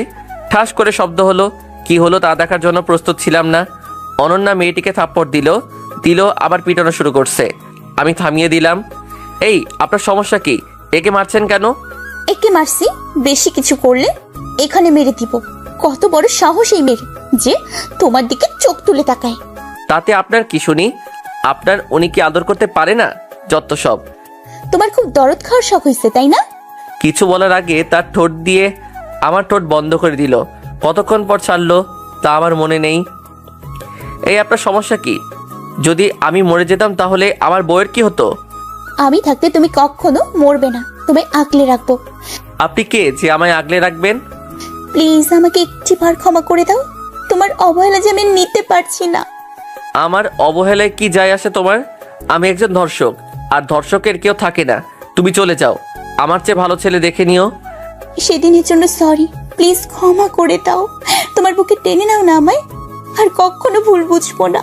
ঠাস করে শব্দ হলো। কি হলো তা দেখার জন্য প্রস্তুত ছিলাম না। অনন্যা মেয়েটিকে থাপ্পড় দিল, আবার পিটানো শুরু করছে। আমি থামিয়ে দিলাম। এই, আপনার সমস্যা কি? একে মারছেন কেন? একে মারছি, বেশি কিছু করলে এখানে মেরে দিব। কত বড় সাহস এই মেয়ে যে তোমার দিকে চোখ তুলে তাকায়। তাতে আপনার কি শুনি? আপনার উনি কি আদর করতে পারে না? যত সব। তোমার খুব দরদ খাওয়ার শখ হয়েছে তাই না? কিছু বলার আগে তার ঠোঁট দিয়ে আমার ঠোঁট বন্ধ করে দিল। কতক্ষণ পর ছাড়লো তা আমার মনে নেই। এই, আপনার সমস্যা কি? যদি আমি মরে যেতাম তাহলে আমার বউয়ের কি হতো? আমি থাকতে তুমি কখনো মরবে না, তোমায় আগলে রাখবো। আপনি কে যে আমায় আগলে রাখবেন? প্লিজ আমাকে একটিবার ক্ষমা করে দাও, তোমার অবহেলা যে আমি নিতে পারছি না। আমার অবহেলায় কি যায় আসে তোমার? আমি একজন ধর্ষক, আর ধর্ষকের কেউ থাকে না। তুমি চলে যাও, আমার চেয়ে ভালো ছেলে দেখে নিও। সেদিনের জন্য সরি, প্লিজ ক্ষমা করে দাও। তোমার বুকে টেনে নাও না আমায়, আর কখনো ভুল বুঝবো না।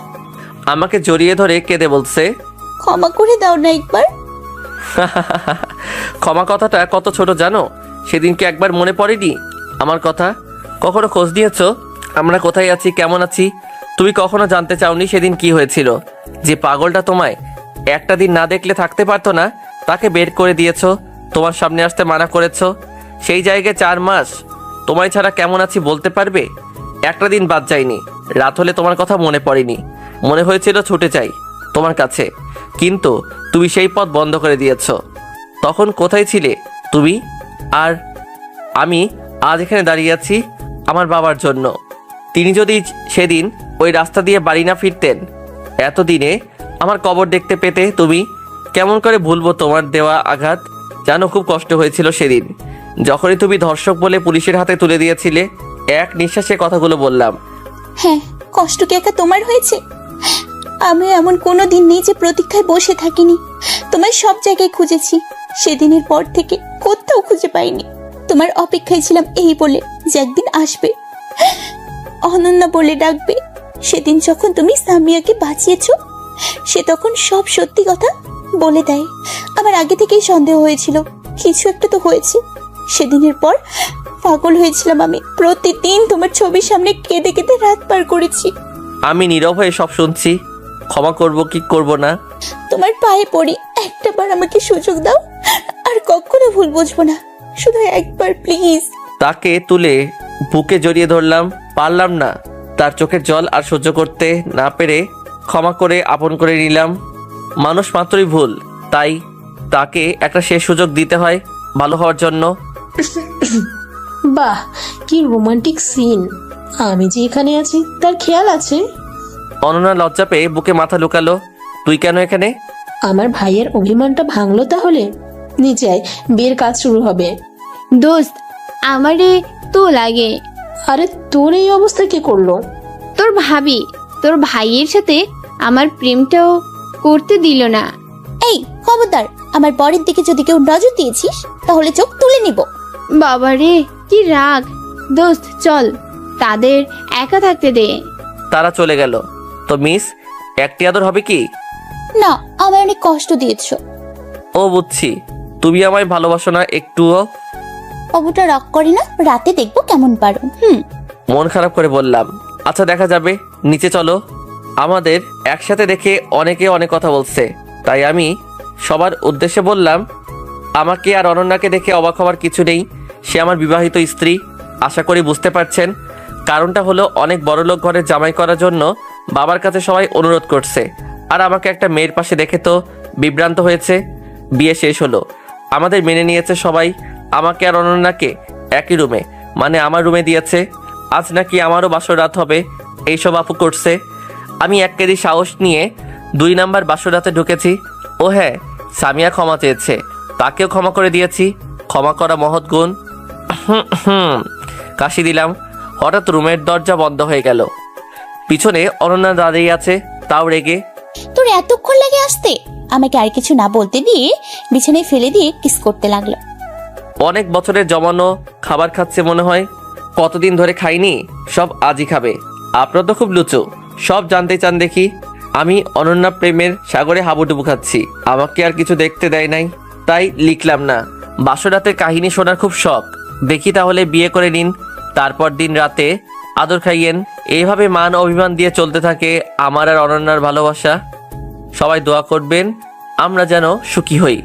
আমাকে জড়িয়ে ধরে কেঁদে বলছে, ক্ষমা করে দাও না একবার। ক্ষমা কথাটা কত ছোট জানো? সেদিনকে একবার মনে পড়েনি আমার কথা? কখনো খোঁজ নিয়েছো আমরা কোথায় আছি, কেমন আছি? তুমি কখনো জানতে চাওনি সেদিন কি হয়েছিল? যে পাগলটা তোমায় একটা দিন না দেখলে থাকতে পারতো না, তাকে বের করে দিয়েছো, তোমার সামনে আসতে মানা করেছো। সেই জায়গায় 4 মাস তোমায় ছাড়া কেমন আছি বলতে পারবে? একটা দিন বাদ যায়নি, রাত হলে তোমার কথা মনে পড়েনি। মনে হয়েছিল ছুটে যাই তোমার কাছে, কিন্তু তুমি সেই পথ বন্ধ করে দিয়েছো। তখন কোথায় ছিলে তুমি? আর আমি আজ এখানে দাঁড়িয়ে আছি আমার বাবার জন্য। তিনি যদি সেদিন ওই রাস্তা দিয়ে বাড়ি না ফিরতেন, এতদিনে আমার কবর দেখতে পেতে তুমি। কেমন করে ভুলবো তোমার দেওয়া আঘাত? জানো খুব কষ্ট হয়েছিল সেদিন, যখনই তুমি ধর্ষক বলে পুলিশের হাতে তুলে দিয়েছিলে। এক নিঃশ্বাসে কথাগুলো বললাম। হ্যাঁ, কষ্ট কি একা তোমার হয়েছে? আমি এমন কোনো দিন নেই যে প্রতীক্ষায় বসে থাকিনি। তোমার সব জায়গায় খুঁজেছি, সেদিনের পর থেকে কোথাও খুঁজে পাইনি। তোমার অপেক্ষায় ছিলাম এই বলে যে একদিন আসবে, অনন্যা বলে ডাকবে। সেদিন যখন তুমি সামিয়াকে বাঁচিয়েছো, সে তখন সব সত্যি কথা বলে দেয়। আমার আগে থেকেই সন্দেহ হয়েছিল কিছু একটা তো হয়েছে। সেদিনের পর পাগল হয়েছিলাম আমি। প্রতিদিন তোমার ছবির সামনে কেঁদে কেঁদে রাত পার করেছি। আমি নীরব হয়ে সব শুনছি। ক্ষমা করব কি করব না? তোমার পায়ে পড়ি, একটাবার আমাকে সুযোগ দাও, আর কখনো ভুল বুঝবো না। শুধু একবার প্লিজ। তাকে তুলে বুকে জড়িয়ে ধরলাম, পারলাম না তার চোখের জল আর সহ্য করতে না পেরে ক্ষমা করে আপন করে নিলাম। মানুষ মাত্রই ভুল, তাই তাকে একটা শেষ সুযোগ দিতে হয় ভালো হওয়ার জন্য। বাহ, কি রোমান্টিক সিন। আমি যে এখানে আছি তার খেয়াল আছে? অনন্যা লজ্জা পেয়ে বুকে মাথা লুকালো। তুই কেন এখানে? আমার ভাইয়ের অভিমানটা ভাঙলো তাহলে? নিচে আয়, বিয়ের কাজ শুরু হবে। দোস্ত, আমারে তো লাগে। আরে তোর এই অবস্থা কে করলো? তোর ভাবি তোর ভাইয়ের সাথে আমার প্রেমটাও করতে দিল না। এই খবরদার, আমার বরের দিকে যদি কেউ নজর দিয়েছিস তাহলে চোখ তুলে নিব। বাবারে কি রাগ। দোস্ত চল, তাদের একা থাকতে দে। তারা চলে গেল। তো মিস, একটি আদর হবে কি? না, আমার অনেক কষ্ট দিয়েছো। ও বুঝছি, তুমি আমায় ভালোবাসো না একটুও। অবুটা রাগ করে না, রাতে দেখবো কেমন পারো। মন খারাপ করে বললাম, আচ্ছা দেখা যাবে, নিচে চলো। আমাদের একসাথে দেখে অনেকে অনেক কথা বলছে, তাই আমি সবার উদ্দেশ্যে বললাম, আমাকে আর অনন্যাকে দেখে অবাক হওয়ার কিছু নেই। সে আমার বিবাহিত স্ত্রী, আশা করি বুঝতে পারছেন। কারণটা হলো অনেক বড়লোক ঘরে জামাই করার জন্য বাবার কাছে সবাই অনুরোধ করছে, আর আমাকে একটা মেয়ের পাশে দেখে তো বিভ্রান্ত হয়েছে। বিয়ে শেষ হলো, আমাদের মেনে নিয়েছে সবাই। আমাকে আর অনন্যাকে একই রুমে, মানে আমার রুমে দিয়েছে। আজ নাকি আমারও বাসর রাত হবে, এইসব আপু করছে। আমি 1 কেজি সাহস নিয়ে 2 নাম্বার বাসর রাতে ঢুকেছি। ও হ্যাঁ, সামিয়া ক্ষমা চেয়েছে, তাকেও ক্ষমা করে দিয়েছি। ক্ষমা করা মহৎ গুণ। কাশি দিলাম। হঠাৎ রুমের দরজা বন্ধ হয়ে গেল। পিছনে অনন্যা দাঁড়িয়ে আছে, তাও রেগে। তোর এতক্ষণ লাগে আসতে? আমাকে আর কিছু না বলতে দিয়ে বিছানায় ফেলে দিয়ে কিস করতে লাগলো। অনেক বছরের জমানো খাবার খাচ্ছে মনে হয়, কতদিন ধরে খাইনি, সব আজই খাবে। আপনারা তো খুব লুচো, সব জানতে চান দেখি। আমি অনন্যা প্রেমের সাগরে হাবুডুবু খাচ্ছি, আমাকে আর কিছু দেখতে দেয় নাই, তাই লিখলাম না। বাসরাতের কাহিনী শোনার খুব শখ, দেখি তাহলে বিয়ে করে নিন, তারপর দিন রাতে আদর খাইয়েন। এইভাবে মান অভিমান দিয়ে চলতে থাকে আমার আর অনন্যার ভালোবাসা। সবাই দোয়া করবেন আমরা যেন সুখী হই।